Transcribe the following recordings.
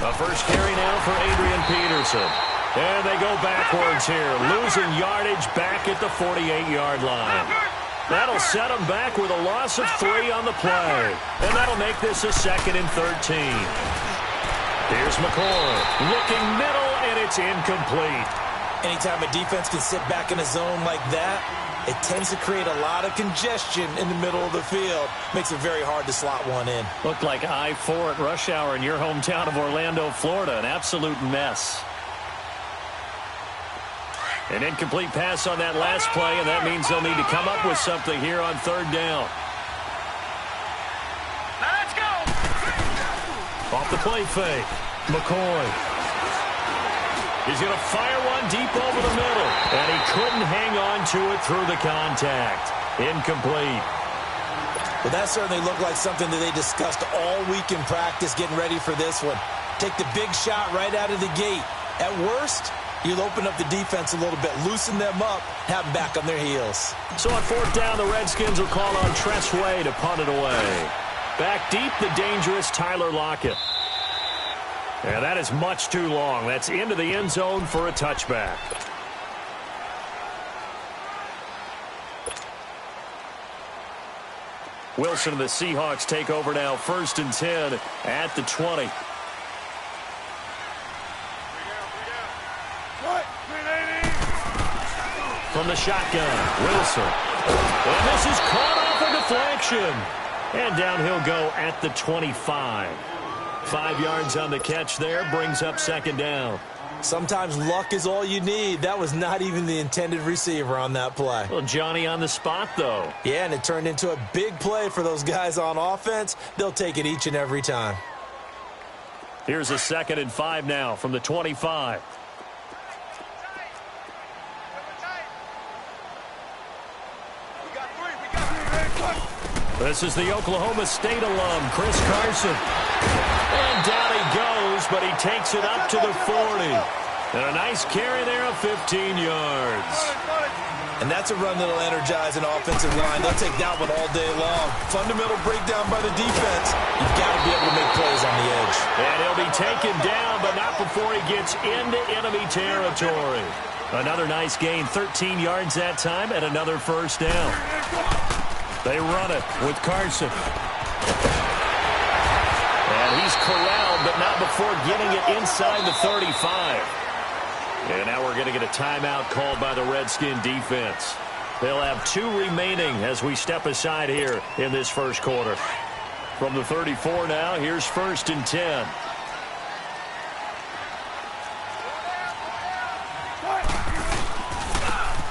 A first carry now for Adrian Peterson. And they go backwards here, losing yardage back at the 48-yard line. That'll set them back with a loss of 3 on the play. And that'll make this a 2nd and 13. Here's McCoy, looking middle, and it's incomplete. Anytime a defense can sit back in a zone like that, it tends to create a lot of congestion in the middle of the field. Makes it very hard to slot one in. Looked like I-4 at rush hour in your hometown of Orlando, Florida. An absolute mess. An incomplete pass on that last play, and that means they'll need to come up with something here on 3rd down. Let's go! Off the play fake, McCoy. He's going to fire one deep over the middle, and he couldn't hang on to it through the contact. Incomplete. Well, that certainly looked like something that they discussed all week in practice getting ready for this one. Take the big shot right out of the gate. At worst, you'll open up the defense a little bit, loosen them up, have them back on their heels. So on 4th down, the Redskins will call on Tressway to punt it away. Back deep, the dangerous Tyler Lockett. And that is much too long. That's into the end zone for a touchback. Wilson and the Seahawks take over now, 1st and 10 at the 20. From the shotgun, Wilson. And this is caught off a deflection. And down he'll go at the 25. 5 yards on the catch there, brings up 2nd down. Sometimes luck is all you need. That was not even the intended receiver on that play. Well, Johnny on the spot, though. Yeah, and it turned into a big play for those guys on offense. They'll take it each and every time. Here's a 2nd and 5 now from the 25. This is the Oklahoma State alum, Chris Carson. And down he goes, but he takes it up to the 40. And a nice carry there of 15 yards. And that's a run that'll energize an offensive line. They'll take that one all day long. Fundamental breakdown by the defense. You've got to be able to make plays on the edge. And he'll be taken down, but not before he gets into enemy territory. Another nice gain, 13 yards that time, and another 1st down. They run it with Carson. And he's corralled, but not before getting it inside the 35. And now we're going to get a timeout called by the Redskin defense. They'll have 2 remaining as we step aside here in this 1st quarter. From the 34 now, here's 1st and 10.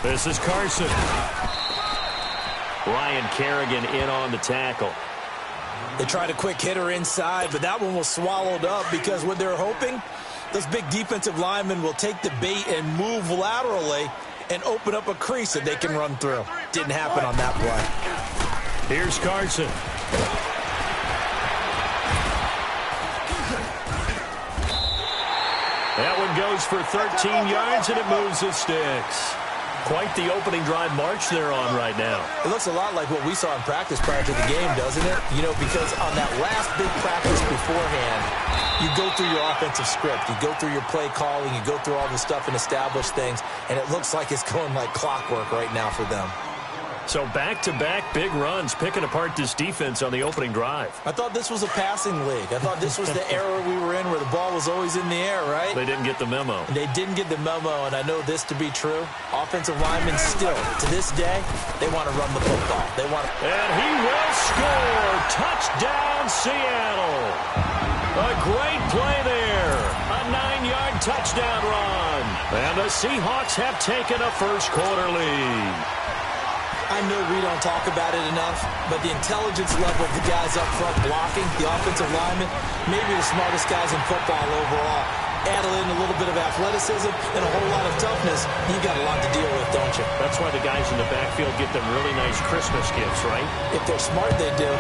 This is Carson. Ryan Kerrigan in on the tackle. They tried a quick hitter inside, but that one was swallowed up because what they're hoping, those big defensive linemen will take the bait and move laterally and open up a crease that they can run through. Didn't happen on that play. Here's Carson. That one goes for 13 yards, and it moves the sticks. Quite the opening drive march they're on right now. It looks a lot like what we saw in practice prior to the game, doesn't it? You know, because on that last big practice beforehand, you go through your offensive script. You go through your play calling. You go through all the stuff and establish things. And it looks like it's going like clockwork right now for them. So back-to-back big runs, picking apart this defense on the opening drive. I thought this was a passing league. I thought this was the era we were in where the ball was always in the air, right? They didn't get the memo. They didn't get the memo, and I know this to be true. Offensive linemen still, to this day, they want to run the football. They want to... And he will score! Touchdown, Seattle! A great play there. A 9-yard touchdown run. And the Seahawks have taken a 1st quarter lead. I know we don't talk about it enough, but the intelligence level of the guys up front blocking, the offensive linemen, maybe the smartest guys in football overall. Add in a little bit of athleticism and a whole lot of toughness, you got a lot to deal with, don't you? That's why the guys in the backfield get them really nice Christmas gifts, right? If they're smart, they do.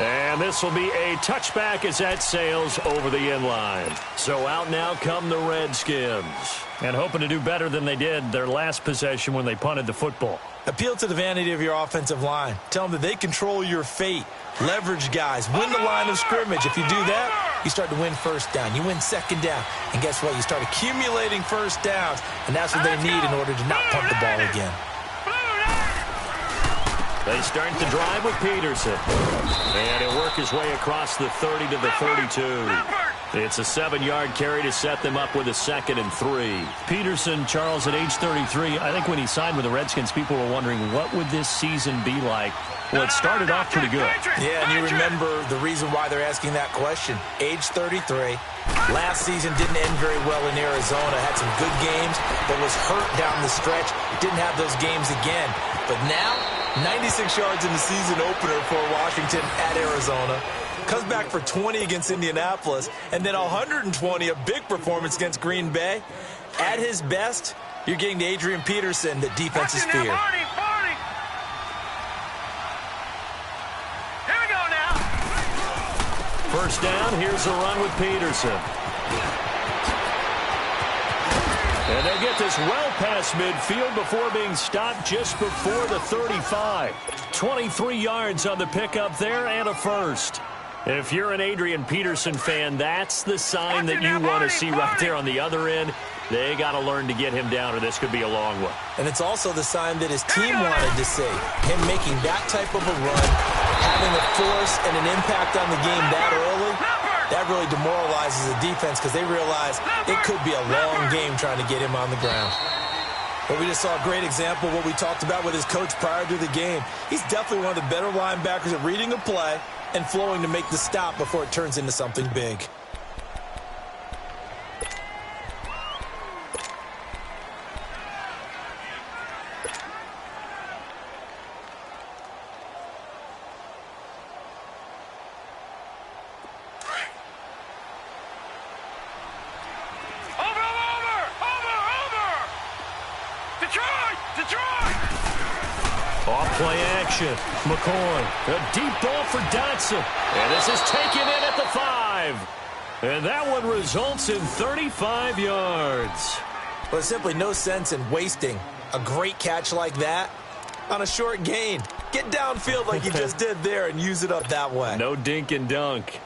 And this will be a touchback as that sails over the end line. So out now come the Redskins. And hoping to do better than they did their last possession when they punted the football. Appeal to the vanity of your offensive line. Tell them that they control your fate. Leverage guys. Win the line of scrimmage. If you do that, you start to win first down. You win second down. And guess what? You start accumulating first downs. And that's what they need in order to not punt the ball again. They start the drive with Peterson. And he'll work his way across the 30 to the 32. It's a 7-yard carry to set them up with a 2nd and 3. Peterson, Charles, at age 33, I think when he signed with the Redskins, people were wondering what would this season be like. Well, it started off pretty good. Yeah, and you remember the reason why they're asking that question. Age 33. Last season didn't end very well in Arizona. Had some good games, but was hurt down the stretch. Didn't have those games again. But now, 96 yards in the season opener for Washington at Arizona. Comes back for 20 against Indianapolis, and then 120, a big performance against Green Bay. At his best, you're getting to Adrian Peterson, the defense's fear. Here we go now. First down, here's a run with Peterson. And they get this well past midfield before being stopped just before the 35. 23 yards on the pickup there and a first. If you're an Adrian Peterson fan, that's the sign that you want to see right there on the other end. They got to learn to get him down, or this could be a long one. And it's also the sign that his team wanted to see. Him making that type of a run, having a force and an impact on the game that early, that really demoralizes the defense because they realize it could be a long game trying to get him on the ground. But we just saw a great example of what we talked about with his coach prior to the game. He's definitely one of the better linebackers at reading a play and flowing to make the stop before it turns into something big. Off-play action. McCoy. A deep ball for Dotson. And this is taken in at the 5. And that one results in 35 yards. Well, there's simply no sense in wasting a great catch like that on a short gain. Get downfield like you just did there and use it up that way. No dink and dunk.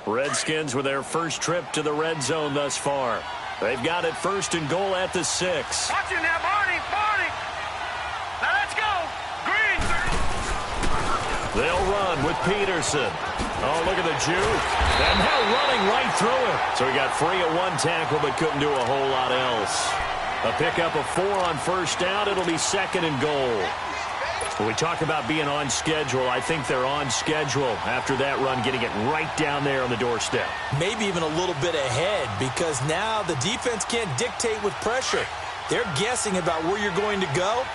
Redskins with their first trip to the red zone thus far. They've got it 1st and goal at the 6. Watching now, Barney. Now let's go. Green. They'll run with Peterson. Oh, look at the juke. And now running right through it. So he got free of one tackle but couldn't do a whole lot else. A pickup of 4 on first down. It'll be 2nd and goal. When we talk about being on schedule, I think they're on schedule after that run, getting it right down there on the doorstep. Maybe even a little bit ahead because now the defense can't dictate with pressure. They're guessing about where you're going to go.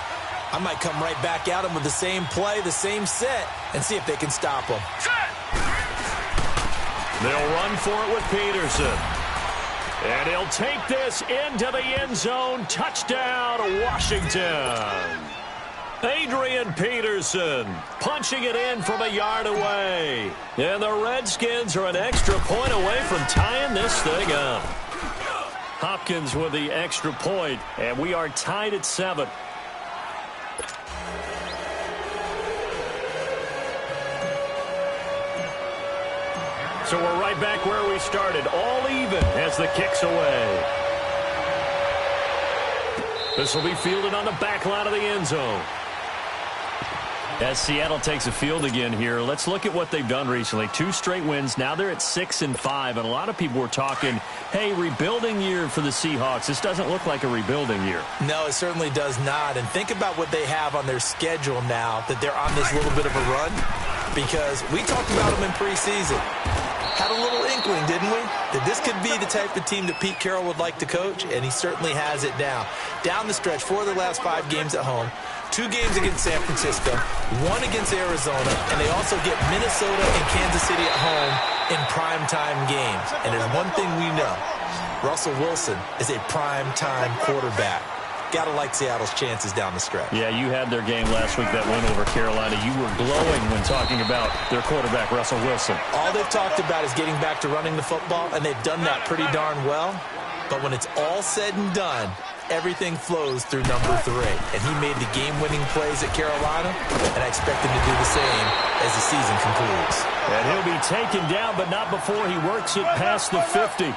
I might come right back at them with the same play, the same set, and see if they can stop them. They'll run for it with Peterson. And he'll take this into the end zone. Touchdown, Washington. Adrian Peterson punching it in from a yard away. And the Redskins are an extra point away from tying this thing up. Hopkins with the extra point, and we are tied at 7. So we're right back where we started, all even as the kick's away. This will be fielded on the back line of the end zone. As Seattle takes a field again here, let's look at what they've done recently. 2 straight wins. Now they're at 6 and 5. And a lot of people were talking, hey, rebuilding year for the Seahawks. This doesn't look like a rebuilding year. No, it certainly does not. And think about what they have on their schedule now that they're on this little bit of a run. Because we talked about them in preseason. Had a little inkling, didn't we? That this could be the type of team that Pete Carroll would like to coach, and he certainly has it now. Down the stretch, 4 of the last 5 games at home, 2 games against San Francisco, 1 against Arizona, and they also get Minnesota and Kansas City at home in primetime games. And there's one thing we know. Russell Wilson is a primetime quarterback. Got to like Seattle's chances down the stretch. Yeah, you had their game last week, that win over Carolina. You were glowing when talking about their quarterback, Russell Wilson. All they've talked about is getting back to running the football, and they've done that pretty darn well. But when it's all said and done, everything flows through number 3. And he made the game-winning plays at Carolina, and I expect him to do the same as the season concludes. And he'll be taken down, but not before he works it past the 50.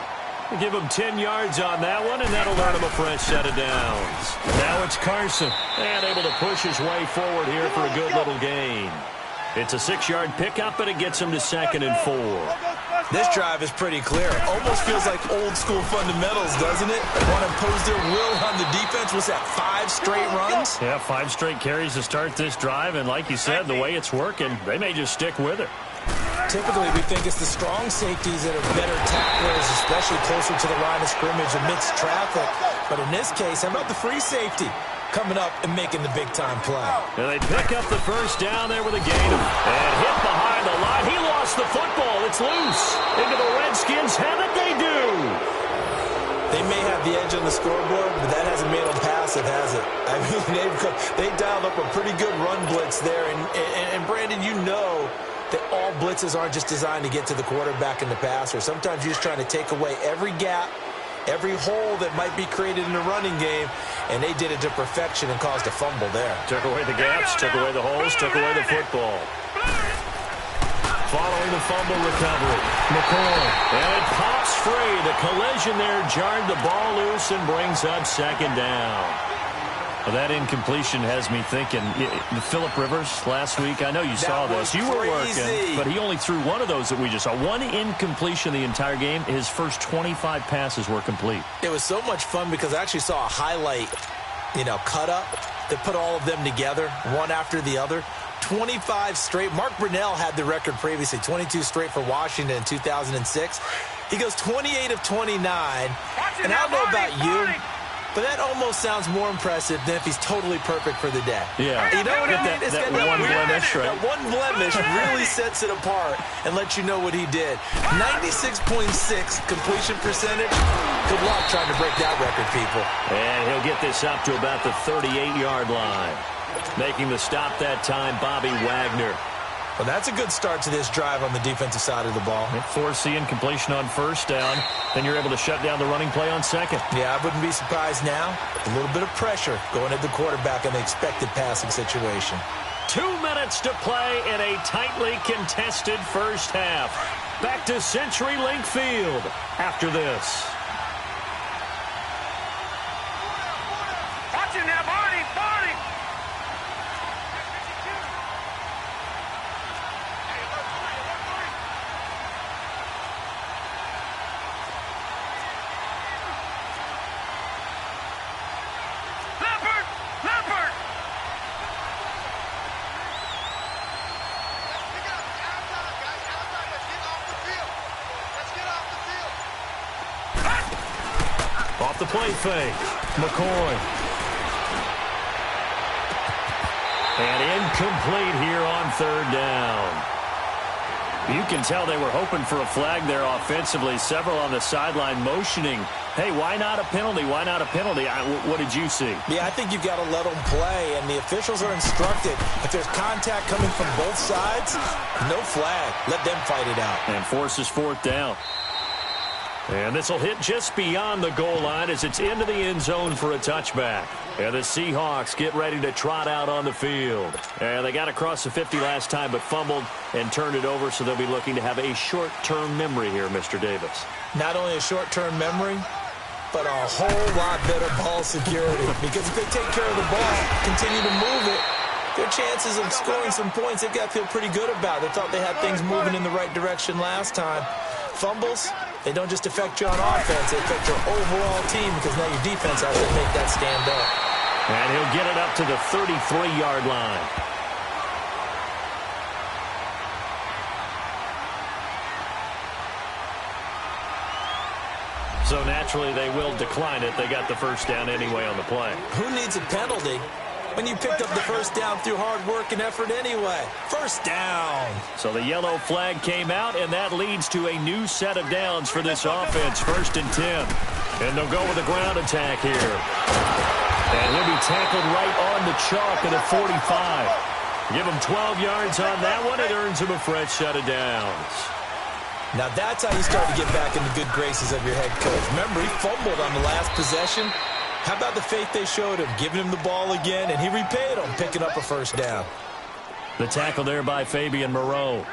We'll give him 10 yards on that one, and that'll earn him a fresh set of downs. Now it's Carson, and able to push his way forward here for a good little gain. It's a 6-yard pickup, and it gets him to 2nd and 4. This drive is pretty clear. Almost feels like old-school fundamentals, doesn't it? They want to impose their will on the defense. What's that, 5 straight runs? Yeah, 5 straight carries to start this drive, and like you said, the way it's working, they may just stick with it. Typically, we think it's the strong safeties that are better tacklers, especially closer to the line of scrimmage amidst traffic. But in this case, how about the free safety coming up and making the big-time play? And they pick up the first down there with a gain. And hit behind the line. He lost the football. It's loose. Into the Redskins. Have it they do. They may have the edge on the scoreboard, but that hasn't made them passive, has it? I mean, they dialed up a pretty good run blitz there. And Brandon, you know that all blitzes aren't just designed to get to the quarterback and the passer. Sometimes you're just trying to take away every gap, every hole that might be created in the running game, and they did it to perfection and caused a fumble there. Took away the gaps, took away the holes, took away the football. Following the fumble recovery, McCoy, and it pops free. The collision there jarred the ball loose and brings up 2nd down. Well, that incompletion has me thinking, Phillip Rivers last week, I know you saw this. You were working, but he only threw one of those that we just saw. One incompletion the entire game. His first 25 passes were complete. It was so much fun because I actually saw a highlight, cut up that put all of them together, one after the other. 25 straight. Mark Brunell had the record previously, 22 straight for Washington in 2006. He goes 28 of 29. And I don't know about you, but that almost sounds more impressive than if he's totally perfect for the day. Yeah. You know what I mean? That one blemish, right? That one blemish really sets it apart and lets you know what he did. 96.6 completion percentage. Good luck trying to break that record, people. And he'll get this up to about the 38-yard line. Making the stop that time, Bobby Wagner. Well, that's a good start to this drive on the defensive side of the ball. Force the incompletion on first down. Then you're able to shut down the running play on second. Yeah, I wouldn't be surprised now. A little bit of pressure going at the quarterback in the expected passing situation. 2 minutes to play in a tightly contested first half. Back to CenturyLink Field after this. Watch him now, Barney, Barney. Leopard, Leopard. Off the play fake. McCoy. And incomplete here on 3rd down. You can tell they were hoping for a flag there offensively. Several on the sideline motioning, hey, why not a penalty? Why not a penalty? What did you see? Yeah, I think you've got to let them play, and the officials are instructed. If there's contact coming from both sides, no flag. Let them fight it out. And forces 4th down. And this will hit just beyond the goal line as it's into the end zone for a touchback. And the Seahawks get ready to trot out on the field. And they got across the 50 last time but fumbled and turned it over, so they'll be looking to have a short-term memory here, Mr. Davis. Not only a short-term memory, but a whole lot better ball security. Because if they take care of the ball, continue to move it, their chances of scoring some points, they've got to feel pretty good about. They thought they had things moving in the right direction last time. Fumbles, they don't just affect you on offense, they affect your overall team because now your defense has to make that stand up. And he'll get it up to the 33-yard line. So naturally they will decline it. They got the first down anyway on the play. Who needs a penalty when you picked up the first down through hard work and effort anyway? First down. So the yellow flag came out, and that leads to a new set of downs for this offense. 1st and 10. And they'll go with a ground attack here. And he'll be tackled right on the chalk at a 45. Give him 12 yards on that one. It earns him a fresh set of downs. Now that's how you start to get back in the good graces of your head coach. Remember, he fumbled on the last possession. How about the faith they showed him, giving him the ball again, and he repaid them, picking up a first down. The tackle there by Fabian Moreau.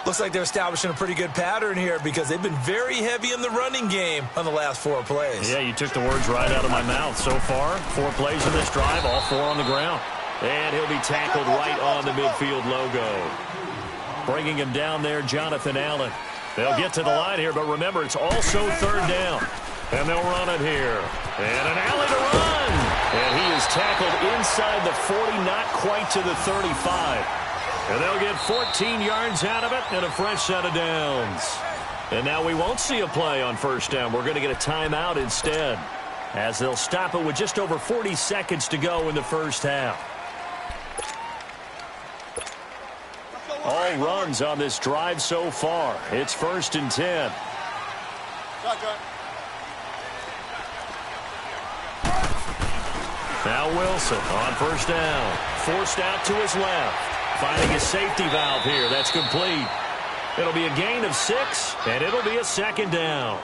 Looks like they're establishing a pretty good pattern here because they've been very heavy in the running game on the last 4 plays. Yeah, you took the words right out of my mouth. So far, 4 plays in this drive, all 4 on the ground. And he'll be tackled right on the midfield logo. Bringing him down there, Jonathan Allen. They'll get to the line here, but remember, it's also 3rd down. And they'll run it here. And an alley to run. And he is tackled inside the 40, not quite to the 35. And they'll get 14 yards out of it and a fresh set of downs. And now we won't see a play on 1st down. We're going to get a timeout instead, as they'll stop it with just over 40 seconds to go in the 1st half. All runs on this drive so far. It's 1st and 10. Now Wilson on 1st down. Forced out to his left. Finding a safety valve here. That's complete. It'll be a gain of 6, and it'll be a 2nd down.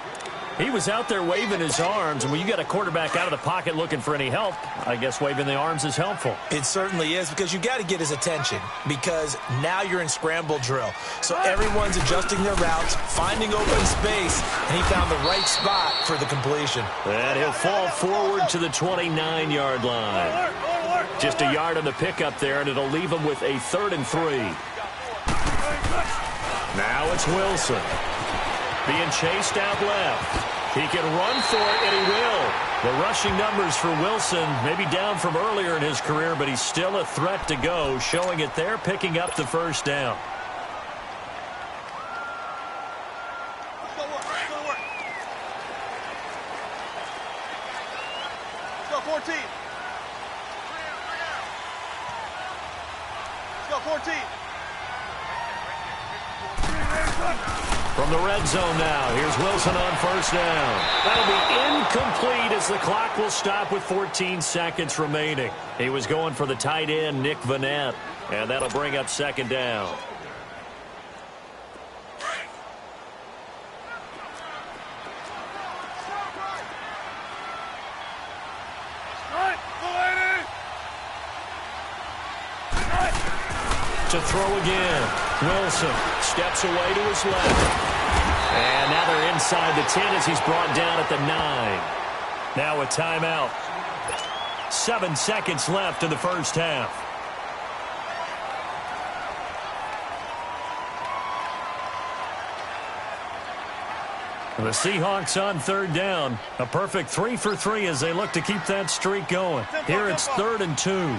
He was out there waving his arms, and when you got a quarterback out of the pocket looking for any help, I guess waving the arms is helpful. It certainly is, because you got to get his attention, because now you're in scramble drill. So everyone's adjusting their routes, finding open space, and he found the right spot for the completion. And he'll fall forward to the 29-yard line. Just a yard on the pickup there, and it'll leave him with a 3rd and 3. Now it's Wilson. Being chased out left. He can run for it, and he will. The rushing numbers for Wilson maybe down from earlier in his career, but he's still a threat to go, showing it there, picking up the 1st down. Let's go 14. Let's go 14. From the red zone now, here's Wilson on 1st down. That'll be incomplete as the clock will stop with 14 seconds remaining. He was going for the tight end, Nick Vanette, and that'll bring up 2nd down. To throw again. Wilson steps away to his left. And now they're inside the 10 as he's brought down at the 9. Now a timeout. 7 seconds left in the 1st half. The Seahawks on 3rd down. A perfect 3 for 3 as they look to keep that streak going. Here it's 3rd and 2.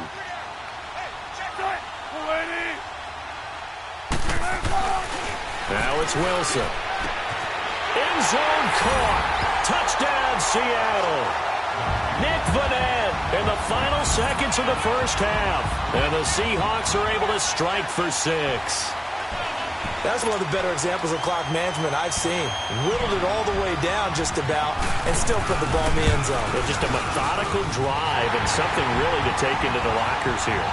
Now it's Wilson. End zone caught. Touchdown, Seattle. Nick Vanette in the final seconds of the 1st half. And the Seahawks are able to strike for 6. That's one of the better examples of clock management I've seen. Whittled it all the way down just about and still put the ball in the end zone. Well, just a methodical drive and something really to take into the lockers here.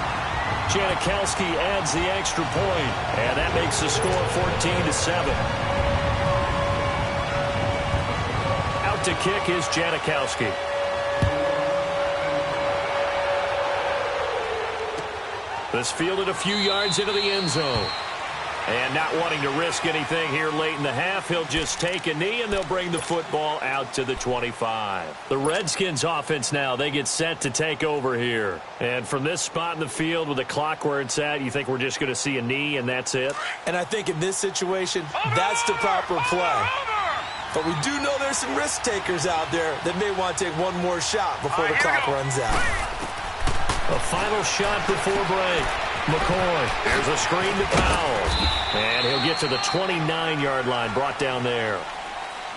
Janikowski adds the extra point, and that makes the score 14-7. Out to kick is Janikowski. This fielded a few yards into the end zone. And not wanting to risk anything here late in the half, he'll just take a knee, and they'll bring the football out to the 25. The Redskins offense now, they get set to take over here. And from this spot in the field with the clock where it's at, you think we're just going to see a knee and that's it? And I think in this situation, that's the proper play. But we do know there's some risk takers out there that may want to take one more shot before the clock runs out. A final shot before break. McCoy, there's a screen to Powell. And he'll get to the 29-yard line, brought down there.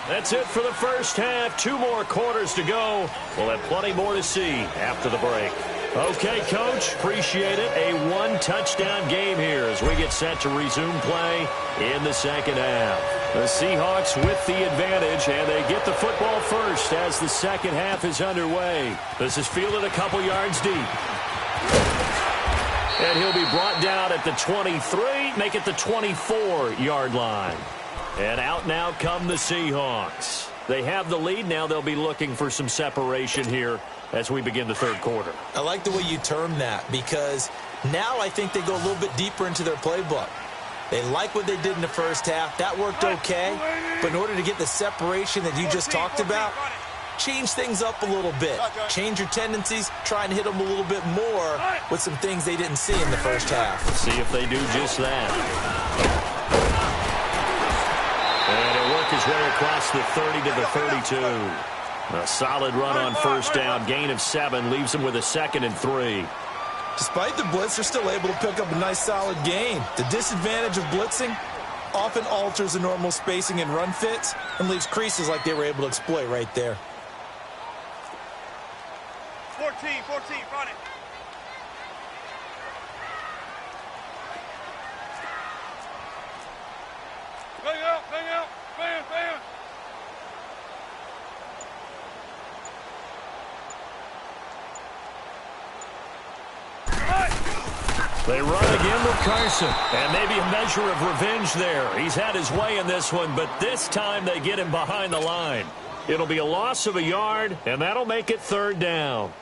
That's it for the 1st half. 2 more quarters to go. We'll have plenty more to see after the break. Okay, Coach, appreciate it. A 1-touchdown game here as we get set to resume play in the 2nd half. The Seahawks with the advantage, and they get the football first as the second half is underway. This is fielded a couple yards deep. And he'll be brought down at the 23, make it the 24-yard line. And out now come the Seahawks. They have the lead. Now they'll be looking for some separation here as we begin the third quarter. I like the way you term that, because now I think they go a little bit deeper into their playbook. They like what they did in the first half. That worked okay. But in order to get the separation that you just talked about, change things up a little bit. Change your tendencies. Try and hit them a little bit more with some things they didn't see in the first half. See if they do just that. And he'll work his way across the 30 to the 32. A solid run on first down. Gain of 7 leaves him with a 2nd and 3. Despite the blitz, they're still able to pick up a nice solid gain. The disadvantage of blitzing often alters the normal spacing and run fits and leaves creases like they were able to exploit right there. 14, run it. Bang out, bam. They run again with Carson, and maybe a measure of revenge there. He's had his way in this one, but this time they get him behind the line. It'll be a loss of a yard, and that'll make it 3rd down.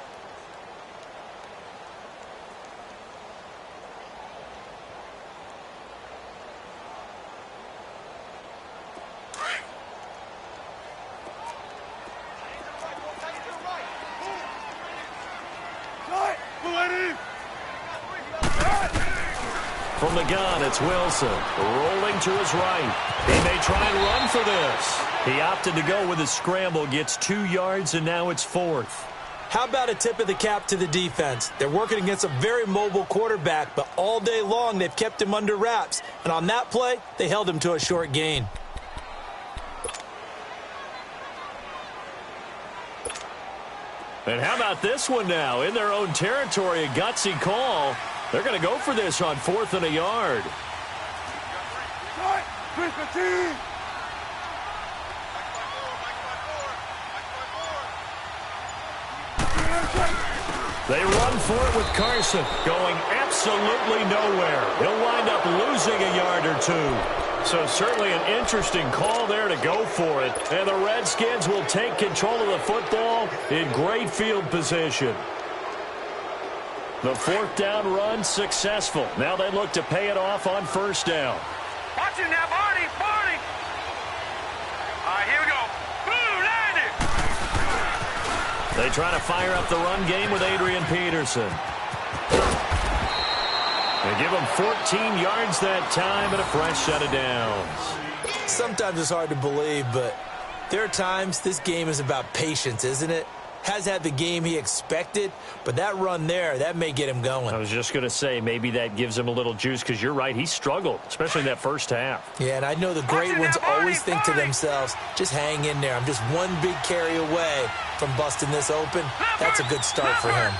From the gun, it's Wilson, rolling to his right. He may try and run for this. He opted to go with a scramble, gets 2 yards, and now it's 4th. How about a tip of the cap to the defense? They're working against a very mobile quarterback, but all day long they've kept him under wraps. And on that play, they held him to a short gain. And how about this one now? In their own territory, a gutsy call. They're going to go for this on 4th and a yard. They run for it with Carson, going absolutely nowhere. He'll wind up losing a yard or 2. So certainly an interesting call there to go for it. And the Redskins will take control of the football in great field position. The 4th down run successful. Now they look to pay it off on 1st down. Watch it now, Barney. All right, here we go. Boom, landed. They try to fire up the run game with Adrian Peterson. They give him 14 yards that time and a fresh set of downs. Sometimes it's hard to believe, but there are times this game is about patience, isn't it? Has had the game he expected, but that run there, that may get him going. I was just going to say, maybe that gives him a little juice, because you're right, he struggled, especially in that first half. Yeah, and I know the great ones always think to themselves, just hang in there. I'm just one big carry away from busting this open. That's a good start for him.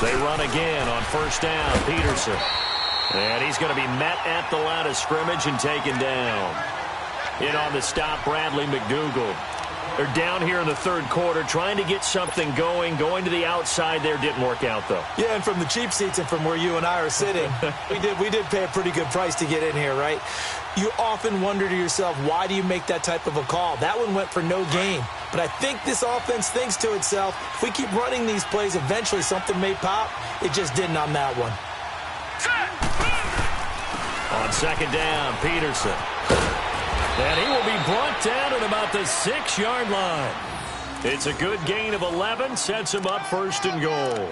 They run again on 1st down, Peterson. And he's going to be met at the line of scrimmage and taken down. In on the stop, Bradley McDougald. They're down here in the 3rd quarter, trying to get something going to the outside there. Didn't work out, though. Yeah, and from the cheap seats and from where you and I are sitting, we did pay a pretty good price to get in here, right? You often wonder to yourself, why do you make that type of a call? That one went for no gain. But I think this offense thinks to itself, if we keep running these plays, eventually something may pop. It just didn't on that one. On 2nd down, Peterson. And he will be brought down at about the 6-yard line. It's a good gain of 11, sets him up 1st and goal.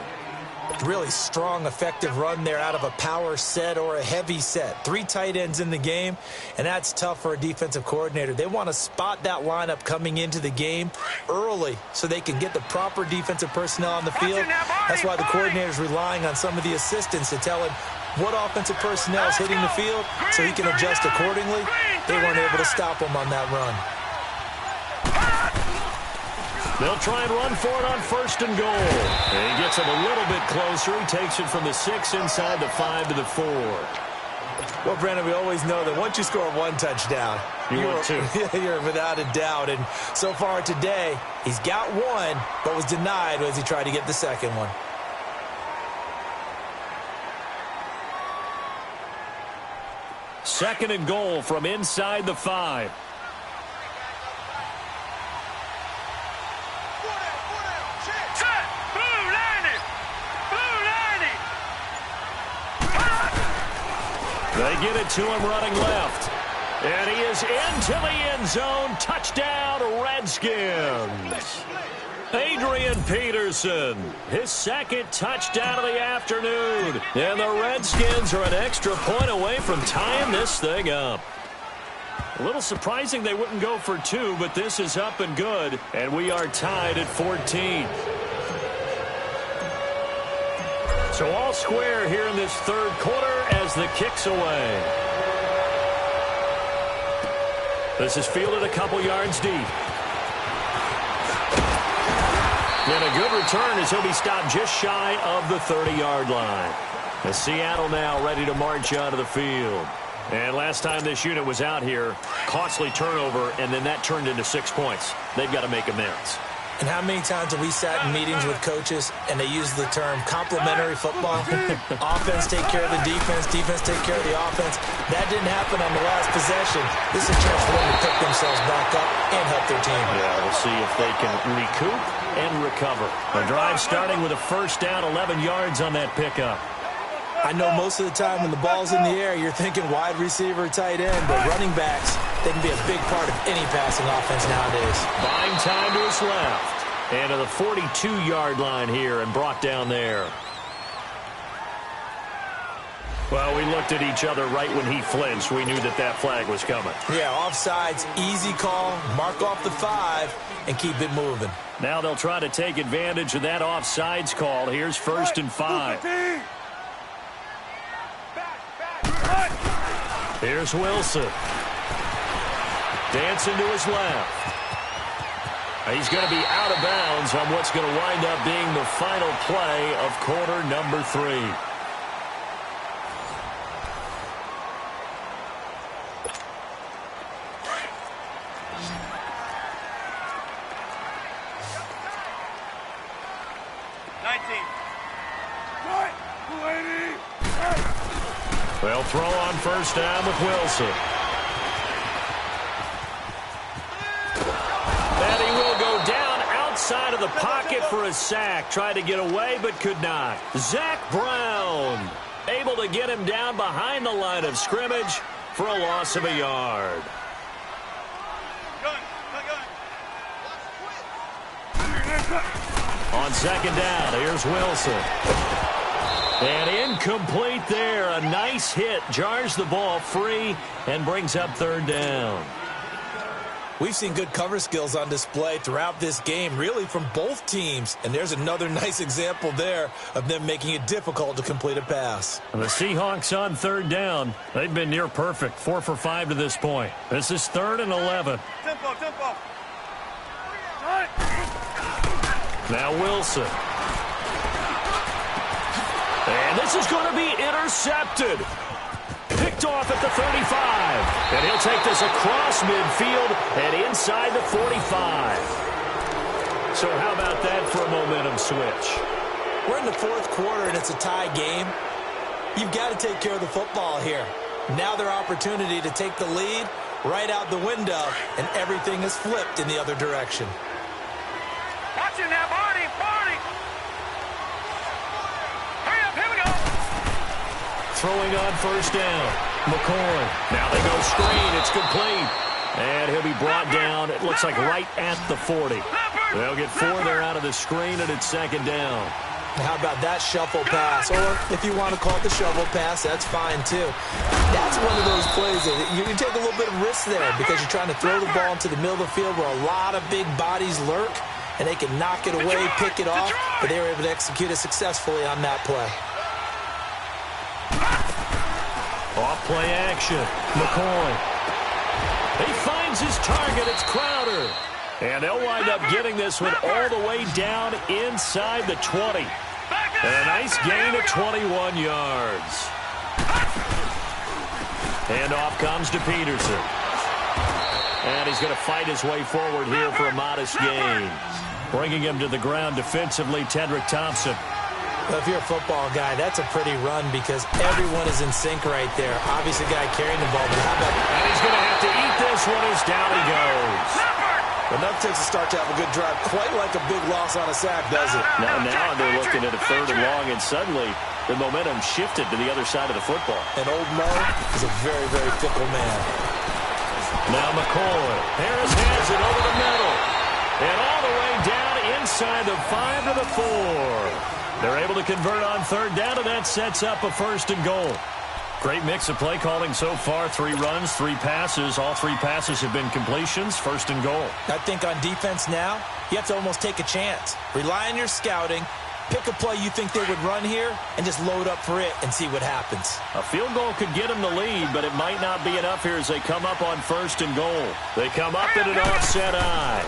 Really strong, effective run there out of a power set or a heavy set. 3 tight ends in the game, and that's tough for a defensive coordinator. They want to spot that lineup coming into the game early so they can get the proper defensive personnel on the field. That's why the coordinator's relying on some of the assistants to tell him what offensive personnel is hitting the field so he can adjust accordingly. They weren't able to stop him on that run. They'll try and run for it on 1st and goal. And he gets him a little bit closer. He takes it from the 6 inside the 5 to the 4. Well, Brandon, we always know that once you score one touchdown, you're without a doubt. And so far today, he's got one, but was denied as he tried to get the second one. Second and goal from inside the 5. They get it to him running left. And he is into the end zone. Touchdown, Redskins. Adrian Peterson, his second touchdown of the afternoon. And the Redskins are an extra point away from tying this thing up. A little surprising they wouldn't go for 2, but this is up and good. And we are tied at 14. So all square here in this third quarter as the kick's away. This is fielded a couple yards deep. And a good return as he'll be stopped just shy of the 30-yard line. As Seattle now ready to march onto the field. And last time this unit was out here, costly turnover, and then that turned into 6 points. They've got to make amends. And how many times have we sat in meetings with coaches and they use the term complementary football? Offense take care of the defense, defense take care of the offense. That didn't happen on the last possession. This is a chance for them to pick themselves back up and help their team. Yeah, we'll see if they can recoup and recover. The drive starting with a first down, 11 yards on that pickup. I know most of the time when the ball's in the air, you're thinking wide receiver, tight end, but running backs, they can be a big part of any passing offense nowadays. Buying time to his left. And to the 42-yard line here and brought down there. Well, we looked at each other right when he flinched. We knew that that flag was coming. Yeah, offsides, easy call, mark off the 5, and keep it moving. Now they'll try to take advantage of that offsides call. Here's 1st and 5. Here's Wilson. Dancing to his left. He's going to be out of bounds on what's going to wind up being the final play of quarter number 3. They'll throw on first down with Wilson. And he will go down outside of the pocket for a sack. Tried to get away, but could not. Zach Brown able to get him down behind the line of scrimmage for a loss of a yard. On second down, here's Wilson. And incomplete there. A nice hit. Jars the ball free and brings up third down. We've seen good cover skills on display throughout this game, really from both teams. And there's another nice example there of them making it difficult to complete a pass. And the Seahawks on third down. They've been near perfect. 4 for 5 to this point. This is 3rd and 11. Tempo. Now Wilson. And this is going to be intercepted. Picked off at the 35. And he'll take this across midfield and inside the 45. So how about that for a momentum switch? We're in the 4th quarter and it's a tie game. You've got to take care of the football here. Now their opportunity to take the lead right out the window, and everything is flipped in the other direction. Watch it now, Barney. Hurry up, here we go. Throwing on first down. McCoy. Now they go screen. It's complete. And he'll be brought down, it looks like right at the 40. They'll get 4 there out of the screen, and it's second down. How about that shuffle pass? Or if you want to call it the shovel pass, that's fine too. That's one of those plays that you can take a little bit of risk there because you're trying to throw the ball into the middle of the field where a lot of big bodies lurk, and they can knock it away, pick it off, but they were able to execute it successfully on that play. Off play action. McCoy. He finds his target. It's Crowder. And they'll wind up getting this one all the way down inside the 20. And a nice gain of 21 yards. And off comes to Peterson. And he's going to fight his way forward here for a modest gain. Bringing him to the ground defensively, Tedrick Thompson. Well, if you're a football guy, that's a pretty run because everyone is in sync right there. Obviously, guy carrying the ball, but how about... And he's going to have to eat this one as down he goes. Enough takes a start to have a good drive. Quite like a big loss on a sack, does it? Now they're looking at a 3rd and long, and suddenly the momentum shifted to the other side of the football. And old Mo is a very, very fickle man. Now McCoy. Harris has it over the middle. And all the way down inside the 5 to the 4. They're able to convert on 3rd down, and that sets up a 1st and goal. Great mix of play calling so far. 3 runs, 3 passes. All 3 passes have been completions. 1st and goal. I think on defense now, you have to almost take a chance. Rely on your scouting. Pick a play you think they would run here and just load up for it and see what happens. A field goal could get them the lead, but it might not be enough here as they come up on 1st and goal. They come up in an offset eye.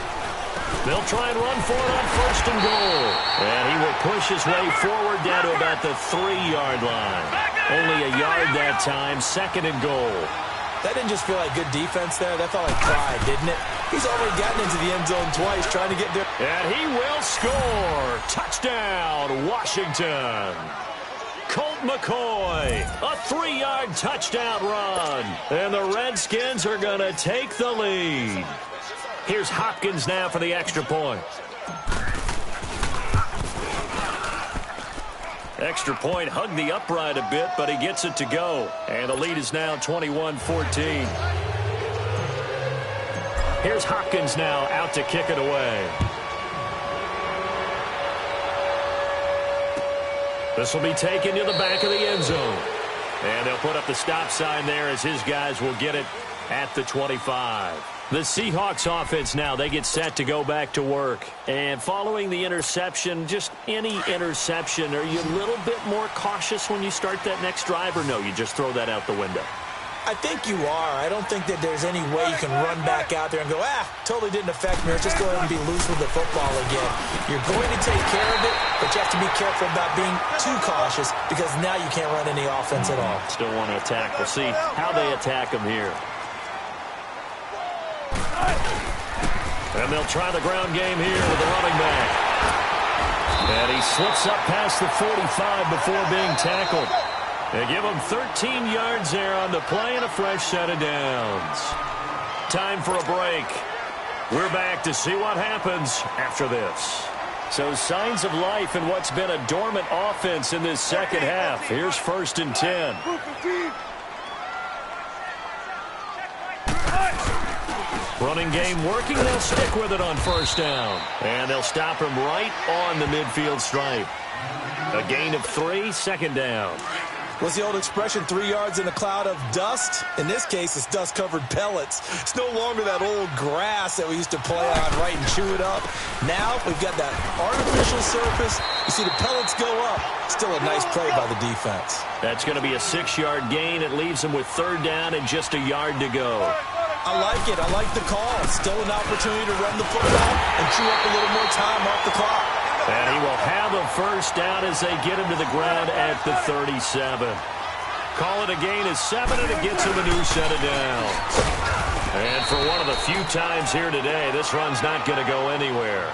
They'll try and run for it on 1st and goal. And he will push his way forward down to about the 3-yard line. Only a yard that time, 2nd and goal. That didn't just feel like good defense there. That felt like pride, didn't it? He's already gotten into the end zone twice trying to get there. And he will score. Touchdown, Washington. Colt McCoy, a 3-yard touchdown run. And the Redskins are going to take the lead. Here's Hopkins now for the extra point. Extra point hugged the upright a bit, but he gets it to go. And the lead is now 21-14. Here's Hopkins now out to kick it away. This will be taken to the back of the end zone. And they'll put up the stop sign there as his guys will get it at the 25. The Seahawks offense now, they get set to go back to work. And following the interception, just any interception, are you a little bit more cautious when you start that next drive, or no, you just throw that out the window? I think you are. I don't think that there's any way you can run back out there and go, totally didn't affect me. Let's just go ahead and be loose with the football again. You're going to take care of it, but you have to be careful about being too cautious because now you can't run any offense at all. Still want to attack. We'll see how they attack him here. And they'll try the ground game here with the running back. And he slips up past the 45 before being tackled. They give him 13 yards there on the play and a fresh set of downs. Time for a break. We're back to see what happens after this. So signs of life in what's been a dormant offense in this second half. Here's 1st and 10. Running game working. They'll stick with it on 1st down. And they'll stop him right on the midfield stripe. A gain of 3, 2nd down. What's the old expression, 3 yards in a cloud of dust? In this case, it's dust-covered pellets. It's no longer that old grass that we used to play on, right, and chew it up. Now we've got that artificial surface. You see the pellets go up. Still a nice play by the defense. That's going to be a 6-yard gain. It leaves them with 3rd down and just a yard to go. I like it. I like the call. Still an opportunity to run the football and chew up a little more time off the clock. And he will have a 1st down as they get him to the ground at the 37. Call it a gain of 7, and it gets him a new set of downs. And for one of the few times here today, this run's not going to go anywhere.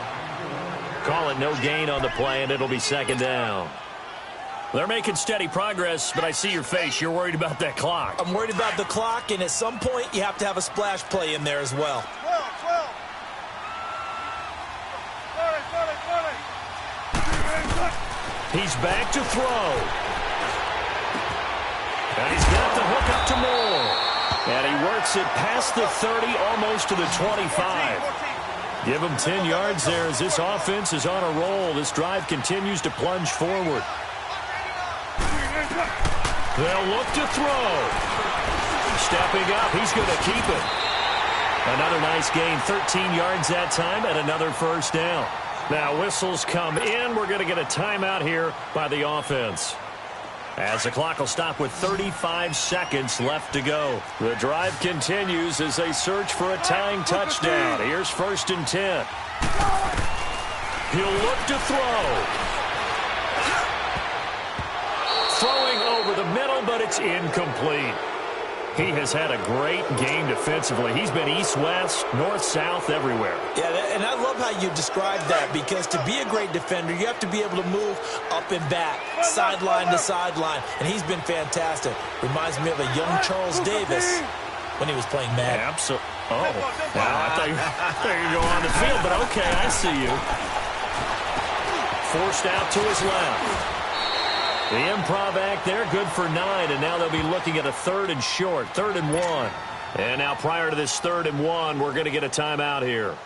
Call it no gain on the play, and it'll be 2nd down. They're making steady progress, but I see your face. You're worried about that clock. I'm worried about the clock, and at some point, you have to have a splash play in there as well. He's back to throw. And he's got the hook up to Moore. And he works it past the 30, almost to the 25. Give him 10 yards there as this offense is on a roll. This drive continues to plunge forward. They'll look to throw. Stepping up, he's going to keep it. Another nice gain, 13 yards that time, and another 1st down. Now whistles come in. We're going to get a timeout here by the offense. As the clock will stop with 35 seconds left to go. The drive continues as they search for a tying touchdown. Here's 1st and 10. He'll look to throw. Throwing over the middle, but it's incomplete. He has had a great game defensively. He's been east-west, north-south, everywhere. Yeah, and I love how you described that, because to be a great defender, you have to be able to move up and back, sideline to sideline, and he's been fantastic. Reminds me of a young Charles Davis when he was playing Madden. Absolutely. Oh, now I thought you were going on the field, but okay, I see you. Forced out to his left. The improv act there, good for 9, and now they'll be looking at a 3rd and short, 3rd and 1. And now prior to this 3rd and 1, we're going to get a timeout here,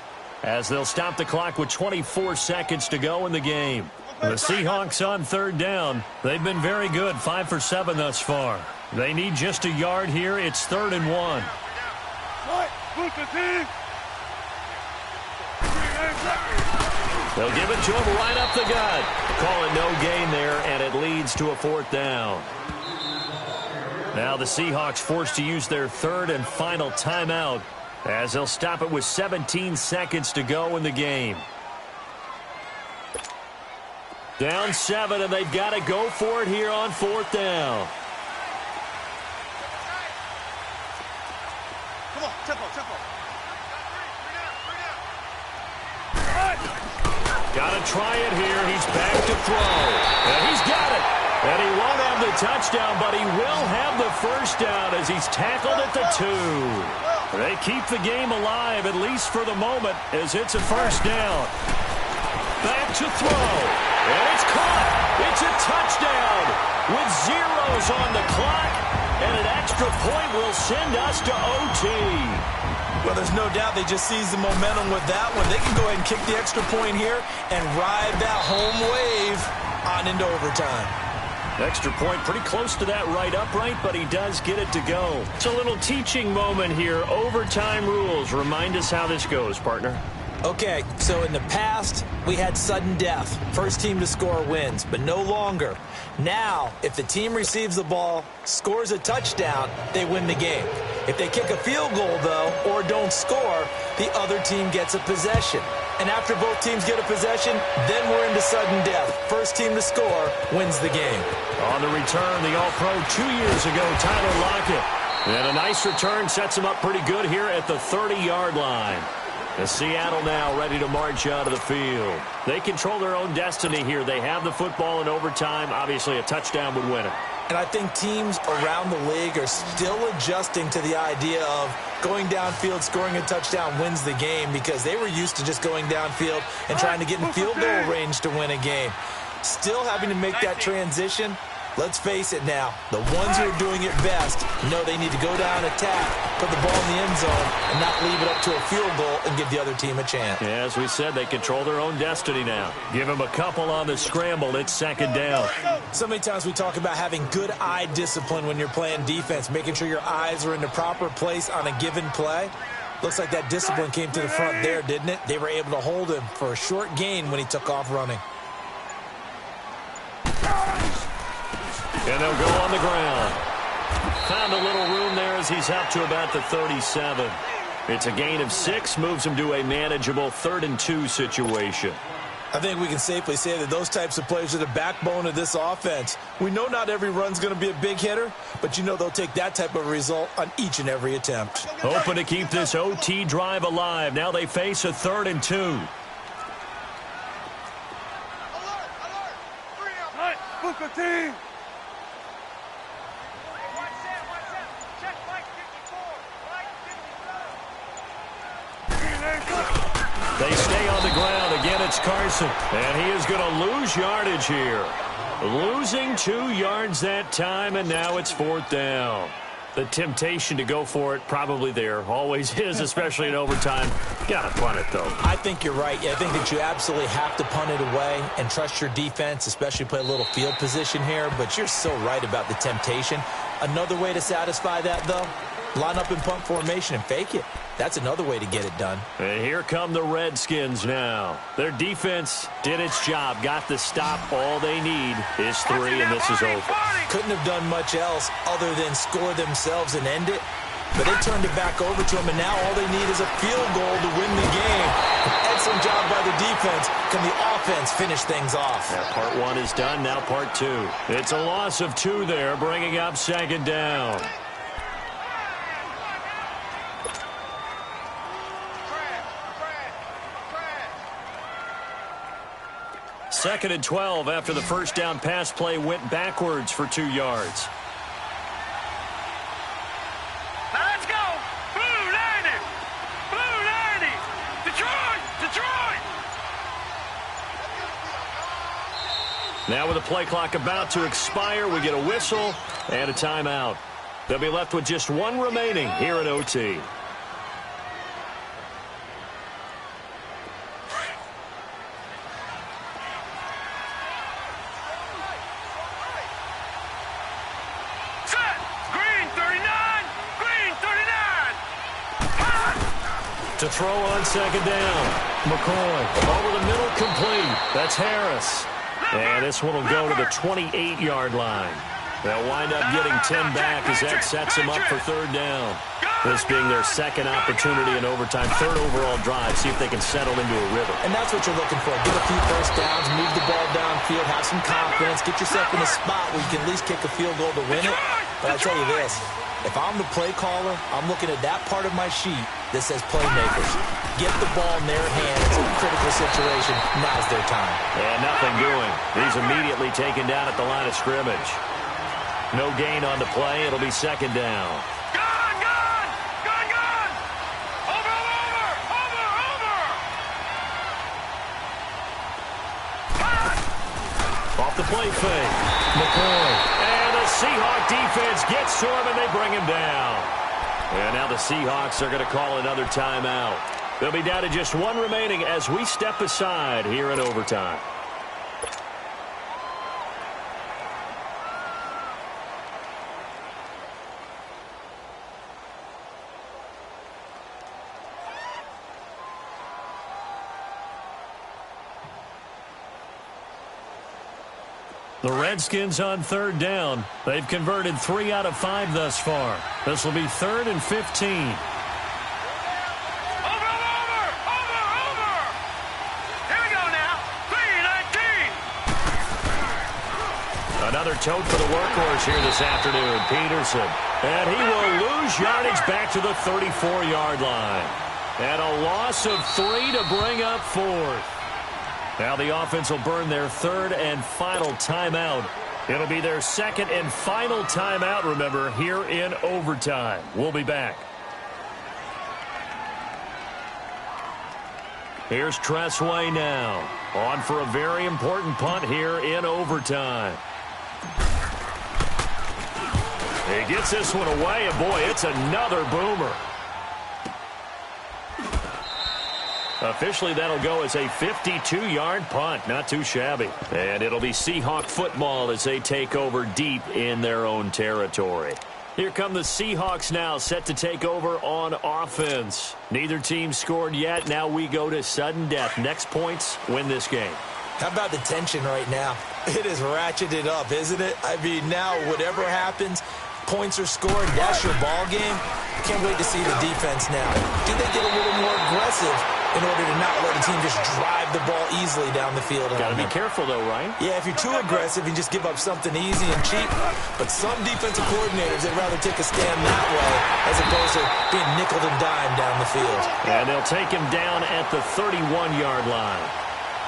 as they'll stop the clock with 24 seconds to go in the game. The Seahawks on 3rd down. They've been very good, 5 for 7 thus far. They need just a yard here. It's 3rd and 1. They'll give it to him right up the gut. Call it no gain there, and it leads to a 4th down. Now the Seahawks forced to use their 3rd and final timeout, as they'll stop it with 17 seconds to go in the game. Down 7, and they've got to go for it here on 4th down. Come on, tempo. Got to try it here. He's back to throw. And he's got it. And he won't have the touchdown, but he will have the 1st down as he's tackled at the 2. They keep the game alive, at least for the moment, as it's a 1st down. Back to throw. And it's caught. It's a touchdown with zeros on the clock. And an extra point will send us to OT. Well, there's no doubt they just seized the momentum with that one. They can go ahead and kick the extra point here and ride that home wave on into overtime. Extra point pretty close to that right upright, but he does get it to go. It's a little teaching moment here. Overtime rules. Remind us how this goes, partner. Okay, so in the past, we had sudden death. First team to score wins, but no longer. Now, if the team receives the ball, scores a touchdown, they win the game. If they kick a field goal, though, or don't score, the other team gets a possession. And after both teams get a possession, then we're into sudden death. First team to score wins the game. On the return, the All-Pro 2 years ago, Tyler Lockett. And a nice return sets him up pretty good here at the 30-yard line. And Seattle now ready to march out of the field. They control their own destiny here. They have the football in overtime. Obviously, a touchdown would win it. And I think teams around the league are still adjusting to the idea of going downfield, scoring a touchdown wins the game, because they were used to just going downfield and trying to get in field goal range to win a game. Still having to make that transition. Let's face it now, the ones who are doing it best know they need to go down, attack, put the ball in the end zone, and not leave it up to a field goal and give the other team a chance. Yeah, as we said, they control their own destiny now. Give them a couple on the scramble. It's 2nd down. So many times we talk about having good eye discipline when you're playing defense, making sure your eyes are in the proper place on a given play. Looks like that discipline came to the front there, didn't it? They were able to hold him for a short gain when he took off running. And they'll go on the ground. Found a little room there as he's up to about the 37. It's a gain of 6, moves him to a manageable 3rd and 2 situation. I think we can safely say that those types of plays are the backbone of this offense. We know not every run's going to be a big hitter, but you know they'll take that type of result on each and every attempt. Hoping to keep this OT drive alive. Now they face a 3rd and 2. Alert! Booker team! They stay on the ground. Again, it's Carson. And he is going to lose yardage here. Losing 2 yards that time, and now it's 4th down. The temptation to go for it probably there. Always is, especially in overtime. Got to punt it, though. I think you're right. I think that you absolutely have to punt it away and trust your defense, especially play a little field position here. But you're so right about the temptation. Another way to satisfy that, though, line up in punt formation and fake it. That's another way to get it done. And here come the Redskins now. Their defense did its job, got the stop. All they need is 3, and this is over. Couldn't have done much else other than score themselves and end it. But they turned it back over to them, and now all they need is a field goal to win the game. Excellent job by the defense. Can the offense finish things off? Now part 1 is done, now part 2. It's a loss of 2 there, bringing up 2nd down. 2nd and 12 after the first down pass play went backwards for 2 yards. Now let's go. Blue 90. Blue 90. Detroit. Detroit. Now with the play clock about to expire, we get a whistle and a timeout. They'll be left with just one remaining here at OT. Set. Green 39. Green 39. To throw on 2nd down. McCoy over the middle, complete. That's Harris. And this one will go to the 28-yard line. They'll wind up getting 10 back as that sets them up for 3rd down. This being their 2nd opportunity in overtime, 3rd overall drive. See if they can settle into a rhythm. And that's what you're looking for. Get a few first downs, move the ball downfield, have some confidence, get yourself in a spot where you can at least kick a field goal to win it. But I tell you this, if I'm the play caller, I'm looking at that part of my sheet that says playmakers. Get the ball in their hands. It's a critical situation. Now's their time. And nothing doing. He's immediately taken down at the line of scrimmage. No gain on the play. It'll be 2nd down. Gone, gone. Gone, gone. Over, over, over, over. Off the play fake. McCoy. And the Seahawk defense gets to him, and they bring him down. And now the Seahawks are going to call another timeout. They'll be down to just one remaining as we step aside here in overtime. The Redskins on 3rd down. They've converted 3 out of 5 thus far. This will be 3rd and 15. Another tote for the workhorse here this afternoon, Peterson. And he will lose yardage back to the 34-yard line. And a loss of 3 to bring up 4th. Now the offense will burn their 3rd and final timeout. It'll be their 2nd and final timeout, remember, here in overtime. We'll be back. Here's Tressway now. On for a very important punt here in overtime. He gets this one away, and boy, it's another boomer. Officially, that'll go as a 52-yard punt. Not too shabby. And it'll be Seahawk football as they take over deep in their own territory. Here come the Seahawks now, set to take over on offense. Neither team scored yet. Now we go to sudden death. Next points win this game. How about the tension right now? It is ratcheted up, isn't it? I mean, now whatever happens, points are scored, that's your ball game. Can't wait to see the defense now. Do they get a little more aggressive in order to not let the team just drive the ball easily down the field? Got to be careful, though, right? Yeah, if you're too aggressive, you just give up something easy and cheap. But some defensive coordinators, they'd rather take a stand that way as opposed to being nickeled and dimed down the field. And they'll take him down at the 31-yard line.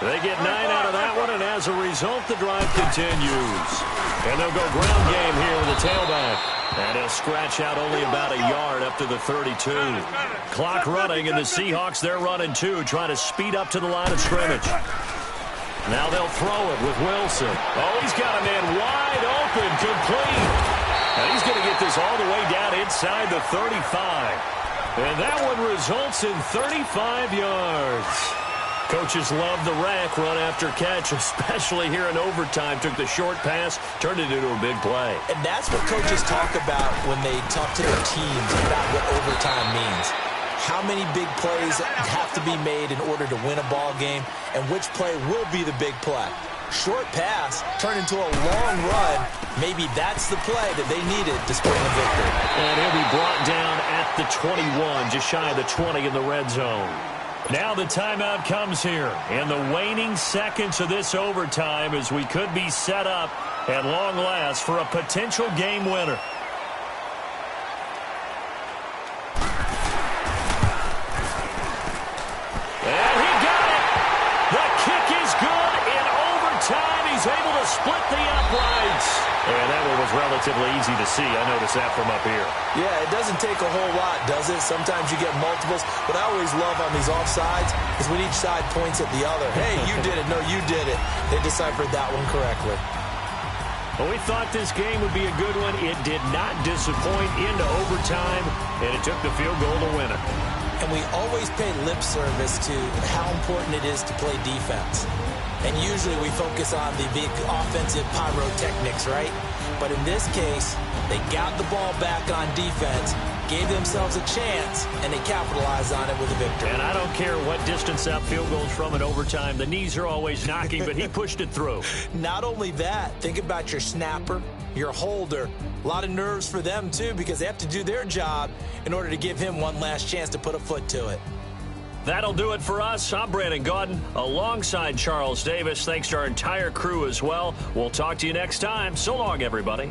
They get 9 out of that one, and as a result, the drive continues. And they'll go ground game here with the tailback. And he'll scratch out only about a yard up to the 32. Clock running, and the Seahawks, they're running too, trying to speed up to the line of scrimmage. Now they'll throw it with Wilson. Oh, he's got a man wide open, complete. And he's going to get this all the way down inside the 35. And that one results in 35 yards. Coaches love the rack run after catch, especially here in overtime. Took the short pass, turned it into a big play. And that's what coaches talk about when they talk to their teams about what overtime means. How many big plays have to be made in order to win a ball game, and which play will be the big play. Short pass turned into a long run. Maybe that's the play that they needed to spring a victory. And he'll be brought down at the 21, just shy of the 20 in the red zone. Now the timeout comes here in the waning seconds of this overtime as we could be set up at long last for a potential game winner. And he got it. The kick is good in overtime. split the uprights. And that one was relatively easy to see. I noticed that from up here. Yeah, it doesn't take a whole lot, does it? Sometimes you get multiples. What I always love on these offsides is when each side points at the other. Hey, you did it. No, you did it. They deciphered that one correctly. Well, we thought this game would be a good one. It did not disappoint into overtime, and it took the field goal to win it. And we always pay lip service to how important it is to play defense. And usually we focus on the big offensive pyrotechnics, right? But in this case, they got the ball back on defense, gave themselves a chance, and they capitalized on it with a victory. And I don't care what distance that field goal's from in overtime. The knees are always knocking, but he pushed it through. Not only that, think about your snapper, your holder. A lot of nerves for them, too, because they have to do their job in order to give him one last chance to put a foot to it. That'll do it for us. I'm Brandon Gaudin alongside Charles Davis. Thanks to our entire crew as well. We'll talk to you next time. So long, everybody.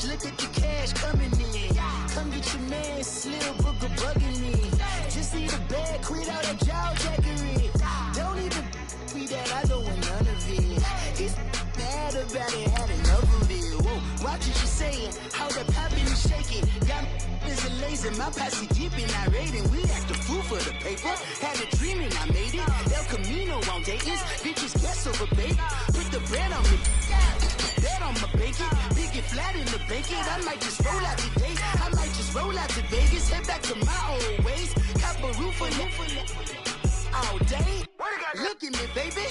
Look at the cash coming in. Come get your man, Slim Booger bugging me. Just need a bag, quit all that jaw jackery. Don't even be that, I don't want none of it. He's mad about it, had enough of it. Whoa, watch what you saying, how that poppin' and shaking. Got me is a laser, my posse deep and I raiding. We act a fool for the paper, had a dream and I made it. El Camino on Dayton's, bitches guess over baby. Put the bread on me, bet on my bacon. Big and flat in the bacon, I might just roll out today. I might just roll out to Vegas, head back to my old ways. Cop a roof for all day. Look at me, baby.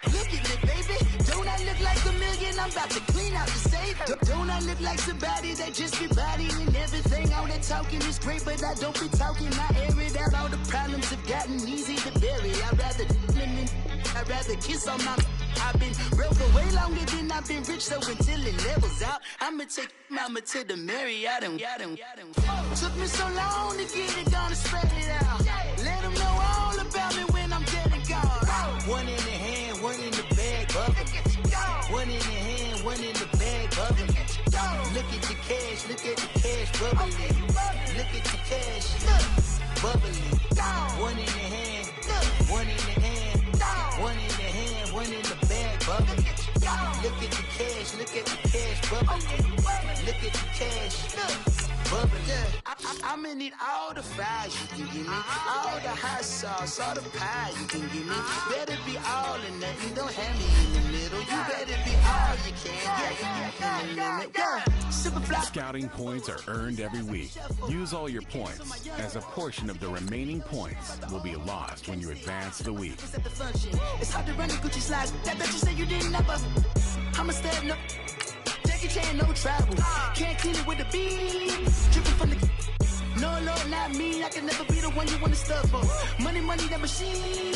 Look at me, baby. Don't I look like a million? I'm about to clean out the safe. Don't I look like somebody that just be bodying everything? All that talking is great, but I don't be talking. I air it out. All the problems have gotten easy to bury. I'd rather kiss on my. I've been broke way longer than I've been rich, so until it levels out, I'ma take mama to the Marriott. Took me so long to get it, gonna spread it out. Let them know all about me when I'm dead and gone. One in the hand, one in the bag, bubbling. One in the hand, one in the bag, bubbling. Look at the cash, look at the cash, bubbling. Look at the cash, bubbling. One in the hand, one in the hand, one in the hand, one in the bag, bubbling. Look at the cash, look at the cash, bubbling. Look at the cash, bubbling. I'm gonna need all the fries you can give me, all the hot sauce, all the pie you can give me. Better be all or nothing, don't have me in the middle. You better be all you can. Yeah. Scouting points are earned every week. Use all your points, as a portion of the remaining points will be lost when you advance the week. It's hard to run the Gucci slides. That bet you say you didn't never. I'm a step no. Jackie Chan, no travel. Can't clean it with the beat. Dripping from the. No, Lord, not me. I can never be the one you want to stuff for. Money, that machine.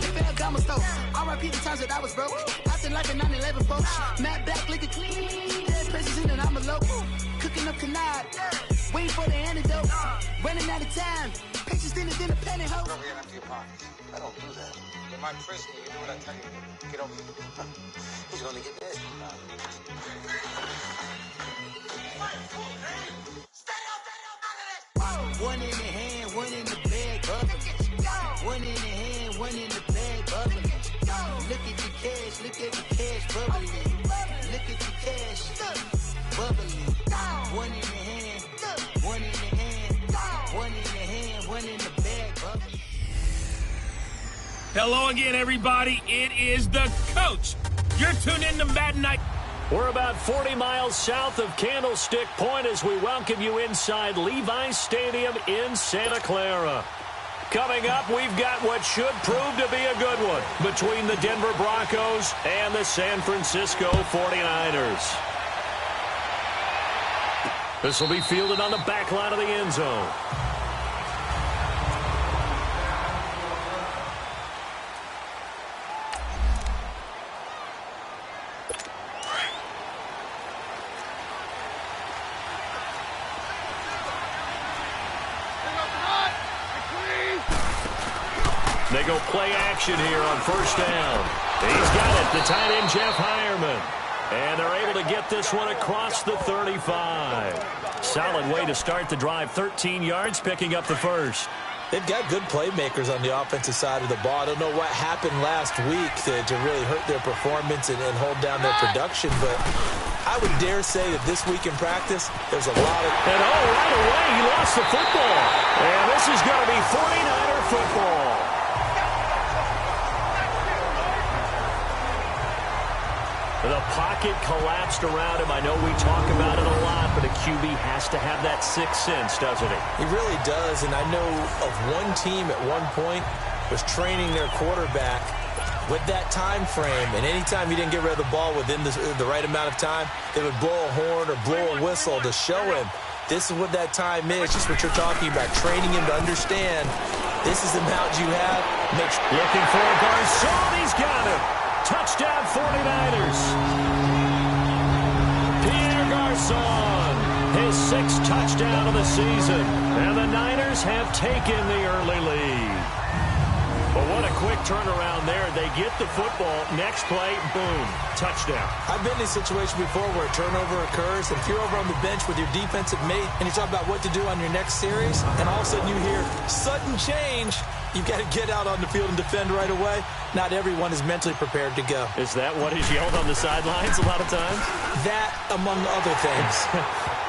They fell down my stove. R.I.P. the times that I was broke. Acting like a 9/11 folks. Matt back, liquor clean. Dead presses in and I'm a local. Cooking up canard. Waiting for the antidote. Running out of time. Patience thinner than a pantyhose. Over here and empty your pockets. I don't do that. In my prison, you do what I tell you to. Get over here. He's gonna get this. One in the hand, one in the bag, bubbling. One in the hand, one in the bag, bubbling. Look at the cash, look at the cash, bubbling. Look at the cash, bubbling. One in the hand, one in the hand, one in the hand, one in the bag, bubbling. Hello again, everybody. It is the coach. You're tuned in to Madden Night. We're about 40 miles south of Candlestick Point as we welcome you inside Levi's Stadium in Santa Clara. Coming up, we've got what should prove to be a good one between the Denver Broncos and the San Francisco 49ers. This will be fielded on the back line of the end zone. go play action here on first down. He's got it, the tight end, Jeff Hireman. And they're able to get this one across the 35. Solid way to start the drive. 13 yards, picking up the first. They've got good playmakers on the offensive side of the ball. I don't know what happened last week to really hurt their performance and hold down their production, but I would dare say that this week in practice, there's a lot of... And right away, he lost the football. And this is going to be 49er football. The pocket collapsed around him. I know we talk about it a lot, but a QB has to have that sixth sense, doesn't he? He really does, and I know of one team at one point was training their quarterback with that time frame, and anytime he didn't get rid of the ball within the right amount of time, they would blow a horn or blow a whistle to show him this is what that time is, just what you're talking about, training him to understand this is the amount you have. Looking for a Garcon, he's got him. Touchdown 49ers. Pierre Garcon, his sixth touchdown of the season. And the Niners have taken the early lead. But what a quick turnaround there. They get the football. Next play, boom, touchdown. I've been in a situation before where a turnover occurs, and if you're over on the bench with your defensive mate and you talk about what to do on your next series, and all of a sudden you hear sudden change, you've got to get out on the field and defend right away. Not everyone is mentally prepared to go. Is that what is yelled on the sidelines a lot of times? That, among other things.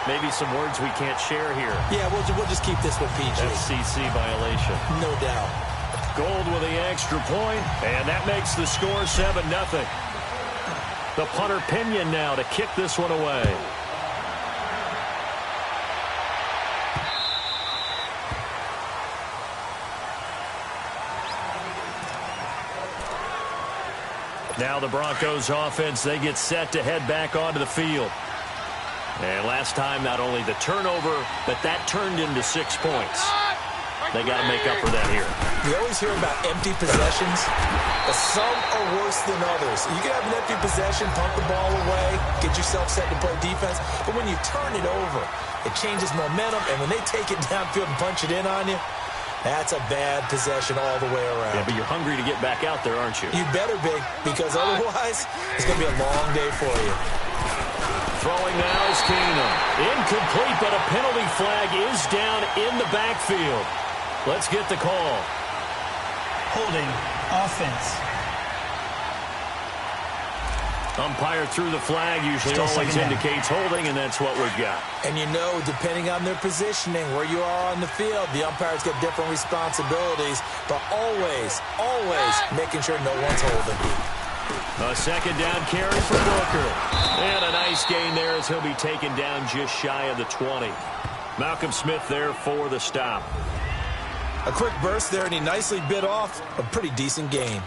Maybe some words we can't share here. Yeah, we'll just keep this one PG. FCC violation. No doubt. Gold with the extra point, and that makes the score 7-0. The punter Pinion now to kick this one away. Now the Broncos offense, they get set to head back onto the field. And last time, not only the turnover, but that turned into 6 points. They got to make up for that here. You always hear about empty possessions, but some are worse than others. You can have an empty possession, pump the ball away, get yourself set to play defense, but when you turn it over, it changes momentum, and when they take it downfield and punch it in on you, that's a bad possession all the way around. Yeah, but you're hungry to get back out there, aren't you? You better be, because otherwise, it's going to be a long day for you. Throwing now is Keenum. Incomplete, but a penalty flag is down in the backfield. Let's get the call. Holding, offense. Umpire threw the flag, usually always indicates holding, and that's what we've got. And you know, depending on their positioning, where you are on the field, the umpires get different responsibilities, but always, always making sure no one's holding. A second down carry for Booker. And a nice gain there as he'll be taken down just shy of the 20. Malcolm Smith there for the stop. A quick burst there, and he nicely bit off a pretty decent gain.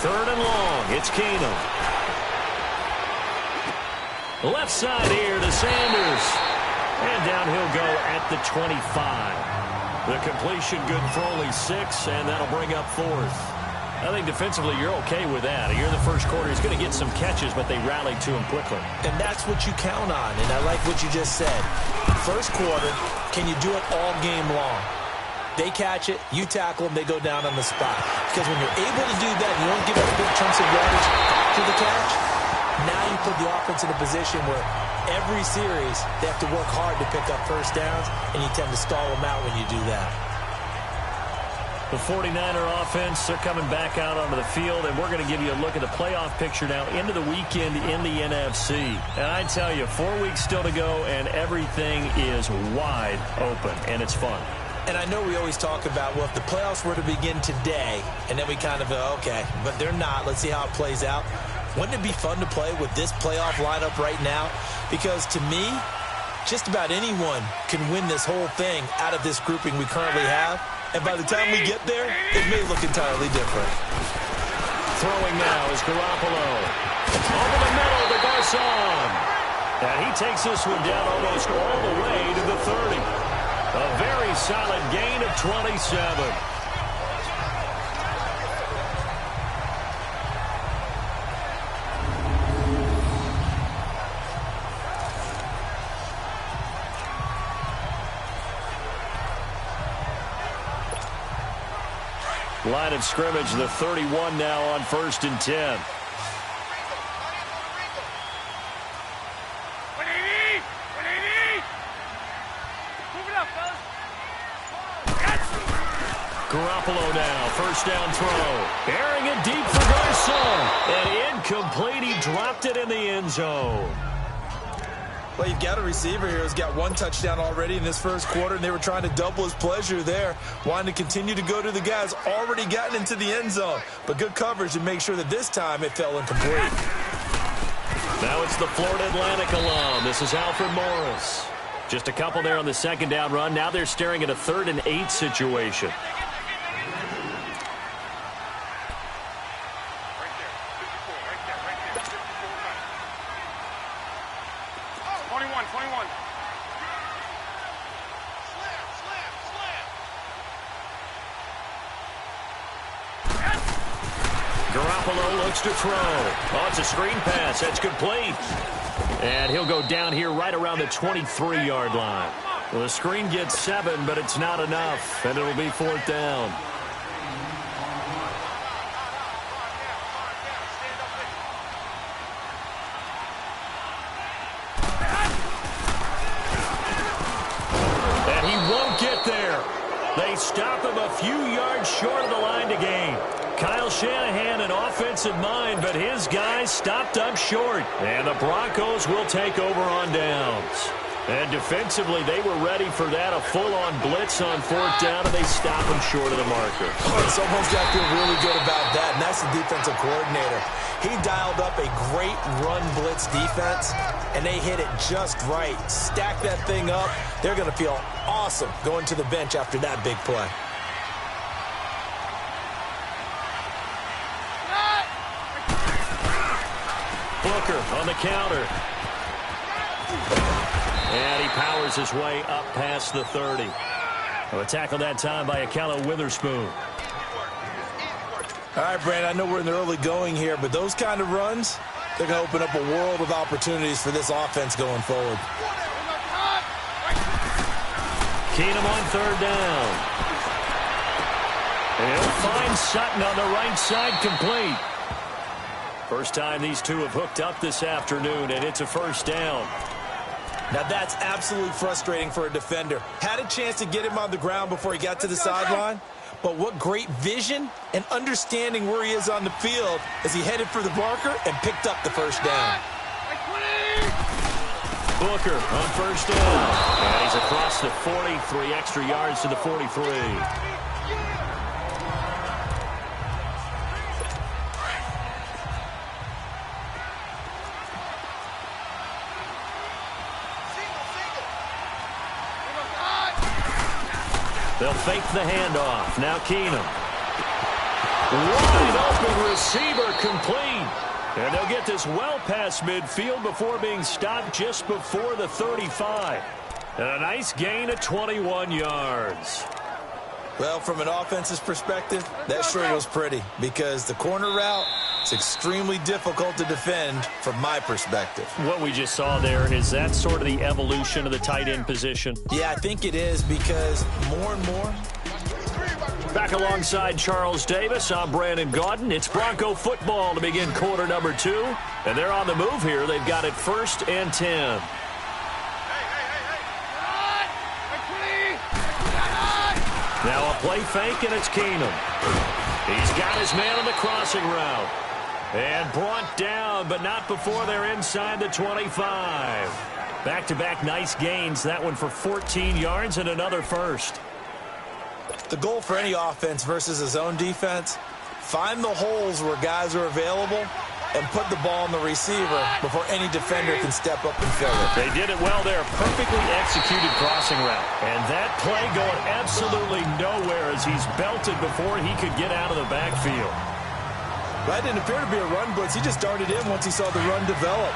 Third and long. It's Keenum. Left side here to Sanders. And down he'll go at the 25. The completion good for only 6, and that'll bring up 4th. I think defensively you're okay with that. Here in the first quarter, he's going to get some catches, but they rallied to him quickly. And that's what you count on, and I like what you just said. First quarter, can you do it all game long? They catch it, you tackle them, they go down on the spot. Because when you're able to do that, you don't give up big chunks of yardage after the catch, now you put the offense in a position where every series they have to work hard to pick up first downs, and you tend to stall them out when you do that. The 49er offense, they're coming back out onto the field, and we're going to give you a look at the playoff picture now into the weekend in the NFC. And I tell you, 4 weeks still to go, and everything is wide open, and it's fun. And I know we always talk about, well, if the playoffs were to begin today, and then we kind of go, okay, but they're not. Let's see how it plays out. Wouldn't it be fun to play with this playoff lineup right now? Because to me, just about anyone can win this whole thing out of this grouping we currently have. And by the time we get there, it may look entirely different. Throwing now is Garoppolo. Over the middle to Garcon. And he takes this one down almost all the way to the 30. A very solid gain of 27. Line of scrimmage, the 31 now on 1st and 10. Garoppolo now, first down throw. Airing it deep for Garcon. And incomplete, he dropped it in the end zone. Well, you've got a receiver here who's got 1 touchdown already in this first quarter, and they were trying to double his pleasure there, wanting to continue to go to the guys already gotten into the end zone. But good coverage to make sure that this time it fell incomplete. Now it's the Florida Atlantic alum. This is Alfred Morris. Just a couple there on the second down run. Now they're staring at a 3rd and 8 situation. 21. Garoppolo looks to throw. Oh, it's a screen pass. That's complete. And he'll go down here right around the 23-yard line. Well, the screen gets 7, but it's not enough, and it'll be 4th down. And he won't get there. They stop him a few yards short of the line to gain. Kyle Shanahan, an offensive mind, but his guys stopped up short. And the Broncos will take over on downs. And defensively, they were ready for that, a full-on blitz on 4th down, and they stop him short of the marker. Oh, someone's got to feel really good about that, and that's the defensive coordinator. He dialed up a great run blitz defense, and they hit it just right. Stack that thing up. They're going to feel awesome going to the bench after that big play. Booker on the counter. And he powers his way up past the 30. A tackle that time by Akello Witherspoon. All right, Brandon, I know we're in the early going here, but those kind of runs, they're going to open up a world of opportunities for this offense going forward. Keenum on 3rd down. And he'll find Sutton on the right side, complete. First time these two have hooked up this afternoon, and it's a 1st down. Now, that's absolutely frustrating for a defender. Had a chance to get him on the ground before he got to the sideline, but what great vision and understanding where he is on the field as he headed for the marker and picked up the 1st down. Booker on 1st down. And he's across the 40, 3 extra yards to the 43. They'll fake the handoff. Now Keenum. Wide open receiver, complete. And they'll get this well past midfield before being stopped just before the 35. And a nice gain of 21 yards. Well, from an offense's perspective, that sure was pretty because the corner route is extremely difficult to defend from my perspective. What we just saw there, is that sort of the evolution of the tight end position? Yeah, I think it is because more and more. Back alongside Charles Davis, I'm Brandon Gaudin. It's Bronco football to begin quarter number 2. And they're on the move here. They've got it 1st and 10. Now a play fake, and it's Keenum. He's got his man on the crossing route. And brought down, but not before they're inside the 25. Back-to-back nice gains. That one for 14 yards and another 1st. The goal for any offense versus his own defense, find the holes where guys are available and put the ball on the receiver before any defender can step up and fill it. They did it well there. Perfectly executed crossing route. And that play going absolutely nowhere as he's belted before he could get out of the backfield. That didn't appear to be a run blitz. He just darted in once he saw the run develop.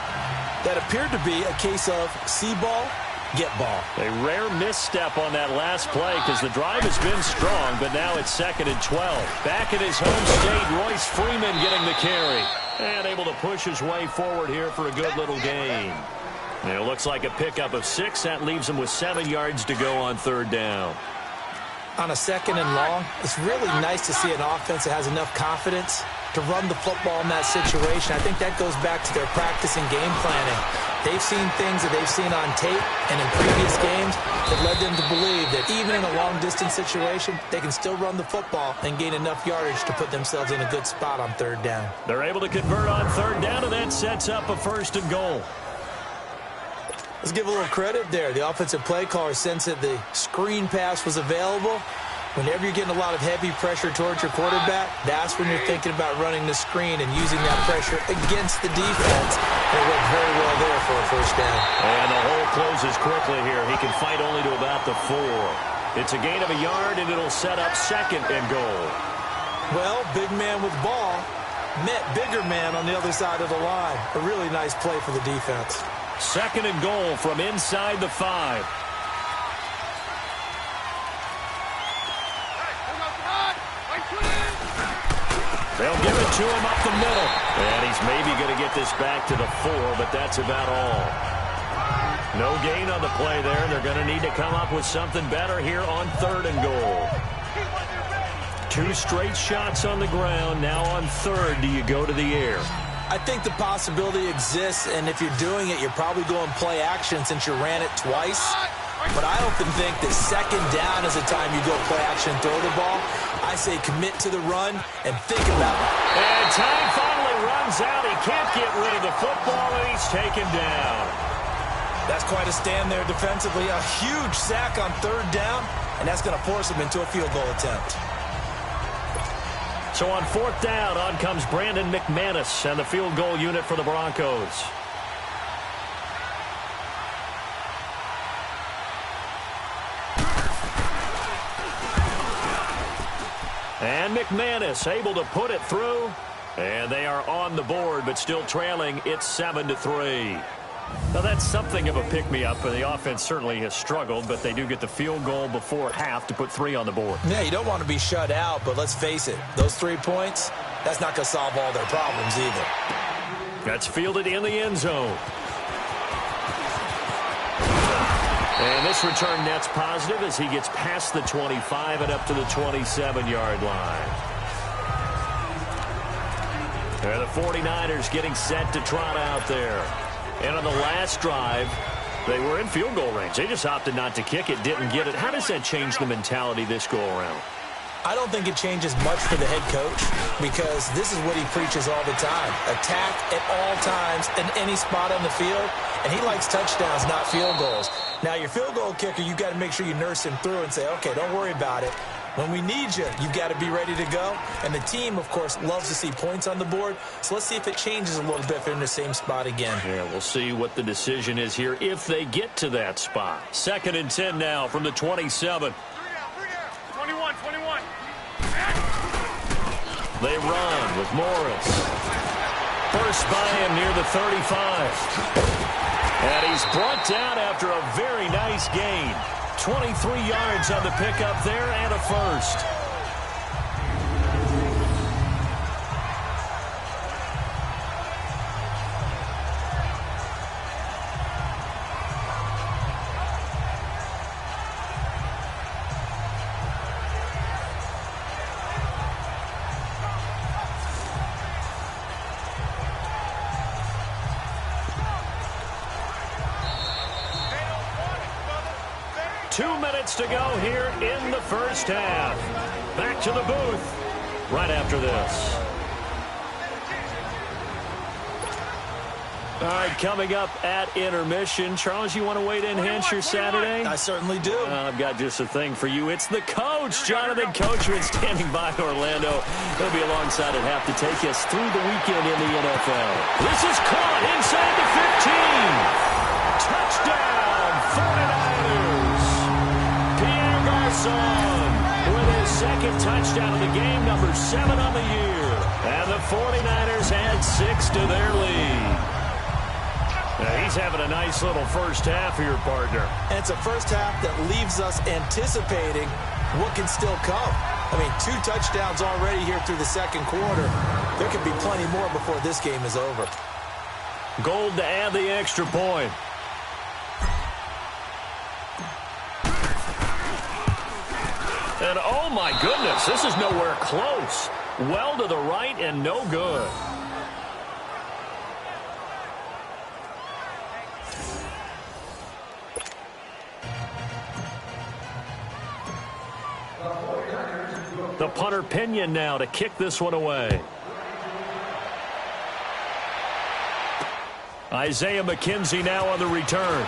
That appeared to be a case of see ball, get ball. A rare misstep on that last play because the drive has been strong, but now it's 2nd and 12. Back at his home state, Royce Freeman getting the carry. And able to push his way forward here for a good little gain. And it looks like a pickup of 6. That leaves him with 7 yards to go on 3rd down. On a 2nd and long, it's really nice to see an offense that has enough confidence to run the football in that situation. I think that goes back to their practice and game planning. They've seen things that they've seen on tape and in previous games that led them to believe that even in a long-distance situation, they can still run the football and gain enough yardage to put themselves in a good spot on 3rd down. They're able to convert on 3rd down, and that sets up a 1st and goal. Let's give a little credit there. The offensive play caller sensed that the screen pass was available. Whenever you're getting a lot of heavy pressure towards your quarterback, that's when you're thinking about running the screen and using that pressure against the defense. And it worked very well there for a 1st down. And the hole closes quickly here. He can fight only to about the 4. It's a gain of a yard, and it'll set up 2nd and goal. Well, big man with ball met bigger man on the other side of the line. A really nice play for the defense. 2nd and goal from inside the 5. They'll give it to him up the middle. And he's maybe going to get this back to the 4, but that's about all. No gain on the play there. They're going to need to come up with something better here on 3rd and goal. 2 straight shots on the ground. Now on 3rd, do you go to the air? I think the possibility exists, and if you're doing it, you're probably going play action since you ran it twice. But I often think that 2nd down is the time you go play action and throw the ball. I say commit to the run and think about it. And time finally runs out. He can't get rid of the football, and he's taken down. That's quite a stand there defensively. A huge sack on 3rd down, and that's going to force him into a field goal attempt. So on 4th down, on comes Brandon McManus and the field goal unit for the Broncos. And McManus able to put it through. And they are on the board, but still trailing. It's 7-3. Now, that's something of a pick-me-up. The offense certainly has struggled, but they do get the field goal before half to put 3 on the board. Yeah, you don't want to be shut out, but let's face it. Those 3 points, that's not going to solve all their problems either. That's fielded in the end zone. And this return net's positive as he gets past the 25 and up to the 27-yard line. And the 49ers getting set to trot out there. And on the last drive, they were in field goal range. They just opted not to kick it, didn't get it. How does that change the mentality this go-around? I don't think it changes much for the head coach because this is what he preaches all the time. Attack at all times in any spot on the field, and he likes touchdowns, not field goals. Now, your field goal kicker, you've got to make sure you nurse him through and say, okay, don't worry about it. When we need you, you've got to be ready to go. And the team, of course, loves to see points on the board. So let's see if it changes a little bit if they're in the same spot again. Yeah, we'll see what the decision is here if they get to that spot. 2nd and 10 now from the 27. 21. They run with Morris. First by him near the 35. And he's brought down after a very nice gain. 23 yards on the pickup there and a first. To go here in the first half. Back to the booth right after this. All right, coming up at intermission. Charles, you want to wait in Hence your Saturday? I certainly do. I've got just a thing for you. It's the coach, Jonathan Coachman, standing by Orlando. He'll be alongside at half to take us through the weekend in the NFL. This is caught inside the 15. Touchdown, 49ers. With his second touchdown of the game, number 7 on the year. And the 49ers add 6 to their lead. Now, he's having a nice little first half here, partner. And it's a first half that leaves us anticipating what can still come. I mean, 2 touchdowns already here through the second quarter. There could be plenty more before this game is over. Gold to add the extra point. And, oh, my goodness, this is nowhere close. Well to the right and no good. The punter Pinion now to kick this one away. Isaiah McKenzie now on the return.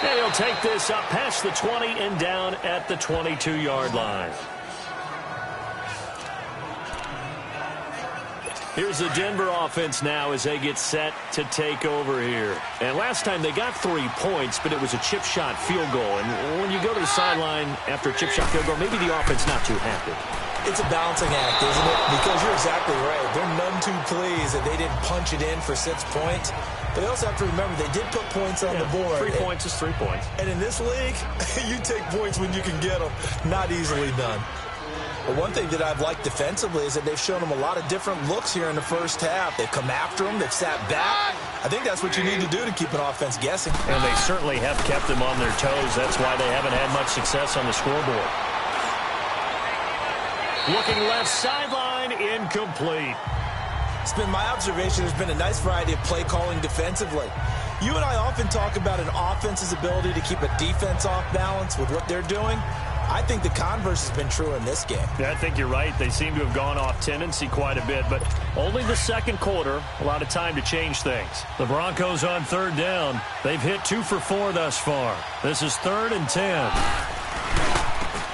And he'll take this up past the 20 and down at the 22-yard line. Here's the Denver offense now as they get set to take over here. And last time they got 3 points, but it was a chip shot field goal. And when you go to the sideline after a chip shot field goal, maybe the offense not too happy. It's a balancing act, isn't it? Because you're exactly right. They're none too pleased that they didn't punch it in for 6 points. But they also have to remember they did put points on the board. 3 points is 3 points. And in this league, you take points when you can get them. Not easily done. But one thing that I've liked defensively is that they've shown them a lot of different looks here in the first half. They've come after them. They've sat back. I think that's what you need to do to keep an offense guessing. And they certainly have kept them on their toes. That's why they haven't had much success on the scoreboard. Looking left sideline, incomplete. It's been my observation there's been a nice variety of play calling defensively. You and I often talk about an offense's ability to keep a defense off balance with what they're doing. I think the converse has been true in this game. Yeah, I think you're right. They seem to have gone off tendency quite a bit, but only the second quarter, a lot of time to change things. The Broncos on third down. They've hit 2 for 4 thus far. This is 3rd and 10.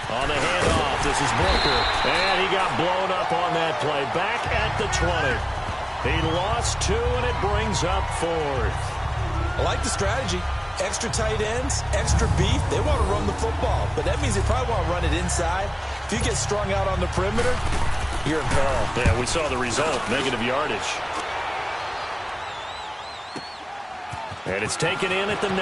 On the handoff, this is Booker, and he got blown up on that play. Back at the 20. He lost 2, and it brings up 4th. I like the strategy. Extra tight ends, extra beef. They want to run the football, but that means they probably want to run it inside. If you get strung out on the perimeter, you're in peril. Yeah, we saw the result, negative yardage. And it's taken in at the 9.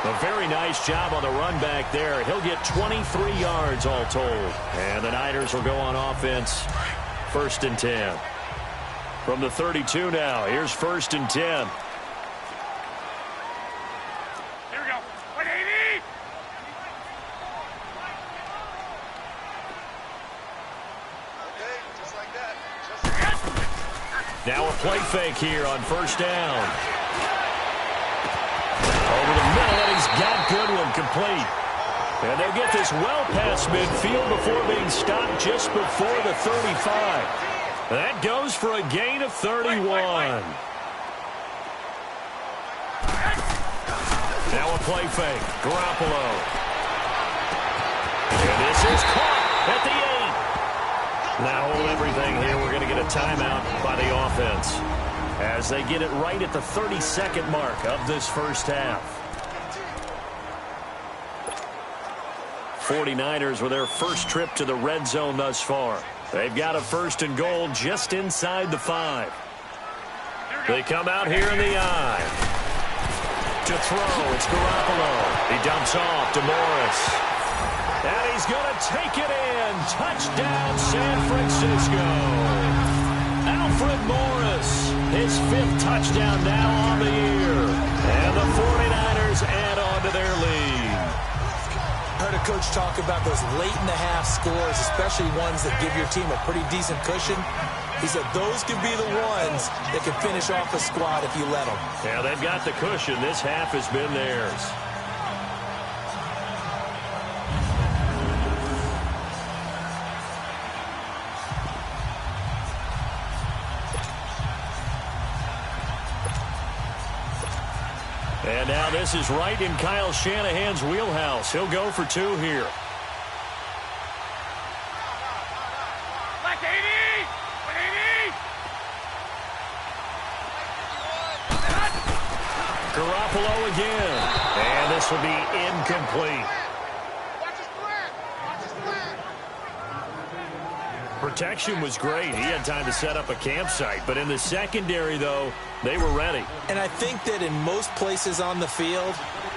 A very nice job on the run back there. He'll get 23 yards all told. And the Niners will go on offense. 1st and 10. From the 32 now. Here's 1st and 10. Here we go. 180. Okay, just like that. Now a play fake here on 1st down. Over the middle, and he's got Goodwin complete. And they'll get this well past midfield before being stopped just before the 35. That goes for a gain of 31. Now a play fake. Garoppolo. And this is caught at the 8. Now hold everything here. We're going to get a timeout by the offense as they get it right at the 32nd mark of this first half. 49ers with their first trip to the red zone thus far. They've got a 1st and goal just inside the 5. They come out here in the eye. To throw, it's Garoppolo. He dumps off to Morris. And he's going to take it in. Touchdown, San Francisco. Alfred Morris, his 5th touchdown now on the year. And the 49ers add on to their lead. I heard a coach talk about those late-in-the-half scores, especially ones that give your team a pretty decent cushion. He said those could be the ones that can finish off a squad if you let them. Yeah, they've got the cushion. This half has been theirs. And now this is right in Kyle Shanahan's wheelhouse. He'll go for 2 here. Left 80. 180. Garoppolo again. And this will be incomplete. Protection was great. He had time to set up a campsite. But in the secondary, though, they were ready. And I think that in most places on the field,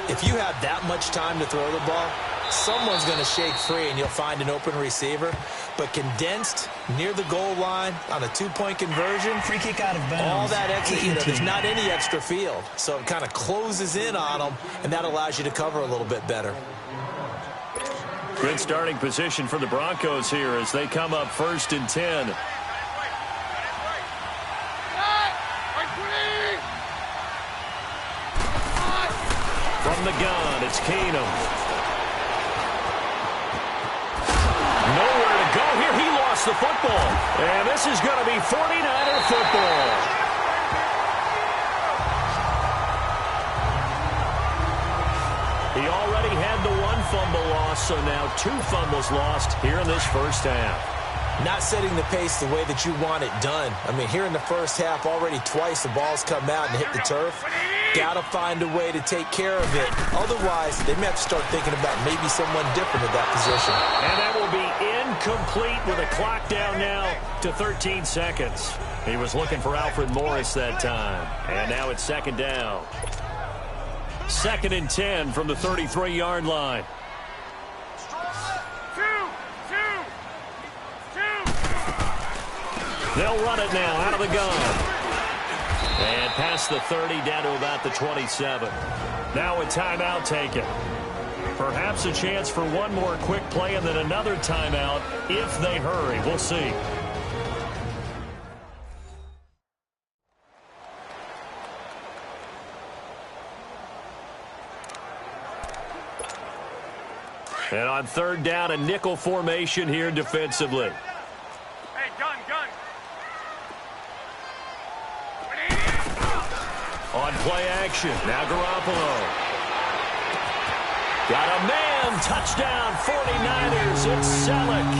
if you have that much time to throw the ball, someone's going to shake free and you'll find an open receiver. But condensed near the goal line on a 2-point conversion, free kick out of bounds. All that extra, there's not any extra field. So it kind of closes in on them, and that allows you to cover a little bit better. Good starting position for the Broncos here as they come up 1st and 10. From the gun, it's Keenum. Nowhere to go here. He lost the football. And this is going to be 49er football. He already had the 1 fumble loss, so now 2 fumbles lost here in this first half. Not setting the pace the way that you want it done. I mean, here in the first half, already twice the ball's come out and hit the turf. Got to find a way to take care of it. Otherwise, they may have to start thinking about maybe someone different at that position. And that will be incomplete with a clock down now to 13 seconds. He was looking for Alfred Morris that time. And now it's 2nd down. 2nd and 10 from the 33-yard line. They'll run it now out of the gun. And past the 30 down to about the 27. Now a timeout taken. Perhaps a chance for one more quick play and then another timeout if they hurry. We'll see. And on 3rd down, a nickel formation here defensively. Hey, gun. On play action, now Garoppolo. Got a man, touchdown, 49ers, it's Selleck.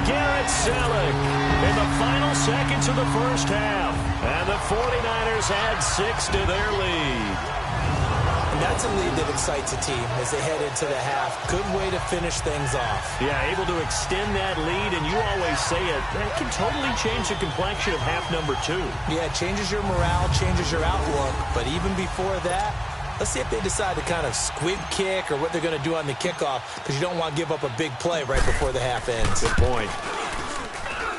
Garrett Selleck in the final seconds of the first half. And the 49ers add 6 to their lead. And that's a lead that excites a team as they head into the half. Good way to finish things off. Yeah, able to extend that lead, and you always say it, that can totally change the complexion of half number 2. Yeah, it changes your morale, changes your outlook. But even before that, let's see if they decide to kind of squib kick or what they're going to do on the kickoff, because you don't want to give up a big play right before the half ends. Good point.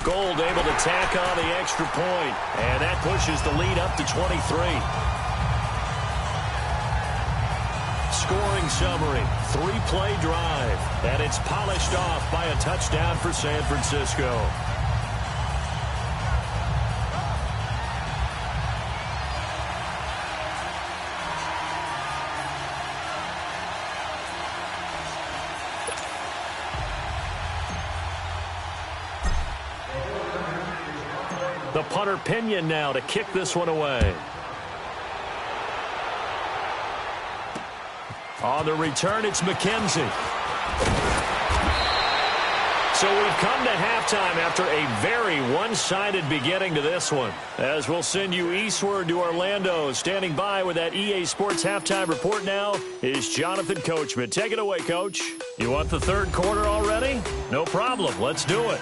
Gold able to tack on the extra point, and that pushes the lead up to 23. Scoring summary, 3-play drive, and it's polished off by a touchdown for San Francisco. The punter Pinion now to kick this one away. On the return, it's McKenzie. So we've come to halftime after a very one-sided beginning to this one. As we'll send you eastward to Orlando. Standing by with that EA Sports halftime report now is Jonathan Coachman. Take it away, Coach. You want the 3rd quarter already? No problem. Let's do it.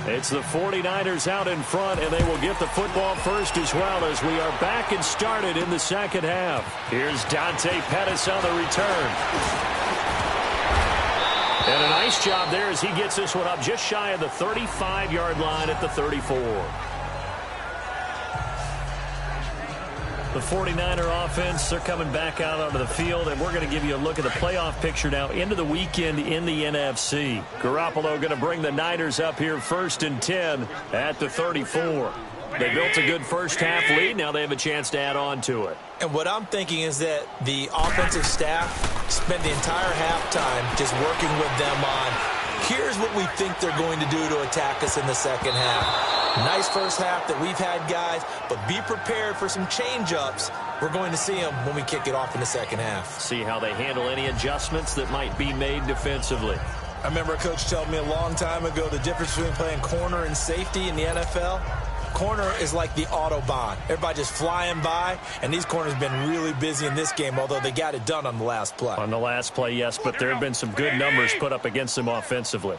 It's the 49ers out in front, and they will get the football first as well as we are back and started in the 2nd half. Here's Dante Pettis on the return. And a nice job there as he gets this one up just shy of the 35-yard line at the 34. The 49er offense, they're coming back out onto the field, and we're going to give you a look at the playoff picture now into the weekend in the NFC. Garoppolo going to bring the Niners up here 1st and 10 at the 34. They built a good first half lead. Now they have a chance to add on to it. And what I'm thinking is that the offensive staff spent the entire halftime just working with them on, here's what we think they're going to do to attack us in the 2nd half. Nice first half that we've had, guys, but be prepared for some change-ups. We're going to see them when we kick it off in the 2nd half. See how they handle any adjustments that might be made defensively. I remember a coach telling me a long time ago the difference between playing corner and safety in the NFL. Corner is like the Autobahn. Everybody just flying by, and these corners have been really busy in this game, although they got it done on the last play. On the last play, yes, but there have been some good numbers put up against them offensively.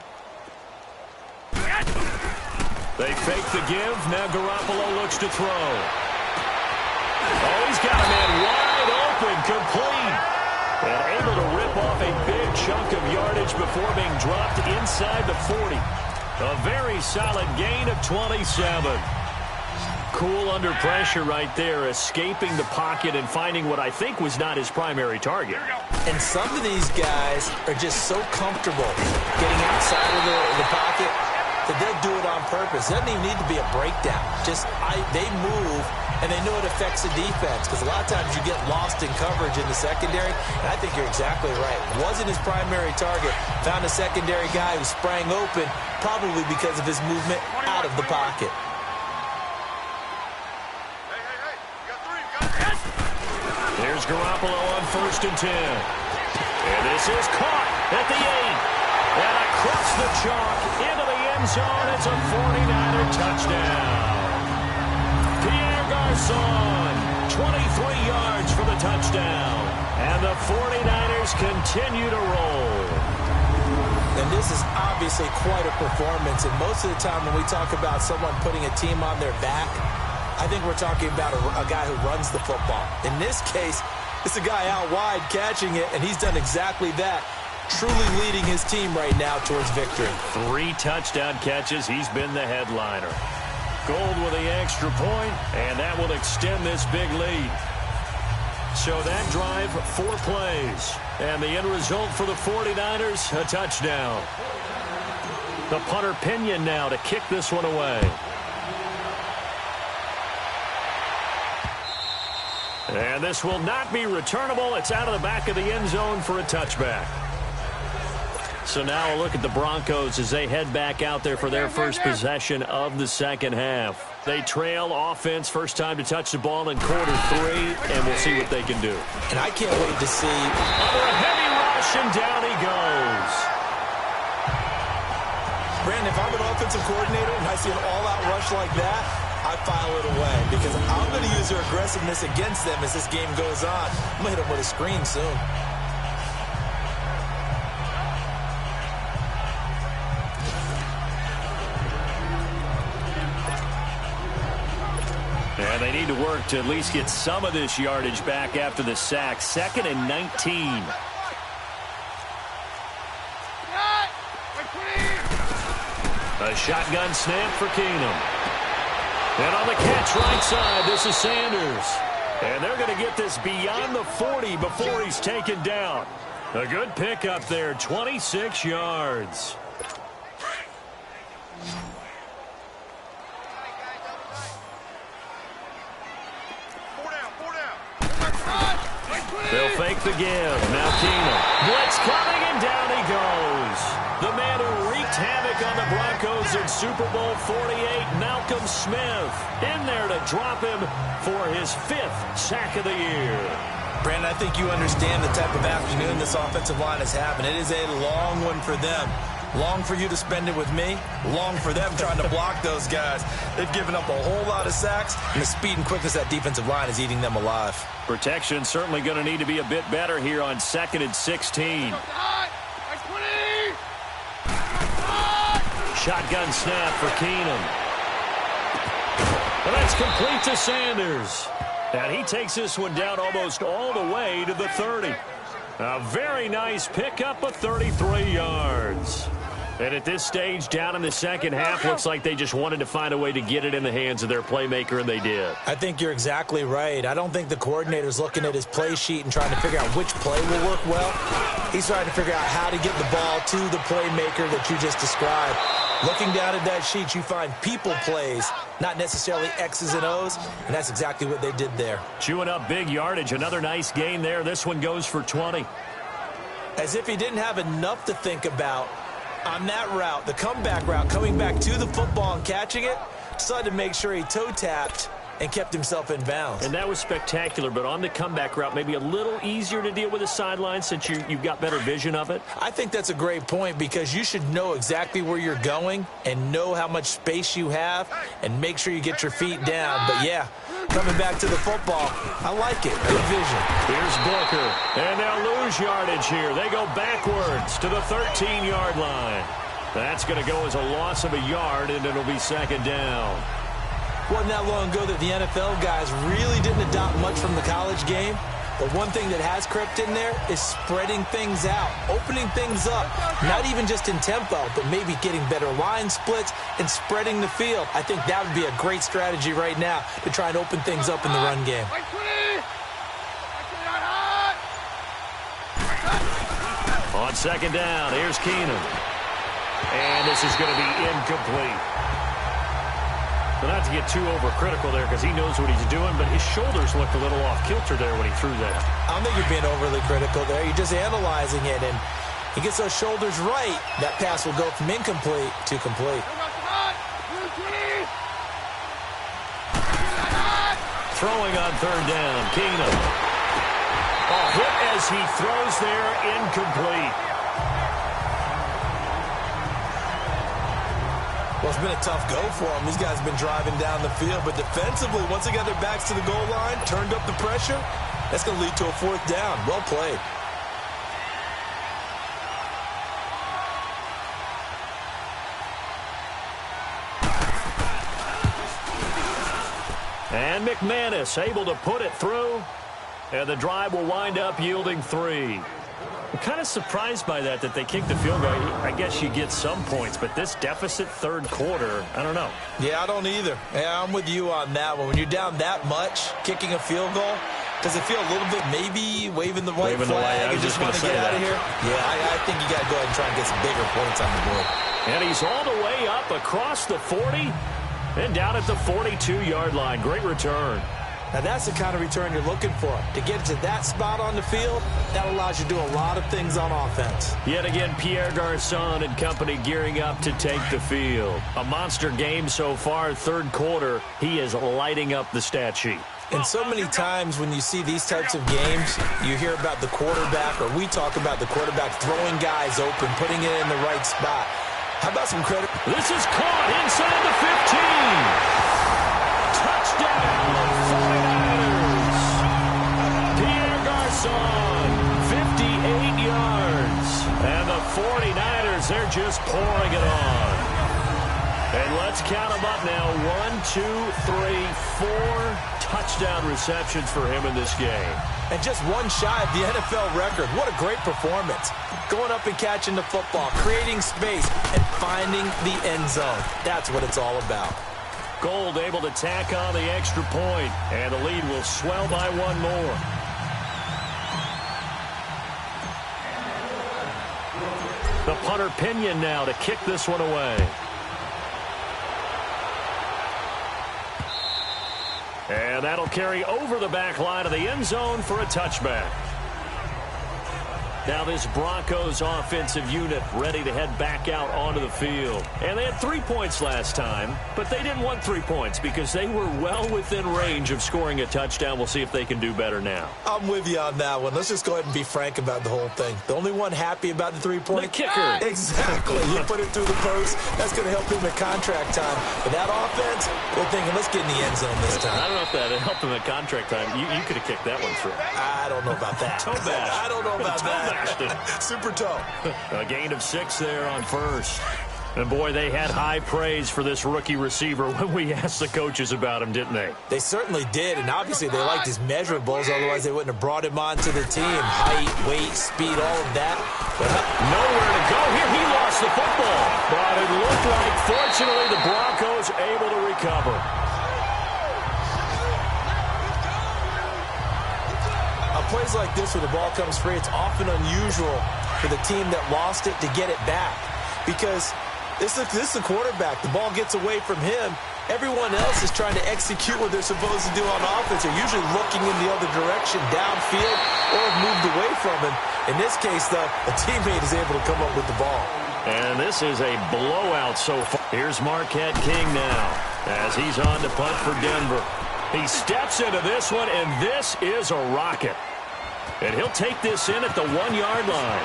They fake the give. Now Garoppolo looks to throw. Oh, he's got a man wide open, complete. yards before being dropped inside the 40. A very solid gain of 27. Cool under pressure right there, escaping the pocket and finding what I think was not his primary target. And some of these guys are just so comfortable getting outside of the pocket that they'll do it on purpose. It doesn't even need to be a breakdown. They move, and they know it affects the defense, because a lot of times you get lost in coverage in the secondary, and I think you're exactly right. Wasn't his primary target. Found a secondary guy who sprang open, probably because of his movement out of the pocket. Here's Garoppolo on 1st and 10. And this is caught at the 8. And across the chalk into the end zone. It's a 49er touchdown. Pierre Garçon, 23 yards for the touchdown. And the 49ers continue to roll. And this is obviously quite a performance. And most of the time when we talk about someone putting a team on their back, I think we're talking about a guy who runs the football. In this case, it's a guy out wide catching it, and he's done exactly that, truly leading his team right now towards victory. 3 touchdown catches. He's been the headliner. Gold with the extra point, and that will extend this big lead. So that drive, 4 plays. And the end result for the 49ers, a touchdown. The punter Pinion now to kick this one away. And this will not be returnable. It's out of the back of the end zone for a touchback. So now a look at the Broncos as they head back out there for their first possession of the second half. They trail offense, first time to touch the ball in quarter 3, and we'll see what they can do. And I can't wait to see. Under a heavy rush, and down he goes. Brandon, if I'm an offensive coordinator and I see an all-out rush like that, I file it away, because I'm going to use their aggressiveness against them as this game goes on. I'm going to hit them with a screen soon. And they need to work to at least get some of this yardage back after the sack. 2nd and 19. A shotgun snap for Keenum. And on the catch right side, this is Sanders. And they're going to get this beyond the 40 before he's taken down. A good pickup there, 26 yards. They'll fake the give. Now Keenum. Blitz coming, and down he goes. The man who wreaked havoc on the Broncos in Super Bowl 48, Malcolm Smith, in there to drop him for his 5th sack of the year. Brandon, I think you understand the type of afternoon this offensive line is having. It is a long one for them. Long for you to spend it with me. Long for them trying to block those guys. They've given up a whole lot of sacks, and the speed and quickness of that defensive line is eating them alive. Protection certainly going to need to be a bit better here on 2nd and 16. Shotgun snap for Keenum. And that's complete to Sanders. And he takes this one down almost all the way to the 30. A very nice pickup of 33 yards. And at this stage, down in the second half, looks like they just wanted to find a way to get it in the hands of their playmaker, and they did. I think you're exactly right. I don't think the coordinator's looking at his play sheet and trying to figure out which play will work well. He's trying to figure out how to get the ball to the playmaker that you just described. Looking down at that sheet, you find people plays, not necessarily X's and O's, and that's exactly what they did there. Chewing up big yardage. Another nice gain there. This one goes for 20. As if he didn't have enough to think about on that route, the comeback route, coming back to the football and catching it, decided to make sure he toe-tapped and kept himself in bounds. And that was spectacular, but on the comeback route, maybe a little easier to deal with the sideline since you've got better vision of it. I think that's a great point, because you should know exactly where you're going and know how much space you have and make sure you get your feet down. But, yeah, coming back to the football, I like it. Good vision. Here's Booker, and they'll lose yardage here. They go backwards to the 13-yard line. That's going to go as a loss of a yard, and it'll be 2nd down. Wasn't that long ago that the NFL guys really didn't adopt much from the college game. But one thing that has crept in there is spreading things out, opening things up, not even just in tempo, but maybe getting better line splits and spreading the field. I think that would be a great strategy right now to try and open things up in the run game. On second down, here's Keenum. And this is going to be incomplete. But not to get too overcritical there because he knows what he's doing, but his shoulders looked a little off kilter there when he threw that. I don't think you're being overly critical there. You're just analyzing it, and he gets those shoulders right. That pass will go from incomplete to complete. Throwing on third down, Keenum. A hit as he throws there, incomplete. Well, it's been a tough go for them. These guys have been driving down the field, but defensively, once they got their backs to the goal line, turned up the pressure, that's going to lead to a fourth down. Well played. And McManus able to put it through, and the drive will wind up yielding 3. I'm kind of surprised by that they kicked the field goal. I guess you get some points, but this deficit third quarter, I don't know. Yeah, I don't either. Yeah, I'm with you on that one. When you're down that much, kicking a field goal, does it feel a little bit maybe waving the white flag and just want to get out of here? Yeah, I think you got to go ahead and try and get some bigger points on the board. And he's all the way up across the 40 and down at the 42-yard line. Great return. Now, that's the kind of return you're looking for. To get to that spot on the field, that allows you to do a lot of things on offense. Yet again, Pierre Garçon and company gearing up to take the field. A monster game so far, third quarter. He is lighting up the stat sheet. And so many times when you see these types of games, you hear about the quarterback, or we talk about the quarterback throwing guys open, putting it in the right spot. How about some credit? This is caught inside the 15. Touchdown, 49ers. Pierre Garçon, 58 yards. And the 49ers, they're just pouring it on. And let's count them up now. 1, 2, 3, 4 touchdown receptions for him in this game. And just one shy of the NFL record. What a great performance. Going up and catching the football, creating space, and finding the end zone. That's what it's all about. Gold able to tack on the extra point, and the lead will swell by one more. The punter Pinion now to kick this one away. And that'll carry over the back line of the end zone for a touchback. Now this Broncos offensive unit ready to head back out onto the field. And they had 3 points last time, but they didn't want 3 points because they were well within range of scoring a touchdown. We'll see if they can do better now. I'm with you on that one. Let's just go ahead and be frank about the whole thing. The only one happy about the 3-point? The kicker. Exactly. You put it through the post. That's going to help him at contract time. But that offense, they're thinking, let's get in the end zone this time. I don't know if that helped him at contract time. You could have kicked that one through. I don't know about that. Toe bash. I don't know about that. Super toe. A gain of 6 there on first. And boy, they had high praise for this rookie receiver when we asked the coaches about him, didn't they? They certainly did, and obviously they liked his measurables, otherwise they wouldn't have brought him onto the team. Height, weight, speed, all of that. But nowhere to go here. He lost the football. But it looked like, fortunately, the Broncos able to recover. Plays like this where the ball comes free, it's often unusual for the team that lost it to get it back because this is the quarterback. The ball gets away from him. Everyone else is trying to execute what they're supposed to do on offense. They're usually looking in the other direction, downfield, or have moved away from him. In this case, though, a teammate is able to come up with the ball. And this is a blowout so far. Here's Marquette King now as he's on to punt for Denver. He steps into this one, and this is a rocket. And he'll take this in at the 1-yard line.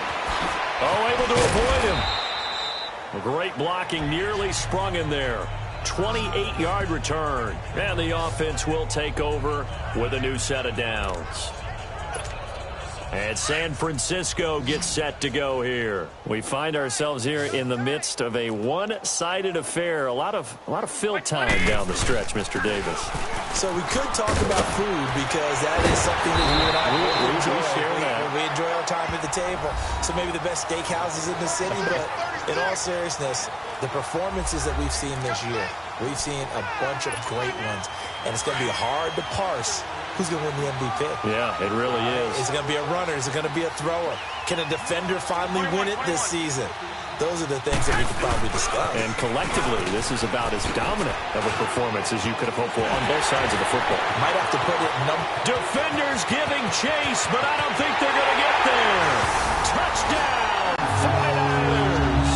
Oh, able to avoid him. A great blocking, nearly sprung in there. 28-yard return. And the offense will take over with a new set of downs. And San Francisco gets set to go here. We find ourselves here in the midst of a one-sided affair. A lot of fill time down the stretch, Mr. Davis. So we could talk about food because that is something that you and I enjoy. We enjoy our time at the table. So maybe the best steakhouses in the city, but in all seriousness, the performances that we've seen this year, we've seen a bunch of great ones, and it's going to be hard to parse who's going to win the MVP. Yeah, it really is. Is it going to be a runner? Is it going to be a thrower? Can a defender finally win it this season? Those are the things that we could probably discuss. And collectively, this is about as dominant of a performance as you could have hoped for on both sides of the football. Might have to put it in Defenders giving chase, but I don't think they're going to get there. Touchdown, 49ers.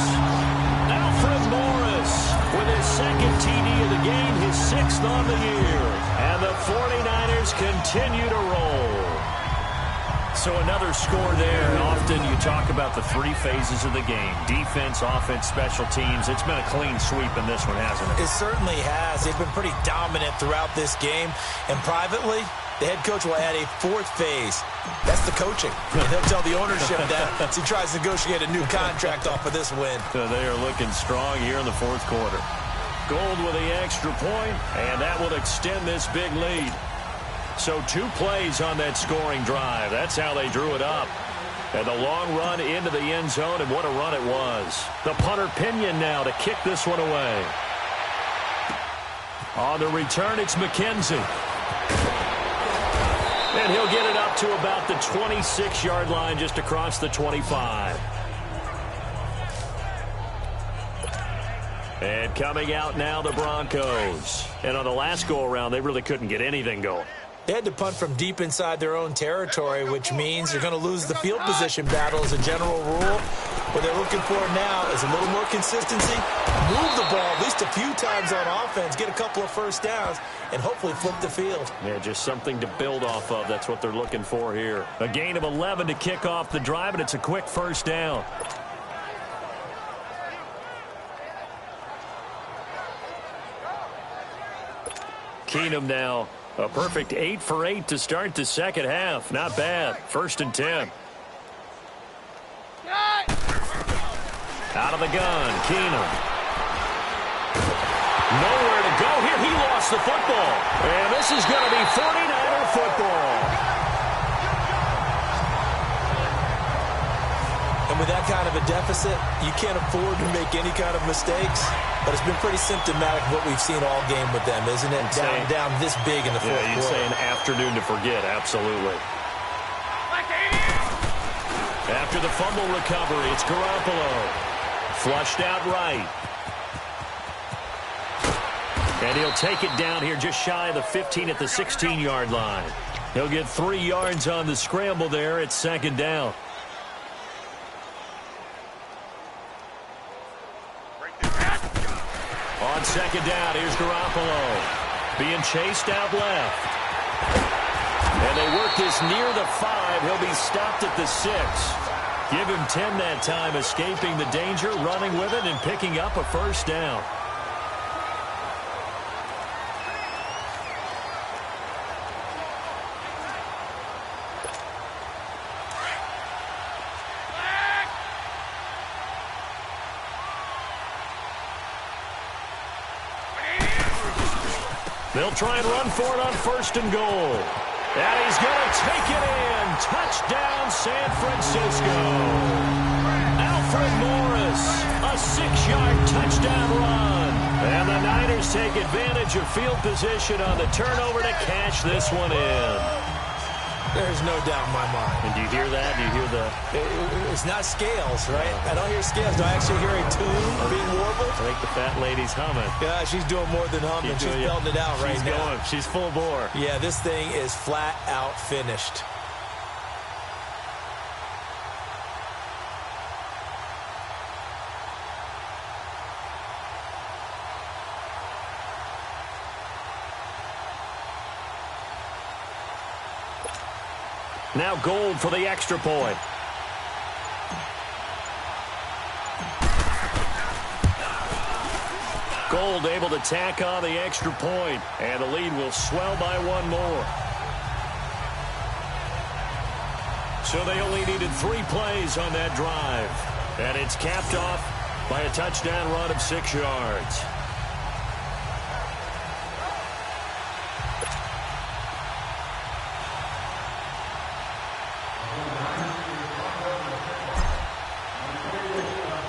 Alfred Morris with his second TD of the game, his sixth on the year. And the 49ers continue to roll. So another score there. Often you talk about the three phases of the game. Defense, offense, special teams. It's been a clean sweep in this one, hasn't it? It certainly has. They've been pretty dominant throughout this game. And privately, the head coach will add a fourth phase. That's the coaching. And he'll tell the ownership that as he tries to negotiate a new contract off of this win. So they are looking strong here in the fourth quarter. Gold with the extra point, and that will extend this big lead. So 2 plays on that scoring drive. That's how they drew it up. And the long run into the end zone, and what a run it was. The punter Pinion now to kick this one away. On the return, it's McKenzie. And he'll get it up to about the 26-yard line, just across the 25. And coming out now, the Broncos. And on the last go-around, they really couldn't get anything going. They had to punt from deep inside their own territory, which means you're going to lose the field position battle as a general rule. What they're looking for now is a little more consistency, move the ball at least a few times on offense, get a couple of first downs, and hopefully flip the field. Yeah, just something to build off of. That's what they're looking for here. A gain of 11 to kick off the drive, and it's a quick first down. Keenum now. A perfect 8 for 8 to start the second half. Not bad. 1st and 10. Out of the gun, Keenum. Nowhere to go here. He lost the football. And this is going to be 49er football. And with that kind of a deficit, you can't afford to make any kind of mistakes. But it's been pretty symptomatic of what we've seen all game with them, isn't it? Down this big in the fourth quarter. You'd say an afternoon to forget, absolutely. After the fumble recovery, it's Garoppolo. Flushed out right. And he'll take it down here just shy of the 15 at the 16-yard line. He'll get 3 yards on the scramble there at 2nd down. On 2nd down, here's Garoppolo. Being chased out left. And they work this near the 5. He'll be stopped at the 6. Give him 10 that time, escaping the danger, running with it, and picking up a first down. They'll try and run for it on 1st and goal. And he's going to take it in. Touchdown, San Francisco. Alfred Morris, a 6-yard touchdown run. And the Niners take advantage of field position on the turnover to cash this one in. There's no doubt in my mind. And do you hear that? Do you hear the... It's not scales, right? I don't hear scales. Do I actually hear a tune being warbled? I think the fat lady's humming. Yeah, she's doing more than humming. She's belting it out right now. She's going. She's full bore. Yeah, this thing is flat out finished. Now Gold for the extra point. Gold able to tack on the extra point, and the lead will swell by 1 more. So they only needed 3 plays on that drive. And it's capped off by a touchdown run of 6 yards.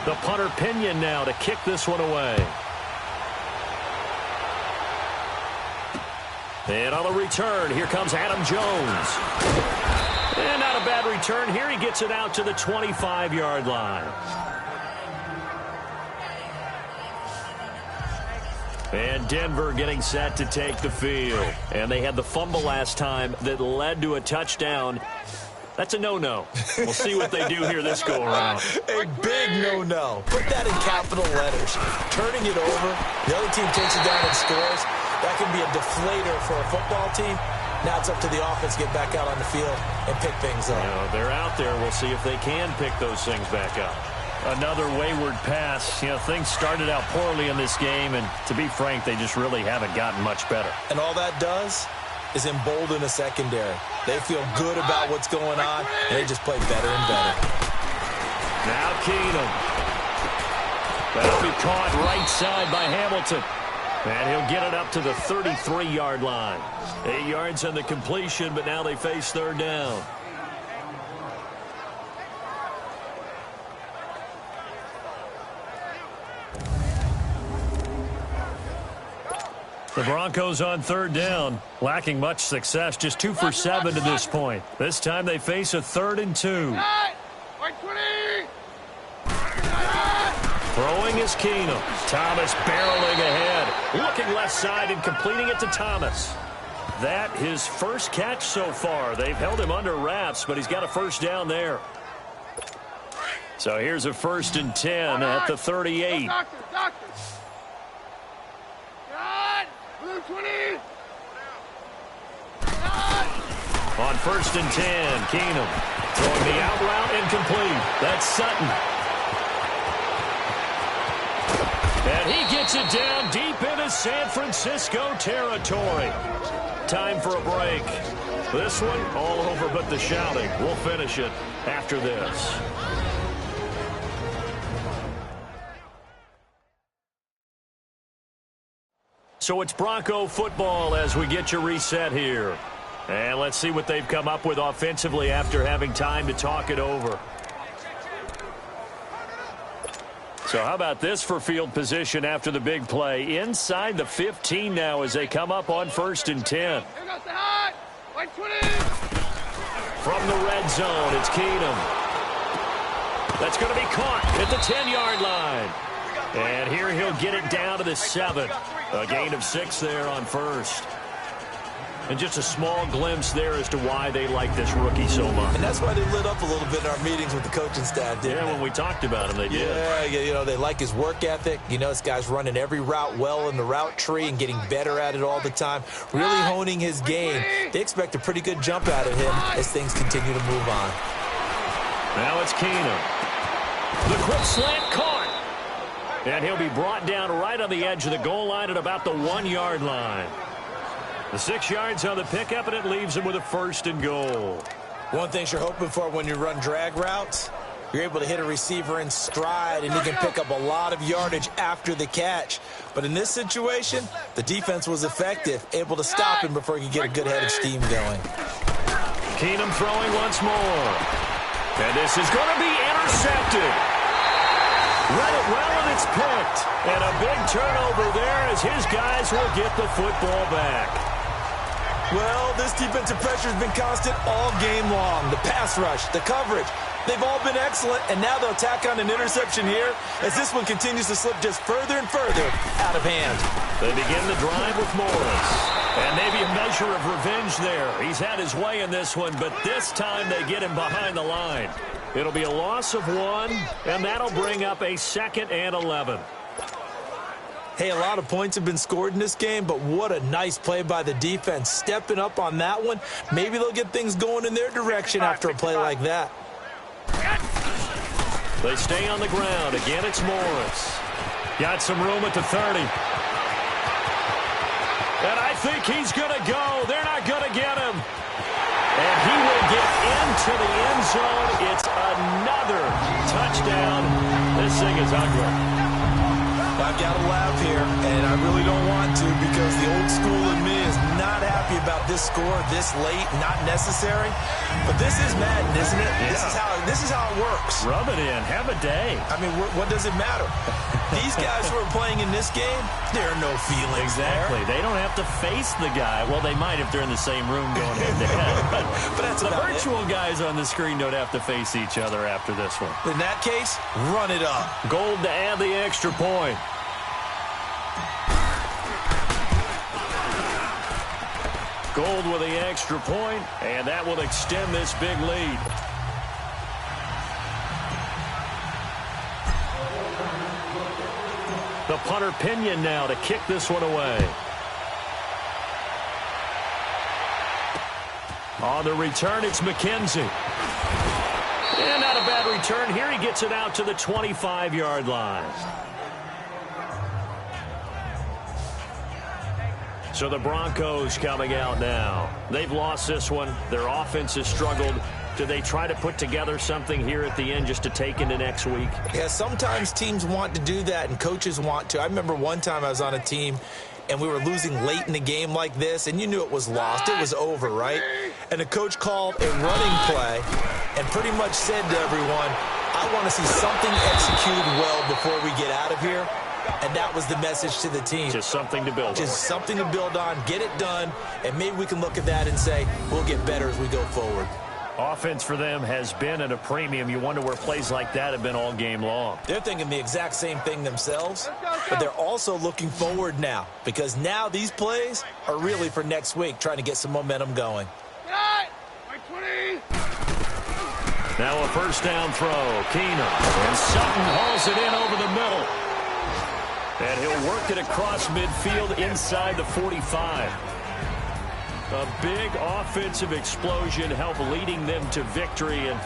The punter Pinion now to kick this one away. And on the return, here comes Adam Jones. And not a bad return here. He gets it out to the 25-yard line. And Denver getting set to take the field. And they had the fumble last time that led to a touchdown. That's a no-no. We'll see what they do here this go-around. A big no-no. Put that in capital letters. Turning it over, the other team takes it down and scores. That can be a deflator for a football team. Now it's up to the offense to get back out on the field and pick things up. You know, they're out there. We'll see if they can pick those things back up. Another wayward pass. You know, things started out poorly in this game, and to be frank, they just really haven't gotten much better. And all that does is embolden a secondary. They feel good about what's going on, and they just play better and better. Now Keenum. That'll be caught right side by Hamilton. And he'll get it up to the 33-yard line. 8 yards on the completion, but now they face third down. The Broncos on third down, lacking much success, just 2 for 7 to this point. This time they face a 3rd and 2. Throwing is Keenum. Thomas barreling ahead, looking left side and completing it to Thomas. That his first catch so far. They've held him under wraps, but he's got a first down there. So here's a 1st and 10 at the 38. On 1st and 10, Keenum throwing the out route incomplete. That's Sutton. And he gets it down deep into San Francisco territory. Time for a break. This one all over but the shouting. We'll finish it after this. So it's Bronco football as we get your reset here. And let's see what they've come up with offensively after having time to talk it over. So how about this for field position after the big play? Inside the 15 now as they come up on 1st and 10. From the red zone, it's Keenum. That's going to be caught at the 10-yard line. And here he'll get it down to the 7. A gain of 6 there on 1st. And just a small glimpse there as to why they like this rookie so much. And that's why they lit up a little bit in our meetings with the coaching staff, didn't they? When we talked about him, they did. Yeah, you know, they like his work ethic. You know, this guy's running every route well in the route tree and getting better at it all the time, really honing his game. They expect a pretty good jump out of him as things continue to move on. Now it's Keenum. The quick slant caught. And he'll be brought down right on the edge of the goal line at about the 1-yard line. The 6 yards on the pickup, and it leaves him with a 1st and goal. One thing you're hoping for when you run drag routes, you're able to hit a receiver in stride, and he can pick up a lot of yardage after the catch. But in this situation, the defense was effective, able to stop him before he could get a good head of steam going. Keenum throwing once more. And this is going to be intercepted. Read it well, and it's picked. And a big turnover there as his guys will get the football back. Well, this defensive pressure has been constant all game long. The pass rush, the coverage, they've all been excellent, and now they'll tack on an interception here as this one continues to slip just further and further out of hand. They begin the drive with Morris. And maybe a measure of revenge there. He's had his way in this one, but this time they get him behind the line. It'll be a loss of 1, and that'll bring up a 2nd and 11. Hey, a lot of points have been scored in this game, but what a nice play by the defense. Stepping up on that one, maybe they'll get things going in their direction after a play like that. They stay on the ground. Again, it's Morris. Got some room at the 30. And I think he's going to go. They're not going to get him. And he will get into the end zone. It's another touchdown. This thing is ugly. I've got to laugh here, and I really don't want to because the old school in me is not happy about this score this late, not necessary. But this is Madden, isn't it? Yeah. This is how it works. Rub it in. Have a day. I mean, what does it matter? These guys who are playing in this game, there are no feelings Exactly. there. They don't have to face the guy. Well, they might if they're in the same room going head-to-head. But that's the about virtual guys on the screen don't have to face each other after this one. In that case, run it up. Gold to add the extra point. Gold with the extra point, and that will extend this big lead. The punter Pinion now to kick this one away. On the return, it's McKenzie. And not a bad return here. He gets it out to the 25-yard line. So the Broncos coming out now. They've lost this one. Their offense has struggled. Do they try to put together something here at the end just to take into next week? Yeah, sometimes teams want to do that and coaches want to. I remember one time I was on a team and we were losing late in the game like this, and you knew it was lost. It was over, right? And the coach called a running play and pretty much said to everyone, I want to see something executed well before we get out of here. And that was the message to the team. Just something to build on. Just something to build on, get it done, and maybe we can look at that and say, we'll get better as we go forward. Offense for them has been at a premium. You wonder where plays like that have been all game long. They're thinking the exact same thing themselves, but they're also looking forward now because now these plays are really for next week, trying to get some momentum going. Now a first down throw. Keener. And Sutton hauls it in over the middle. And he'll work it across midfield inside the 45. A big offensive explosion helped leading them to victory. And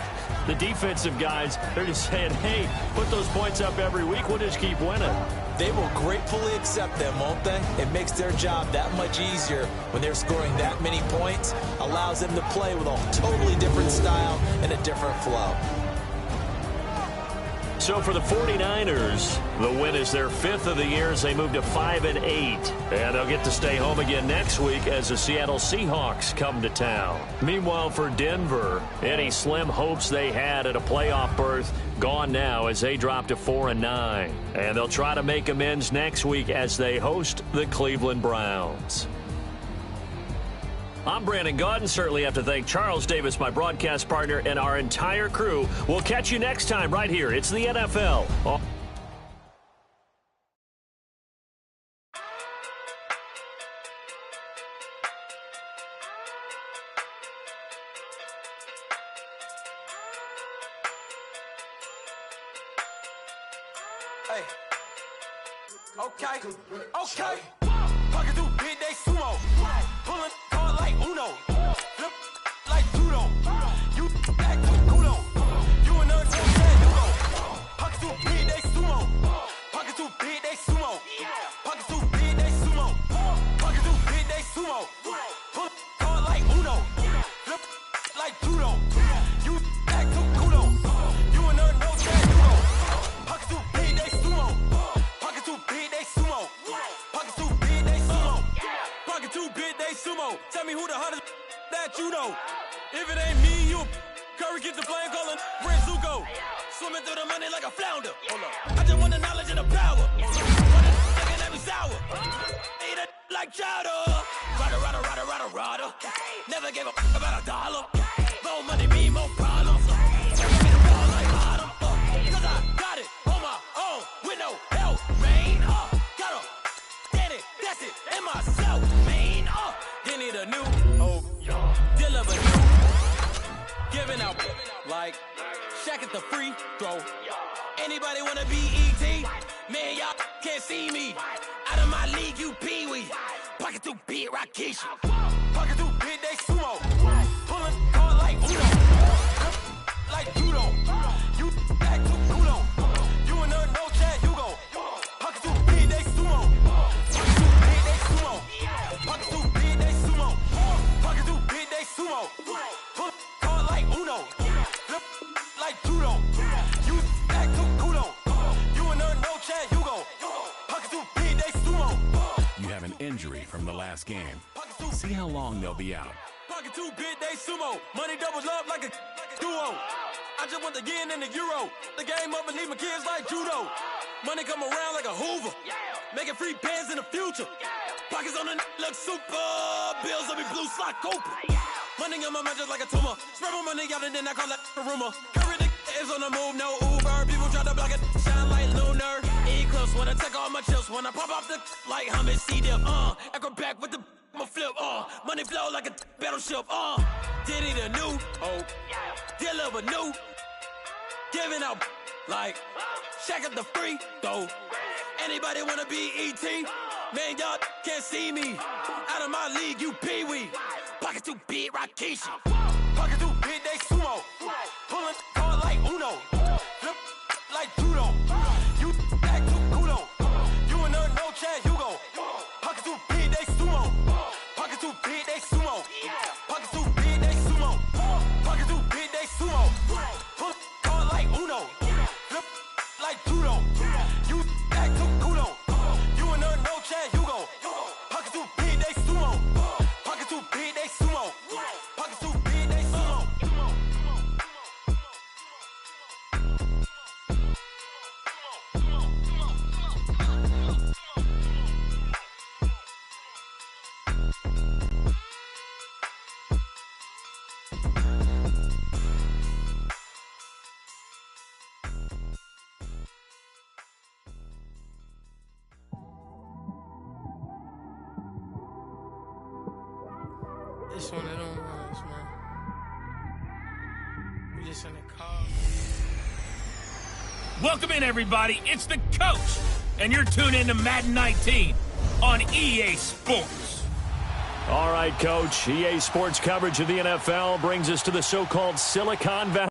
the defensive guys, they're just saying, hey, put those points up every week. We'll just keep winning. They will gratefully accept them, won't they? It makes their job that much easier when they're scoring that many points. Allows them to play with a totally different style and a different flow. So for the 49ers, the win is their 5th of the year as they move to 5-8. And they'll get to stay home again next week as the Seattle Seahawks come to town. Meanwhile, for Denver, any slim hopes they had at a playoff berth gone now as they drop to 4-9. And they'll try to make amends next week as they host the Cleveland Browns. I'm Brandon Gaudin. Certainly have to thank Charles Davis, my broadcast partner, and our entire crew. We'll catch you next time right here. It's the NFL. Hey. Okay. Pocket through big day sumo. Pulling card like Uno. Flip like judo. You act with kudo. You and none said you go. Pocket through big day sumo. Pocket through big day sumo. Pocket through big day sumo. Pocket through big day sumo. Pull card like Uno. Flip like judo. You act with kudo. You and none said you go. Pocket through big day sumo. Pocket through big day sumo. Pocket through big day sumo. Pocket through big day sumo. Tell me who the hottest that you know. If it ain't me, you Curry gets the flame calling Brent Zuko. Swimming through the money like a flounder. Hold up. I just want the knowledge and the power. Looking at me sour. Eat it like chowder. Rada. Never gave a about a dollar. More money mean more problems. Never made a ball like bottom. Cause I got it on my own with no help. Rain up. Gotta get it. That's it. And myself. Main up. They need a new deal of a new. Giving out like Shaq at the free throw. Anybody wanna be ET? Man, y'all can't see me. Out of my league, you pee-wee. Pocket through beat Rakesh. Pocket through big day sumo. Pulling card like Uno. Like judo. You act too kudo. You and her no chat, you go. Pocket through big day sumo. Pocket through big day sumo. Pocket through big day sumo. Pocket through big day sumo. injury from the last game. See how long they'll be out. Pocket too big, they sumo. Money doubles up like a duo. I just want the yen and the euro. The game up and leave my kids like judo. Money come around like a Hoover. Making free bands in the future. Pockets on the look super. Bills on me blue slot Cooper. Money on my mind just like a tumor. Spread my money out and then I call that a rumor. Curry the is on the move, no Uber. People try to block it, shine like lunar. Eclipse when I take all my chips. When I pop off the like hummus C-dip. Acrobat with the flip. Money flow like a battleship. Diddy the new. Deliver new. Giving out like shack up the free throw. Anybody wanna be ET? Man, y'all can't see me. Out of my league, you pee-wee. Pocket too big, Rakishi. Pocket too big, they sumo. Pulling card like Uno. Flip like judo. You act too kudo. You and her, no Chad Hugo. Pocket too big, they sumo. Pocket too big, they sumo. Pocket too big, they sumo. Pocket too big, they sumo. Pull card like Uno. Flip like judo. You act too kudo. You and her, no Chad Hugo. Pocket too big, they sumo. Pocket too big, they sumo. Pocket too big, they sumo. It's one of them ones, man. We just in the car. Welcome in, everybody. It's the coach, and you're tuned in to Madden 19 on EA Sports. All right, Coach. EA Sports coverage of the NFL brings us to the so-called Silicon Valley.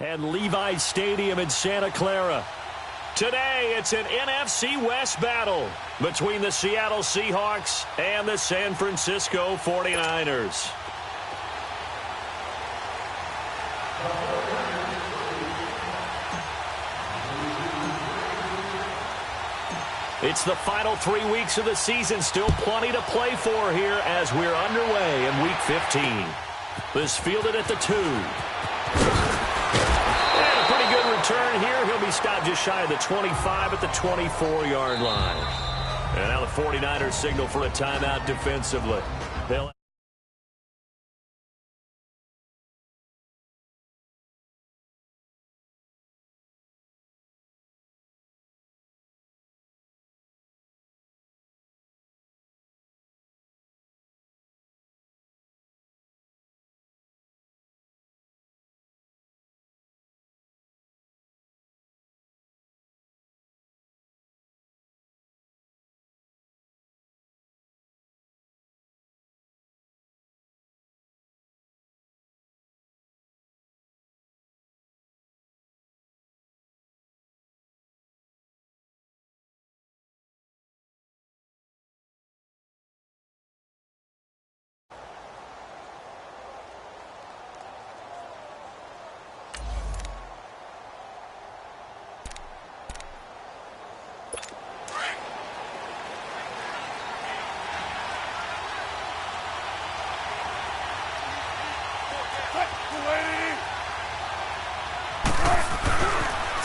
And Levi's Stadium in Santa Clara. Today, it's an NFC West battle between the Seattle Seahawks and the San Francisco 49ers. It's the final 3 weeks of the season. Still plenty to play for here as we're underway in Week 15. This fielded at the 2. And a pretty good return here. He'll be stopped just shy of the 25 at the 24-yard line. And now the 49ers signal for a timeout defensively. They'll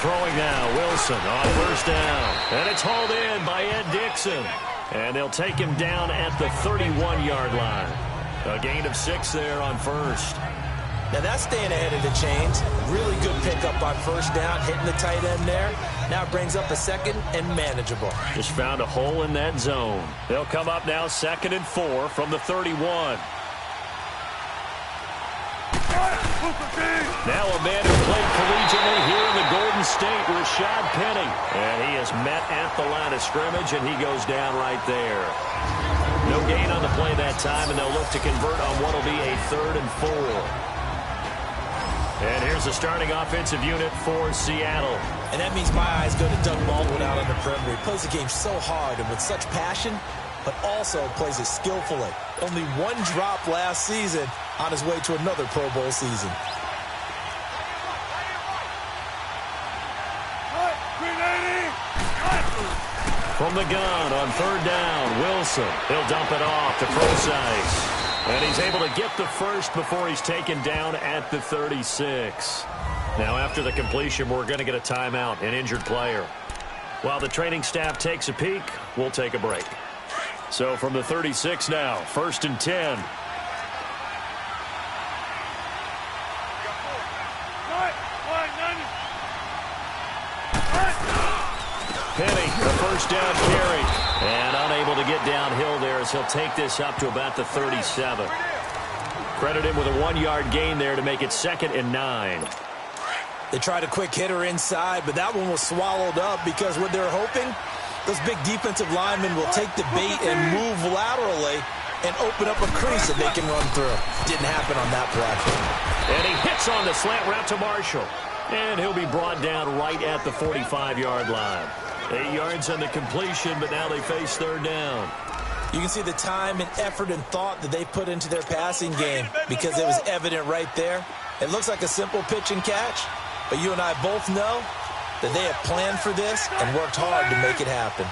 throwing now, Wilson on first down. And it's hauled in by Ed Dixon. And they'll take him down at the 31-yard line. A gain of 6 there on first. Now that's staying ahead of the chains. Really good pickup on first down, hitting the tight end there. Now brings up a second and manageable. Just found a hole in that zone. They'll come up now 2nd and 4 from the 31. Now a man who played collegiately here in the Golden State, Rashad Penny. And he is met at the line of scrimmage, and he goes down right there. No gain on the play that time, and they'll look to convert on what will be a 3rd and 4. And here's the starting offensive unit for Seattle. And that means my eyes go to Doug Baldwin out on the perimeter. He plays the game so hard and with such passion, but also plays it skillfully. Only 1 drop last season on his way to another Pro Bowl season. From the gun on 3rd down, Wilson. He'll dump it off to Procise. And he's able to get the first before he's taken down at the 36. Now after the completion, we're going to get a timeout, an injured player. While the training staff takes a peek, we'll take a break. So from the 36 now, 1st and 10. Penny, the first down carry. And unable to get downhill there as he'll take this up to about the 37. Credit him with a 1-yard gain there to make it 2nd and 9. They tried a quick hitter inside, but that one was swallowed up because what they're hoping, those big defensive linemen will take the bait and move laterally and open up a crease that they can run through. Didn't happen on that play. And he hits on the slant route to Marshall. And he'll be brought down right at the 45-yard line. 8 yards on the completion, but now they face 3rd down. You can see the time and effort and thought that they put into their passing game because it was evident right there. It looks like a simple pitch and catch, but you and I both know that they have planned for this and worked hard to make it happen.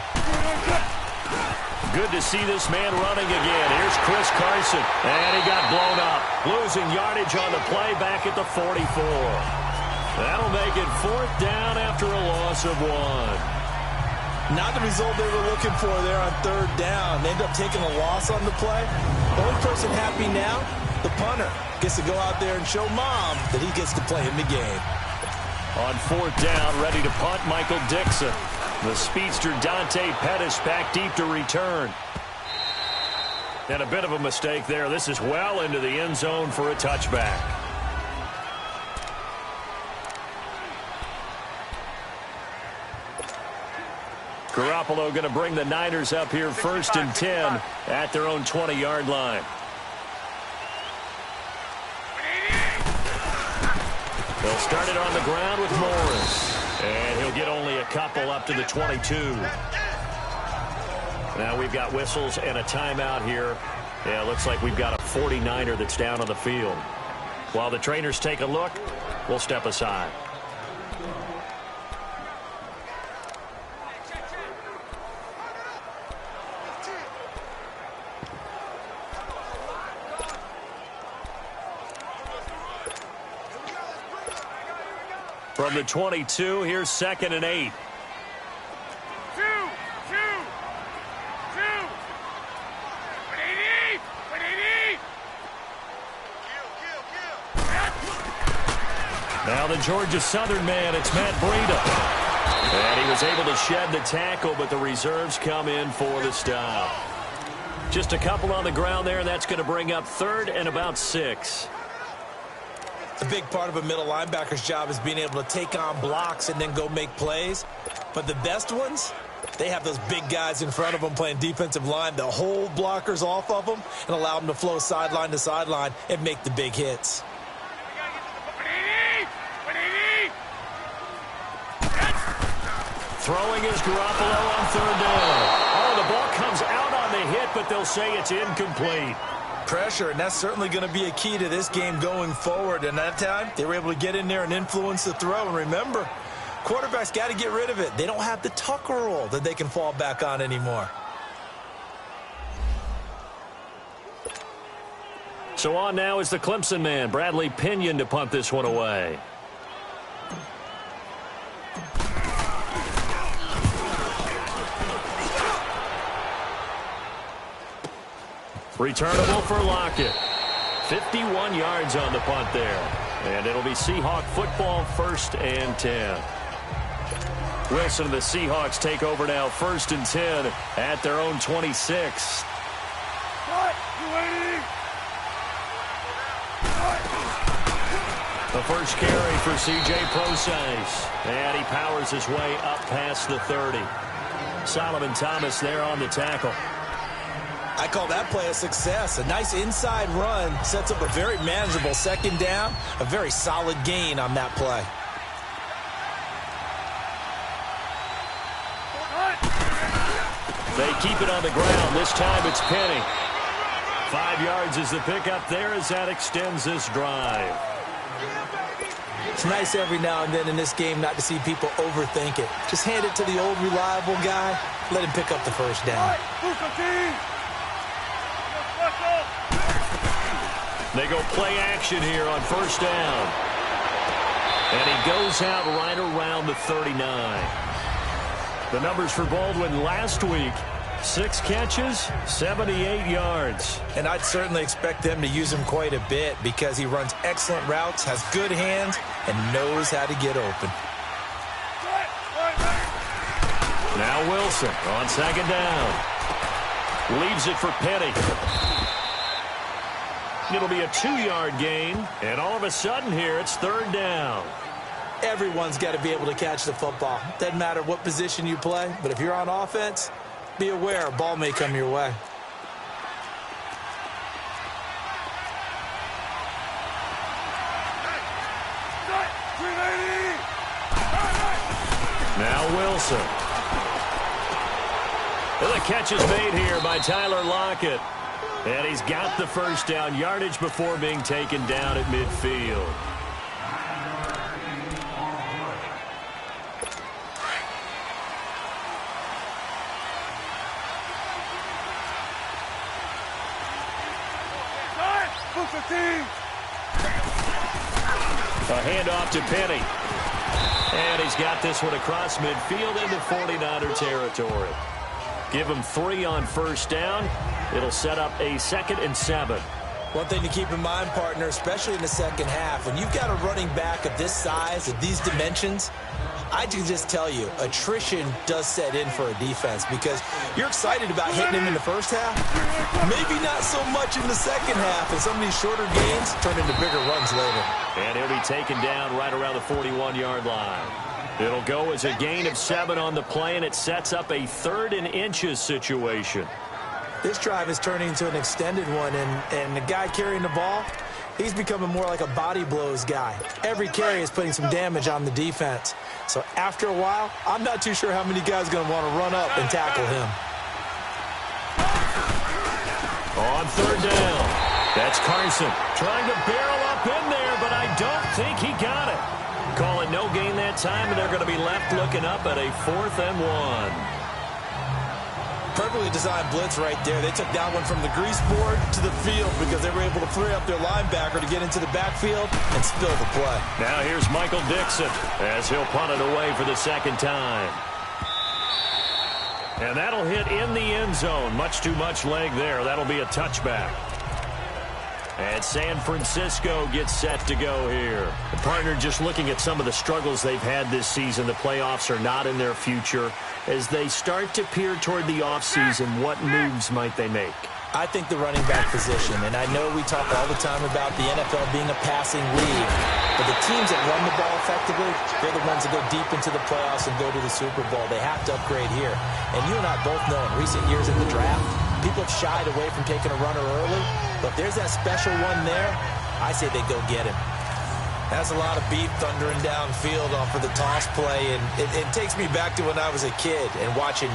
Good to see this man running again. Here's Chris Carson, and he got blown up. Losing yardage on the play back at the 44. That'll make it 4th down after a loss of 1. Not the result they were looking for there on 3rd down. They end up taking a loss on the play. The only person happy now, the punter, gets to go out there and show Mom that he gets to play in the game. On 4th down, ready to punt, Michael Dixon. The speedster Dante Pettis back deep to return. And a bit of a mistake there. This is well into the end zone for a touchback. Garoppolo going to bring the Niners up here 1st and 10 at their own 20-yard line. They'll start it on the ground with Morris. And he'll get only a couple up to the 22. Now we've got whistles and a timeout here. Yeah, it looks like we've got a 49er that's down on the field. While the trainers take a look, we'll step aside. From the 22, here's 2nd and 8. Now the Georgia Southern man, it's Matt Breida. And he was able to shed the tackle, but the reserves come in for the stop. Just a couple on the ground there, and that's going to bring up 3rd and about 6. A big part of a middle linebacker's job is being able to take on blocks and then go make plays. But the best ones, they have those big guys in front of them playing defensive line to hold blockers off of them and allow them to flow sideline to sideline and make the big hits. Throwing is Garoppolo on 3rd down. Oh, the ball comes out on the hit, but they'll say it's incomplete. Pressure, and that's certainly going to be a key to this game going forward. And that time, they were able to get in there and influence the throw. And remember, quarterbacks got to get rid of it. They don't have the Tucker rule that they can fall back on anymore. So on now is the Clemson man, Bradley Pinion, to punt this one away. Returnable for Lockett. 51 yards on the punt there. And it'll be Seahawk football, 1st and 10. Wilson and the Seahawks take over now, 1st and 10 at their own 26. The first carry for C.J. Prosise. And he powers his way up past the 30. Solomon Thomas there on the tackle. I call that play a success. A nice inside run sets up a very manageable 2nd down. A very solid gain on that play. They keep it on the ground. This time it's Penny. 5 yards is the pickup there as that extends this drive. It's nice every now and then in this game not to see people overthink it. Just hand it to the old reliable guy. Let him pick up the 1st down. They go play action here on 1st down. And he goes out right around the 39. The numbers for Baldwin last week, 6 catches, 78 yards. And I'd certainly expect them to use him quite a bit because he runs excellent routes, has good hands, and knows how to get open. Now Wilson on 2nd down. Leaves it for Penny. It'll be a 2-yard gain, and all of a sudden here it's 3rd down. Everyone's got to be able to catch the football. Doesn't matter what position you play, but if you're on offense, be aware a ball may come your way. Now Wilson. And the catch is made here by Tyler Lockett. And he's got the 1st down yardage before being taken down at midfield. A handoff to Penny. And he's got this one across midfield into 49er territory. Give him 3 on 1st down. It'll set up a 2nd and 7. One thing to keep in mind, partner, especially in the 2nd half, when you've got a running back of this size, of these dimensions, I can just tell you, attrition does set in for a defense because you're excited about hitting him in the 1st half. Maybe not so much in the 2nd half, and some of these shorter gains turn into bigger runs later. And he'll be taken down right around the 41-yard line. It'll go as a gain of 7 on the play, and it sets up a 3rd and inches situation. This drive is turning into an extended one, and the guy carrying the ball, He's becoming more like a body blows guy. Every carry is putting some damage on the defense. So after a while, I'm not too sure how many guys are going to want to run up and tackle him. On third down, that's Carson trying to barrel up in there, but I don't think he got it. Call it no gain that time, and they're going to be left looking up at a 4th and 1. Perfectly designed blitz right there. They took that one from the grease board to the field because they were able to free up their linebacker to get into the backfield and spill the play. Now here's Michael Dixon as he'll punt it away for the 2nd time. And that'll hit in the end zone. Much too much leg there. That'll be a touchback. And San Francisco gets set to go here. The partner, just looking at some of the struggles they've had this season, the playoffs are not in their future. As they start to peer toward the offseason, what moves might they make? I think the running back position, and I know we talk all the time about the NFL being a passing league, but the teams that run the ball effectively, they're the ones that go deep into the playoffs and go to the Super Bowl. They have to upgrade here. And you and I both know in recent years in the draft, people have shied away from taking a runner early, but if there's that special one there, I say they go get him. That's a lot of beef thundering downfield off of the toss play, and it takes me back to when I was a kid and watching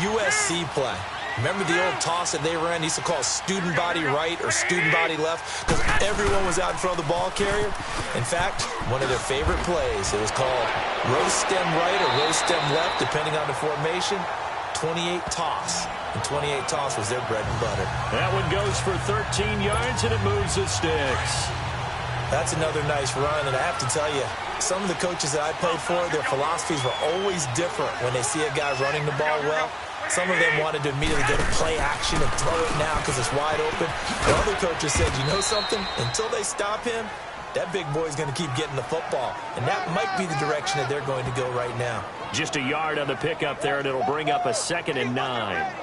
USC play. Remember the old toss that they ran? They used to call student body right or student body left because everyone was out in front of the ball carrier. In fact, one of their favorite plays, it was called roast stem right or roast stem left, depending on the formation, 28 toss. And 28 toss was their bread and butter. That one goes for 13 yards, and it moves the sticks. That's another nice run, and I have to tell you, some of the coaches that I played for, their philosophies were always different when they see a guy running the ball well. Some of them wanted to immediately go to play action and throw it now because it's wide open. And other coaches said, you know something? Until they stop him, that big boy's going to keep getting the football. And that might be the direction that they're going to go right now. Just a yard on the pickup there, and it'll bring up a 2nd and 9.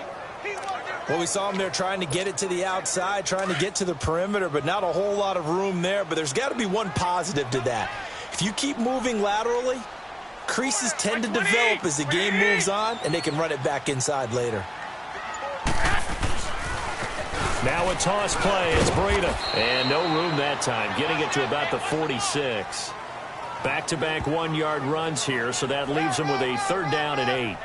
Well, we saw him there trying to get it to the outside, trying to get to the perimeter, but not a whole lot of room there. But there's got to be one positive to that. If you keep moving laterally, creases tend to develop as the game moves on, and they can run it back inside later. Now a toss play. It's Breida. And no room that time, getting it to about the 46. Back-to-back 1-yard runs here, so that leaves them with a 3rd down and 8.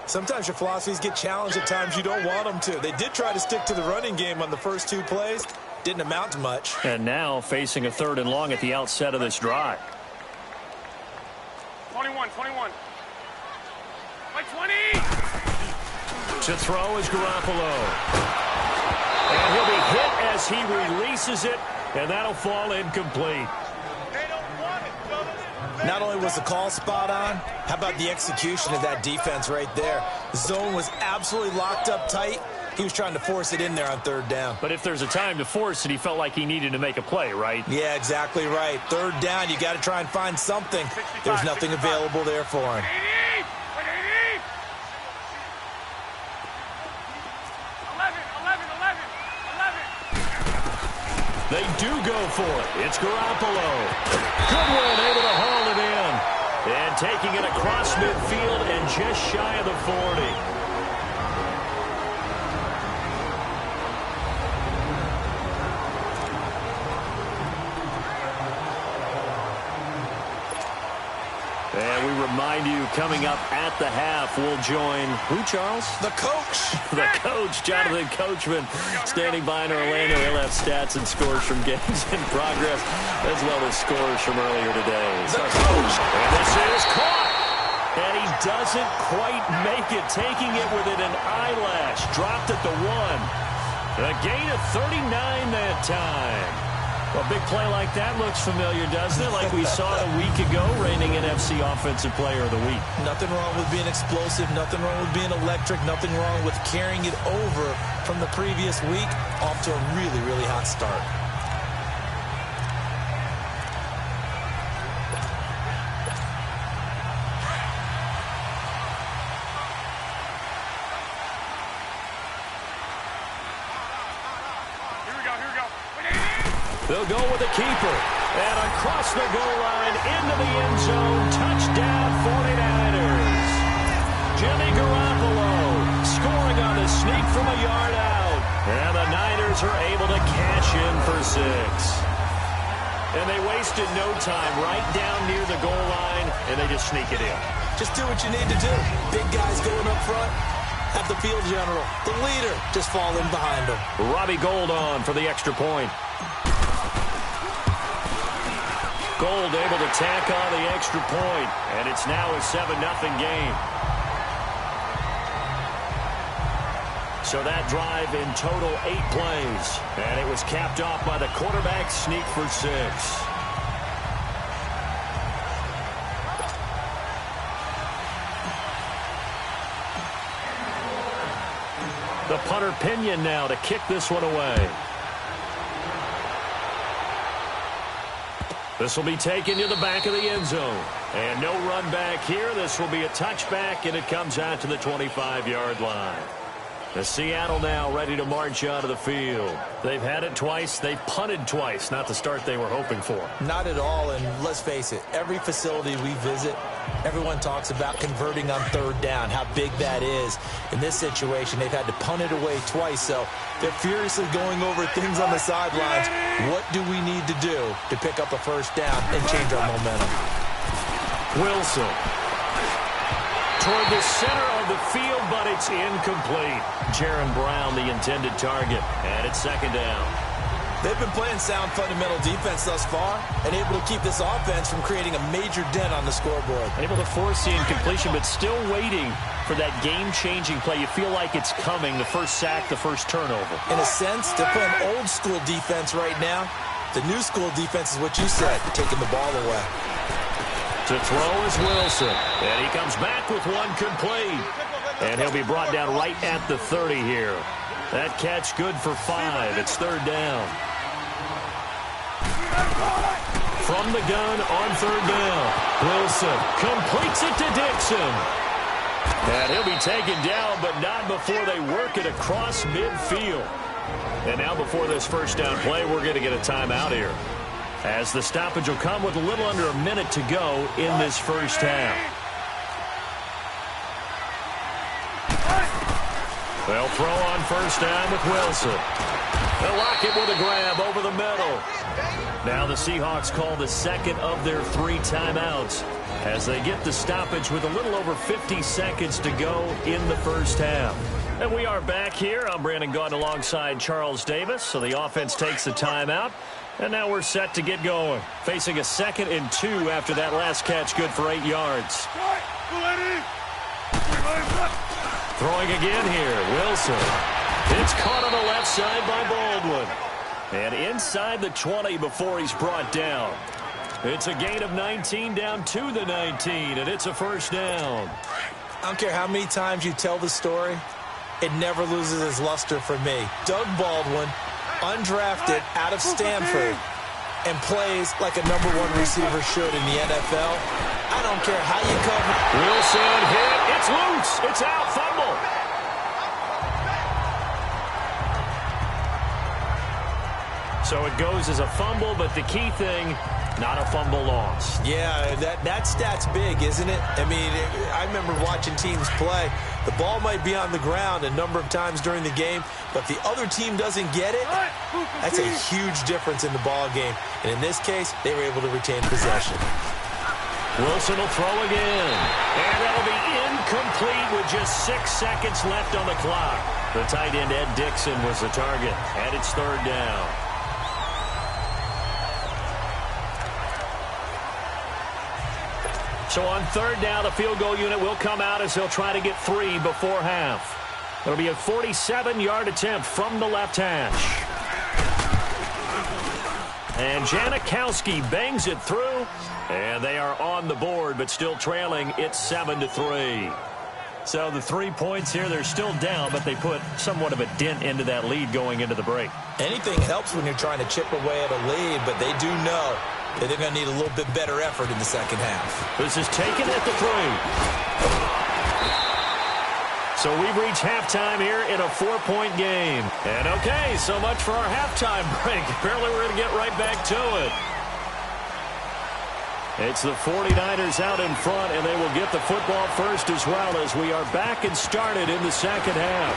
Sometimes your philosophies get challenged at times you don't want them to. They did try to stick to the running game on the first 2 plays. Didn't amount to much. And now facing a 3rd and long at the outset of this drive. 21. By 20! To throw is Garoppolo. And he'll be hit as he releases it, and that'll fall incomplete. Not only was the call spot on, how about the execution of that defense right there? The zone was absolutely locked up tight. He was trying to force it in there on 3rd down. But if there's a time to force it, he felt like he needed to make a play, right? Yeah, exactly right. 3rd down, you got to try and find something. There's nothing available there for him. They do go for it. It's Garoppolo. Good one, able to haul it in. And taking it across midfield and just shy of the 40. And we remind you, coming up at the half, we'll join who, Charles? The coach. The coach, Jonathan Coachman, standing by in Orlando. He'll have stats and scores from games in progress, as well as scores from earlier today. The coach. And this is caught. And he doesn't quite make it, taking it within an eyelash. Dropped at the 1. A gain of 39 that time. A big play like that looks familiar, doesn't it? Like we saw a week ago, reigning NFC Offensive Player of the Week. Nothing wrong with being explosive. Nothing wrong with being electric. Nothing wrong with carrying it over from the previous week off to a really, really hot start. They'll go with the keeper. And across the goal line, into the end zone. Touchdown, 49ers. Jimmy Garoppolo scoring on the sneak from a yard out. And the Niners Seahawks are able to cash in for 6. And they wasted no time right down near the goal line, and they just sneak it in. Just do what you need to do. Big guys going up front. Have the field general, the leader, just fall in behind him. Robbie Gould on for the extra point. Gould able to tack on the extra point, and it's now a 7-0 game. So that drive in total 8 plays, and it was capped off by the quarterback sneak for 6. The punter Pinion now to kick this one away. This will be taken to the back of the end zone. And no run back here. This will be a touchback, and it comes out to the 25-yard line. The Seattle now ready to march out of the field. They've had it twice. They've punted twice. Not the start they were hoping for. Not at all, and let's face it, every facility we visit, everyone talks about converting on third down, how big that is. In this situation, they've had to punt it away twice, so they're furiously going over things on the sidelines. What do we need to do to pick up a first down and change our momentum? Wilson toward the center of the field, but it's incomplete. Jaron Brown, the intended target, and it's second down. They've been playing sound fundamental defense thus far and able to keep this offense from creating a major dent on the scoreboard. Able to force the incompletion, but still waiting for that game-changing play. You feel like it's coming, the first sack, the first turnover. In a sense, they're playing old-school defense right now. The new school defense is what you said, taking the ball away. To throw is Wilson, and he comes back with one complete. And he'll be brought down right at the 30 here. That catch good for 5. It's third down. From the gun on third down. Wilson completes it to Dixon. And he'll be taken down, but not before they work it across midfield. And now before this first down play, we're going to get a timeout here, as the stoppage will come with a little under a minute to go in this first half. They'll throw on first down with Wilson. They'll lock it with a grab over the middle. Now the Seahawks call the second of their 3 timeouts as they get the stoppage with a little over 50 seconds to go in the first half. And we are back here. I'm Brandon Gaudin alongside Charles Davis. So the offense takes the timeout. And now we're set to get going. Facing a 2nd and 2 after that last catch, good for 8 yards. Throwing again here, Wilson. It's caught on the left side by Baldwin. And inside the 20 before he's brought down. It's a gain of 19 down to the 19, and it's a first down. I don't care how many times you tell the story, it never loses its luster for me. Doug Baldwin, undrafted out of Stanford, and plays like a #1 receiver should in the NFL. I don't care how you cover. Wilson hit. It's loose. It's out. Fumble. So it goes as a fumble, but the key thing, not a fumble loss. Yeah, that stat's big, isn't it? I mean, I remember watching teams play. The ball might be on the ground a number of times during the game, but if the other team doesn't get it, that's a huge difference in the ball game. And in this case, they were able to retain possession. Wilson will throw again. And that'll be incomplete with just 6 seconds left on the clock. The tight end, Ed Dixon, was the target. And it's third down. So on third down, the field goal unit will come out as they'll try to get 3 before half. It'll be a 47-yard attempt from the left hash. And Janikowski bangs it through. And they are on the board, but still trailing. It's 7-3. So the 3 points here, they're still down, but they put somewhat of a dent into that lead going into the break. Anything helps when you're trying to chip away at a lead, but they do know that they're going to need a little bit better effort in the second half. This is taken at the 3. So we've reached halftime here in a 4-point game. And okay, so much for our halftime break. Apparently we're going to get right back to it. It's the 49ers out in front, and they will get the football first as well as we are back and started in the second half.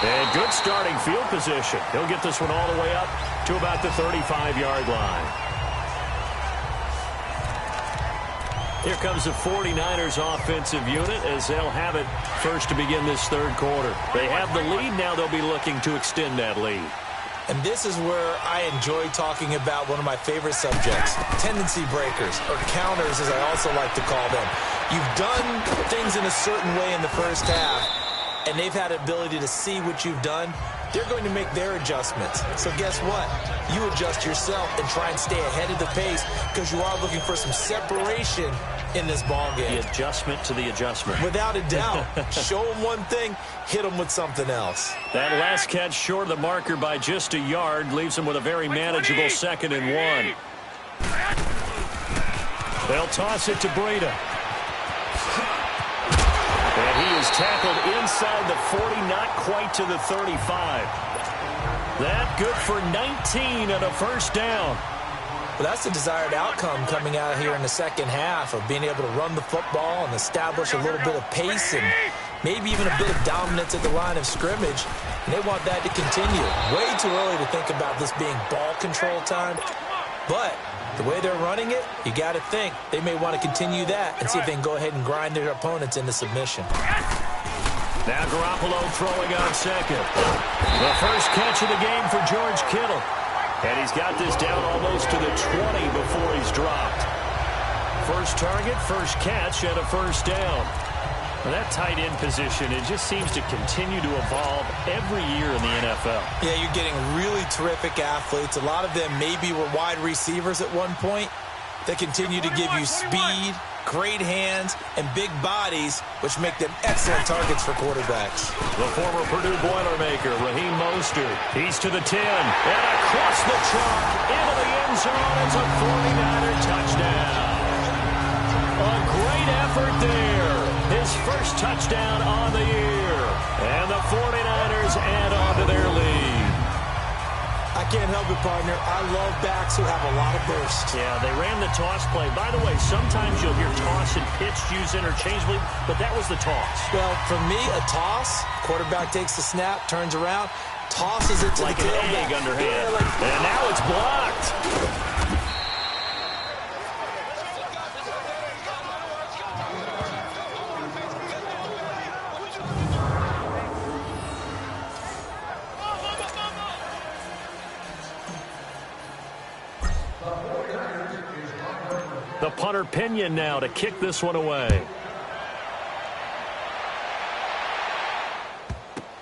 And good starting field position. He'll get this one all the way up to about the 35-yard line. Here comes the 49ers offensive unit as they'll have it first to begin this third quarter. They have the lead. Now they'll be looking to extend that lead. And this is where I enjoy talking about one of my favorite subjects, tendency breakers, or counters as I also like to call them. You've done things in a certain way in the first half, and they've had the ability to see what you've done. They're going to make their adjustments. So guess what? You adjust yourself and try and stay ahead of the pace because you are looking for some separation in this ball game. The adjustment to the adjustment. Without a doubt. Show them one thing, hit them with something else. That last catch short of the marker by just a yard leaves them with a very manageable 2nd and 1. They'll toss it to Breida. And he is tackled inside the 40, not quite to the 35. That good for 19 and a first down. Well, that's the desired outcome coming out here in the second half of being able to run the football and establish a little bit of pace and maybe even a bit of dominance at the line of scrimmage. And they want that to continue. Way too early to think about this being ball control time. But the way they're running it, you got to think they may want to continue that and see if they can go ahead and grind their opponents into submission. Now Garoppolo throwing on second. The first catch of the game for George Kittle. And he's got this down almost to the 20 before he's dropped. First target, first catch, and a first down. Well, that tight end position, it just seems to continue to evolve every year in the NFL. Yeah, you're getting really terrific athletes. A lot of them maybe were wide receivers at one point. They continue to give you speed, great hands, and big bodies, which make them excellent targets for quarterbacks. The former Purdue Boilermaker, Raheem Mostert. He's to the 10, and across the chalk, into the end zone. It's a 49er touchdown. A great effort there. His first touchdown on the year. And the 49ers add on to their lead. I can't help it, partner. I love backs who have a lot of burst. Yeah, they ran the toss play. By the way, sometimes you'll hear toss and pitch used interchangeably, but that was the toss. Well, for me, a toss, quarterback takes the snap, turns around, tosses it to like the tailback. Like an egg underhand. Yeah, and now it's blocked. The punter Pinion now to kick this one away.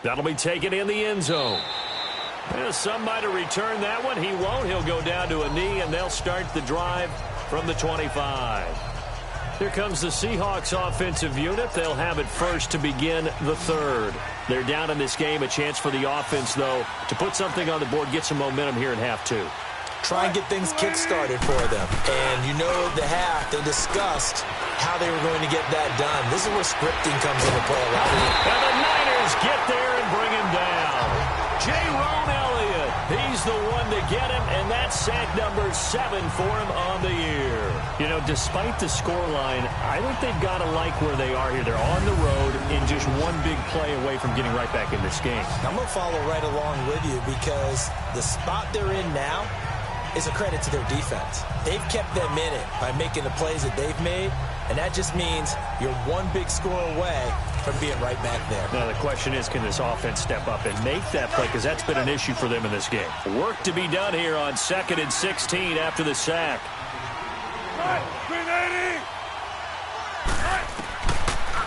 That'll be taken in the end zone. Somebody return that one. He won't. He'll go down to a knee, and they'll start the drive from the 25. Here comes the Seahawks offensive unit. They'll have it first to begin the third. They're down in this game. A chance for the offense, though, to put something on the board, get some momentum here in half two. Try and get things kick-started for them. And you know at the half, they discussed how they were going to get that done. This is where scripting comes into play a lot. And the Niners get there and bring him down. J-Ron Elliott, he's the one to get him, and that's sack number 7 for him on the year. You know, despite the scoreline, I think they've got to like where they are here. They're on the road and just one big play away from getting right back in this game. I'm going to follow right along with you because the spot they're in now is a credit to their defense. They've kept them in it by making the plays that they've made, and that just means you're one big score away from being right back there. Now the question is, can this offense step up and make that play? Because that's been an issue for them in this game. Work to be done here on 2nd and 16 after the sack.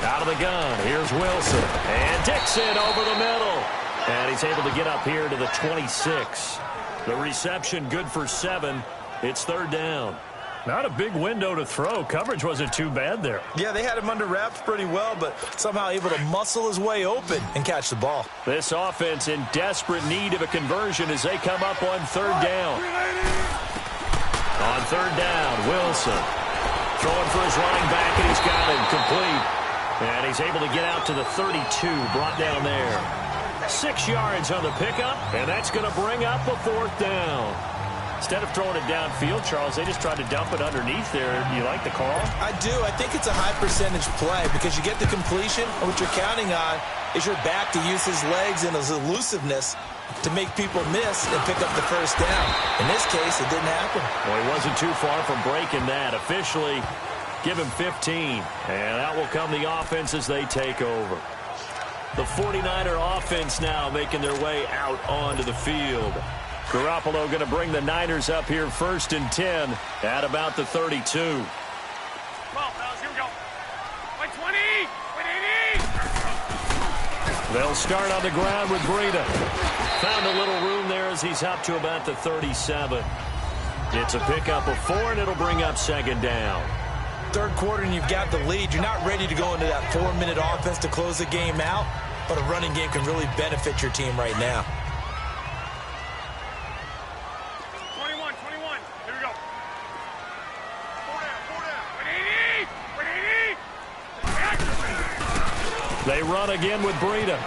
Out of the gun, here's Wilson. And Dixon over the middle. And he's able to get up here to the 26. The reception good for 7. It's third down. Not a big window to throw. Coverage wasn't too bad there. Yeah, they had him under wraps pretty well, but somehow able to muscle his way open and catch the ball. This offense in desperate need of a conversion as they come up on third down. On third down, Wilson throwing for his running back, and he's got him complete. And he's able to get out to the 32, brought down there. 6 yards on the pickup, and that's going to bring up a fourth down. Instead of throwing it downfield, Charles, they just tried to dump it underneath there. Do you like the call? I do. I think it's a high percentage play because you get the completion, and what you're counting on is your back to use his legs and his elusiveness to make people miss and pick up the first down. In this case, it didn't happen. Well, he wasn't too far from breaking that. Officially, give him 15. And out will come the offense as they take over. The 49er offense now making their way out onto the field. Garoppolo going to bring the Niners up here 1st and 10 at about the 32. 12, fellas, here we go. 120, 180. They'll start on the ground with Breida. Found a little room there as he's up to about the 37. It's a pickup of 4, and it'll bring up 2nd down. Third quarter and you've got the lead. You're not ready to go into that 4-minute offense to close the game out, but a running game can really benefit your team right now. 21, here we go. 4 down, 180, 180. They run again with Breida.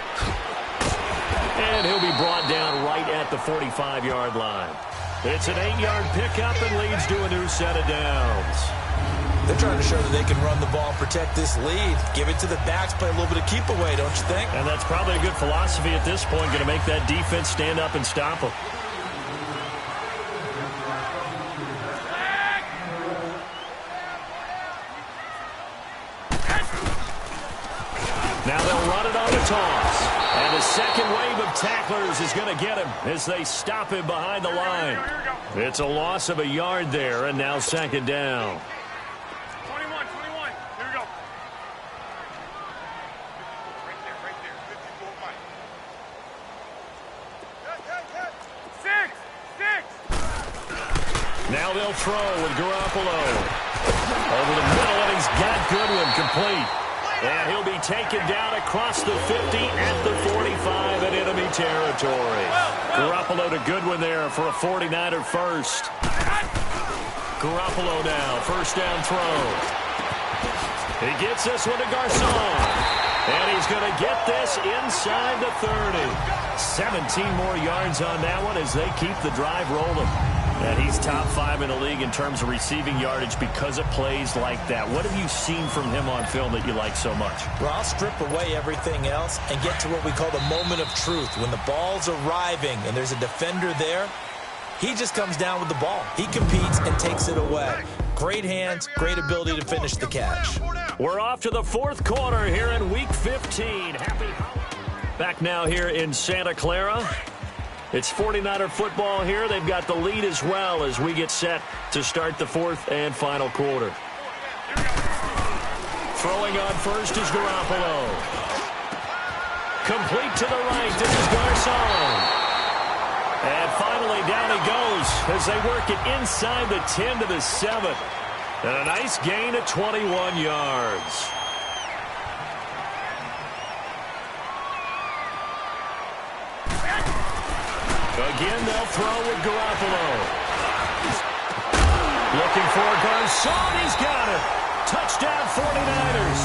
And he'll be brought down right at the 45-yard line. It's an 8-yard pickup and leads to a new set of downs. They're trying to show that they can run the ball, protect this lead. Give it to the backs, play a little bit of keep away, don't you think? And that's probably a good philosophy at this point, going to make that defense stand up and stop them. Now they'll run it on the toss. And the second wave of tacklers is going to get him as they stop him behind the line. It's a loss of a yard there, and now 2nd down. 21, here we go. Right there, 54 Mike. 6. Now they'll throw with Garoppolo. Over the middle, and he's got Goodwin complete. And he'll be taken down across the 50 at the 45 in enemy territory. Garoppolo to Goodwin there for a 49er first. Garoppolo now, 1st down throw. He gets this one to Garcon. And he's going to get this inside the 30. 17 more yards on that one as they keep the drive rolling. And he's top 5 in the league in terms of receiving yardage because of plays like that. What have you seen from him on film that you like so much? Well, I'll strip away everything else and get to what we call the moment of truth. When the ball's arriving and there's a defender there, he just comes down with the ball. He competes and takes it away. Great hands, great ability to finish the catch. We're off to the 4th quarter here in Week 15. Back now here in Santa Clara. It's 49er football here. They've got the lead as well as we get set to start the 4th and final quarter. Throwing on first is Garoppolo. Complete to the right. This is Garcon. And finally down he goes as they work it inside the 10 to the 7. And a nice gain of 21 yards. Again, they'll throw with Garoppolo. Looking for Garcon. He's got it. Touchdown 49ers.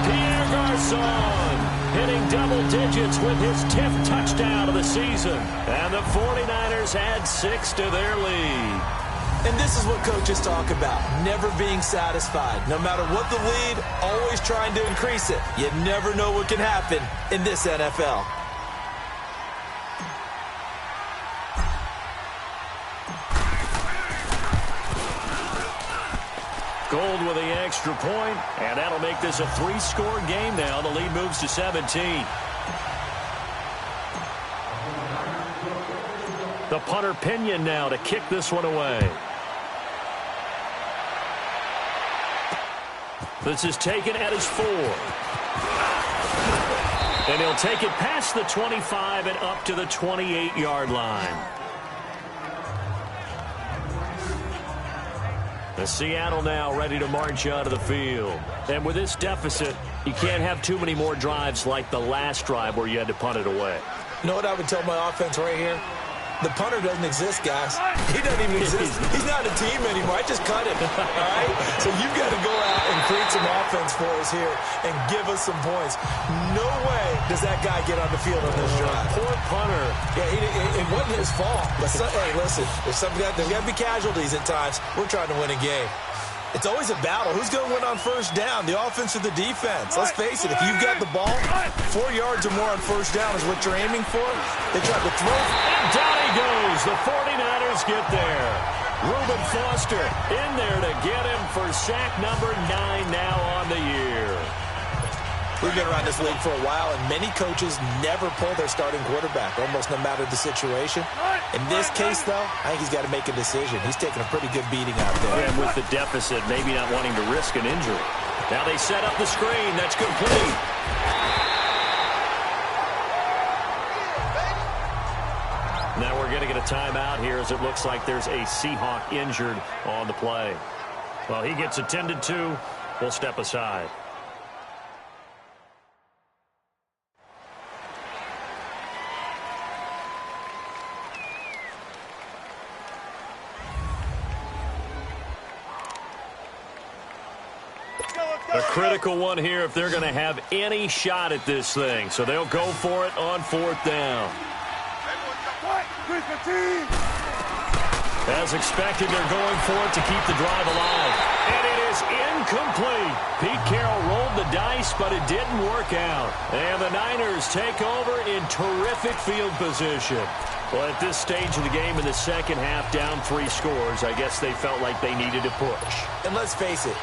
Pierre Garcon hitting double digits with his 10th touchdown of the season. And the 49ers add 6 to their lead. And this is what coaches talk about, never being satisfied. No matter what the lead, always trying to increase it. You never know what can happen in this NFL. Gold with the extra point, and that'll make this a 3-score game now. The lead moves to 17. The punter Pinion now to kick this one away. This is taken at his 4. And he'll take it past the 25 and up to the 28-yard line. The Seattle now ready to march out of the field. And with this deficit, you can't have too many more drives like the last drive where you had to punt it away. You know what I would tell my offense right here? The punter doesn't exist, guys. He doesn't even exist. He's not a team anymore. I just cut him. All right? So you've got to go out and create some offense for us here and give us some points. No way does that guy get on the field on this drive. Poor punter. Yeah, it wasn't his fault. But hey, listen, there's got to be casualties at times. We're trying to win a game. It's always a battle. Who's going to win on first down, the offense or the defense? Let's face it, if you've got the ball, 4 yards or more on first down is what you're aiming for. They tried to throw. And down he goes. The 49ers get there. Reuben Foster in there to get him for sack number 9 now on the year. We've been around this league for a while, and many coaches never pull their starting quarterback, almost no matter the situation. In this case, though, I think he's got to make a decision. He's taking a pretty good beating out there. And with the deficit, maybe not wanting to risk an injury. Now they set up the screen. That's complete. Now we're going to get a timeout here as it looks like there's a Seahawk injured on the play. Well, he gets attended to. We'll step aside. A critical one here if they're going to have any shot at this thing. So they'll go for it on 4th down. As expected, they're going for it to keep the drive alive. And it is incomplete. Pete Carroll rolled the dice, but it didn't work out. And the Niners take over in terrific field position. Well, at this stage of the game in the second half, down 3 scores, I guess they felt like they needed to push. And let's face it,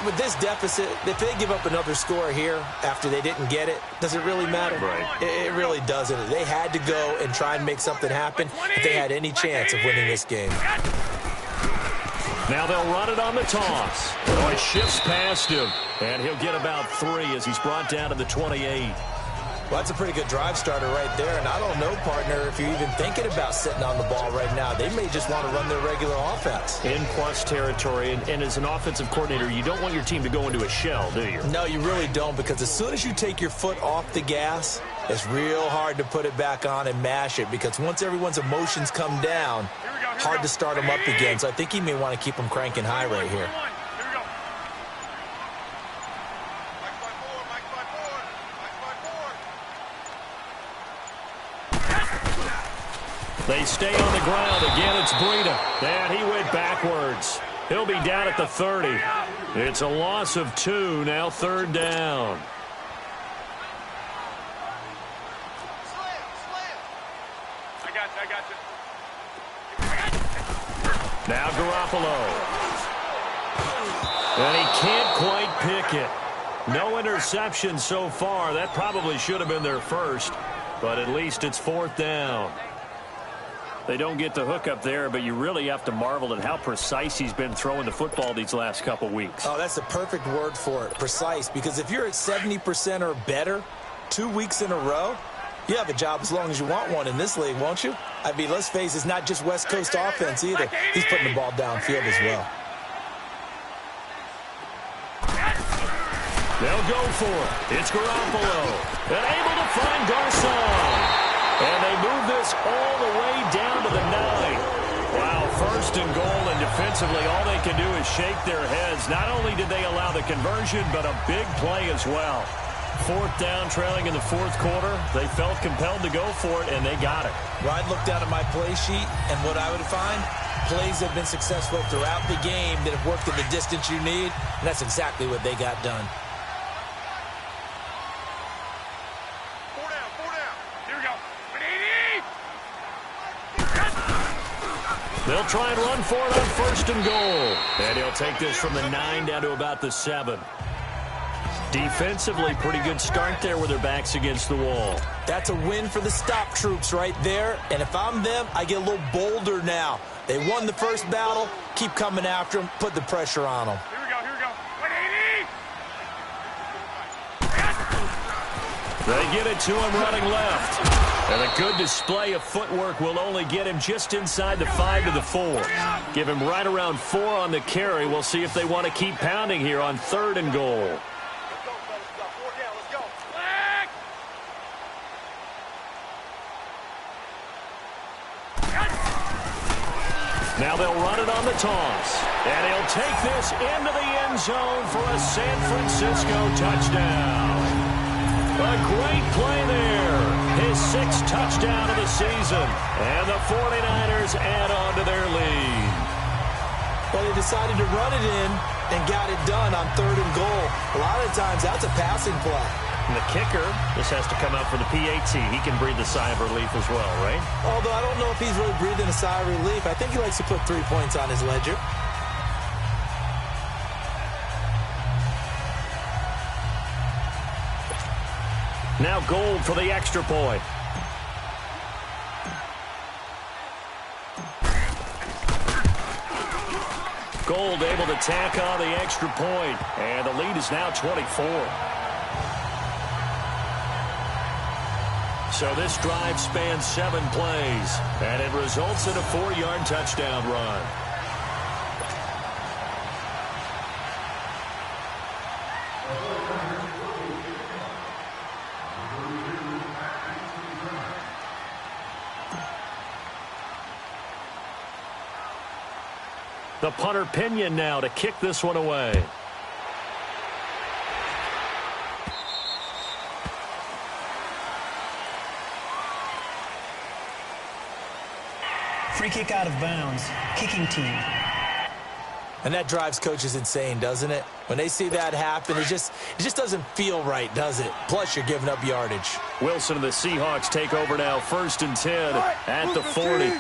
with this deficit, if they give up another score here after they didn't get it, does it really matter? Right. It really doesn't. They had to go and try and make something happen if they had any chance of winning this game. Now they'll run it on the toss. Oh, he shifts past him, and he'll get about 3 as he's brought down to the 28. Well, that's a pretty good drive starter right there. And I don't know, partner, if you're even thinking about sitting on the ball right now. They may just want to run their regular offense. In plus territory. And as an offensive coordinator, you don't want your team to go into a shell, do you? No, you really don't, because as soon as you take your foot off the gas, it's real hard to put it back on and mash it, because once everyone's emotions come down, hard to start them up again. So I think he may want to keep them cranking high right here. They stay on the ground. Again, it's Breida. And he went backwards. He'll be down at the 30. It's a loss of 2. Now 3rd down. I got you. Now Garoppolo. And he can't quite pick it. No interception so far. That probably should have been their first. But at least it's 4th down. They don't get the hook up there, but you really have to marvel at how precise he's been throwing the football these last couple weeks. Oh, that's the perfect word for it, precise, because if you're at 70% or better 2 weeks in a row, you have a job as long as you want one in this league, won't you? I mean, let's face it, it's not just West Coast offense either. He's putting the ball downfield as well. They'll go for it. It's Garoppolo. And able to find Garcon. And they move this all the way down to the 9. Wow, 1st and goal, and defensively all they can do is shake their heads. Not only did they allow the conversion, but a big play as well. 4th down, trailing in the 4th quarter. They felt compelled to go for it, and they got it. Well, I'd look down at my play sheet, and what I would find, plays have been successful throughout the game that have worked in the distance you need, and that's exactly what they got done. They'll try and run for it on 1st and goal. And he'll take this from the 9 down to about the 7. Defensively, pretty good start there with their backs against the wall. That's a win for the stop troops right there. And if I'm them, I get a little bolder now. They won the first battle. Keep coming after them. Put the pressure on them. Here we go. 180. They get it to him running left. And a good display of footwork will only get him just inside the 5 to the 4. Give him right around 4 on the carry. We'll see if they want to keep pounding here on 3rd and goal. Now they'll run it on the toss. And he'll take this into the end zone for a San Francisco touchdown. A great play there. His 6th touchdown of the season. And the 49ers add on to their lead. Well, they decided to run it in and got it done on 3rd and goal. A lot of times, that's a passing play. And the kicker, this has to come out for the PAT. He can breathe a sigh of relief as well, right? Although I don't know if he's really breathing a sigh of relief. I think he likes to put 3 points on his ledger. Now Gold for the extra point. Gold able to tack on the extra point, and the lead is now 24. So this drive spans 7 plays, and it results in a 4-yard touchdown run. The punter Pinion now to kick this one away. Free kick out of bounds. Kicking team. And that drives coaches insane, doesn't it? When they see that happen, it just doesn't feel right, does it? Plus, you're giving up yardage. Wilson and the Seahawks take over now, 1st and 10 at the 40.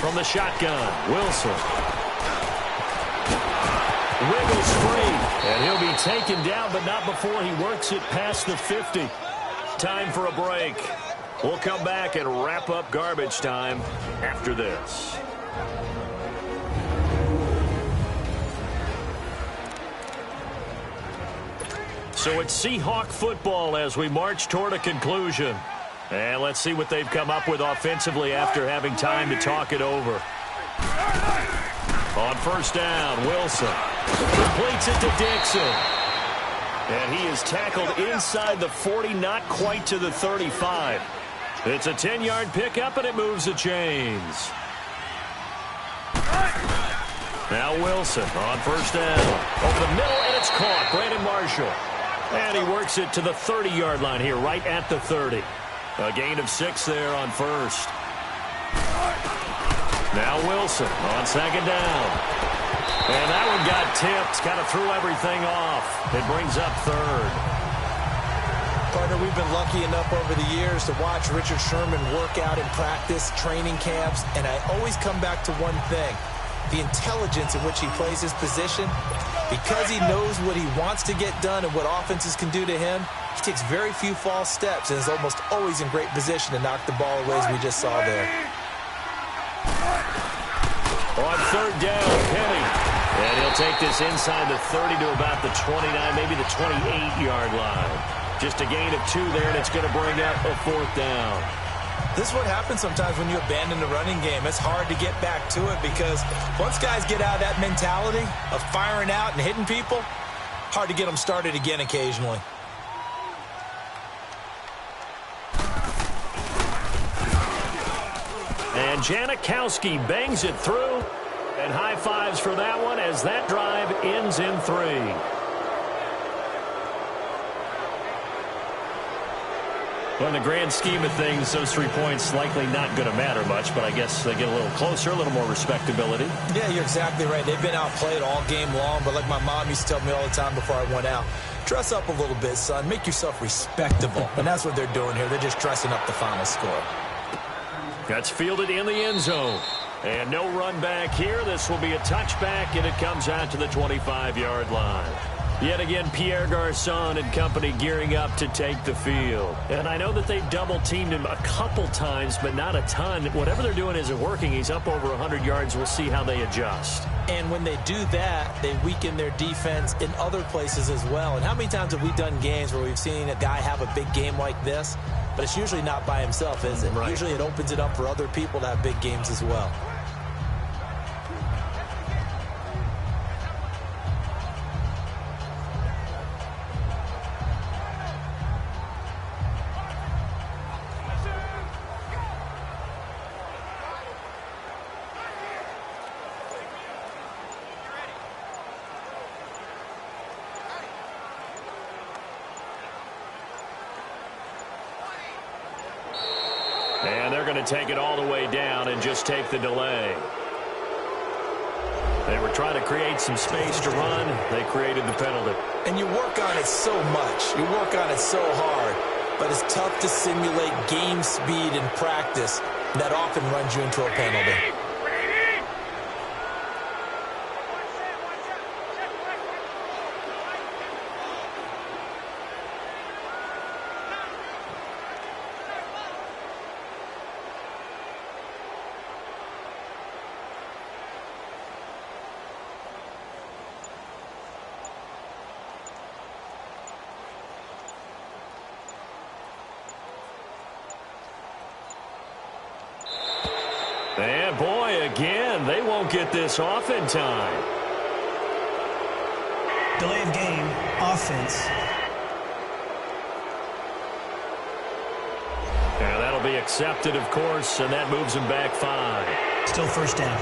From the shotgun, Wilson. Wiggles free, and he'll be taken down, but not before he works it past the 50. Time for a break. We'll come back and wrap up garbage time after this. So it's Seahawk football as we march toward a conclusion. And let's see what they've come up with offensively after having time to talk it over. On 1st down, Wilson completes it to Dixon. And he is tackled inside the 40, not quite to the 35. It's a 10-yard pickup, and it moves the chains. Now Wilson on 1st down. Over the middle, and it's caught. Brandon Marshall. And he works it to the 30-yard line here, right at the 30. A gain of 6 there on 1st. Now Wilson on 2nd down. And that one got tipped. Kind of threw everything off. It brings up 3rd. Partner, we've been lucky enough over the years to watch Richard Sherman work out in practice, training camps, and I always come back to one thing. The intelligence in which he plays his position. Because he knows what he wants to get done and what offenses can do to him, he takes very few false steps and is almost always in great position to knock the ball away, as we just saw there. On 3rd down, Penny. And he'll take this inside the 30 to about the 29, maybe the 28-yard line. Just a gain of 2 there, and it's going to bring up a 4th down. This is what happens sometimes when you abandon the running game. It's hard to get back to it because once guys get out of that mentality of firing out and hitting people, hard to get them started again occasionally. And Janikowski bangs it through, and high fives for that one as that drive ends in 3. Well, in the grand scheme of things, those 3 points likely not going to matter much, but I guess they get a little closer, a little more respectability. Yeah, you're exactly right. They've been outplayed all game long, but like my mom used to tell me all the time before I went out, dress up a little bit, son. Make yourself respectable. And that's what they're doing here. They're just dressing up the final score. That's fielded in the end zone. And no run back here. This will be a touchback, and it comes out to the 25-yard line. Yet again, Pierre Garçon and company gearing up to take the field. And I know that they've double-teamed him a couple times, but not a ton. Whatever they're doing isn't working. He's up over 100 yards. We'll see how they adjust. And when they do that, they weaken their defense in other places as well. And how many times have we done games where we've seen a guy have a big game like this? But it's usually not by himself, is it? Right. Usually it opens it up for other people to have big games as well. going to take it all the way down and just take the delay. They were trying to create some space to run. They created the penalty. And you work on it so much. You work on it so hard. But it's tough to simulate game speed in practice. That often runs you into a penalty. And boy, again, they won't get this off in time. Delay of game, offense. And that'll be accepted, of course, and that moves them back 5. Still first down.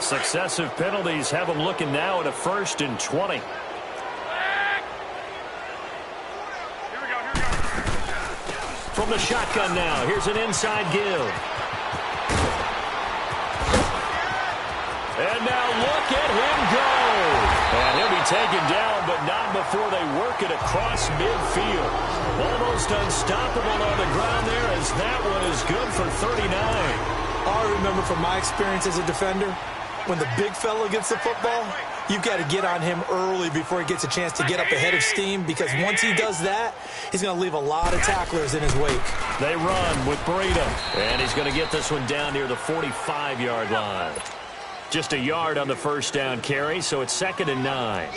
Successive penalties have them looking now at a 1st and 20. From the shotgun now, here's an inside give. And now look at him go. And he'll be taken down, but not before they work it across midfield. Almost unstoppable on the ground there, as that one is good for 39. I remember from my experience as a defender, when the big fella gets the football, you've got to get on him early before he gets a chance to get up ahead of steam, because once he does that, he's going to leave a lot of tacklers in his wake. They run with Breida, and he's going to get this one down near the 45-yard line. Just a yard on the first down carry, so it's 2nd and 9.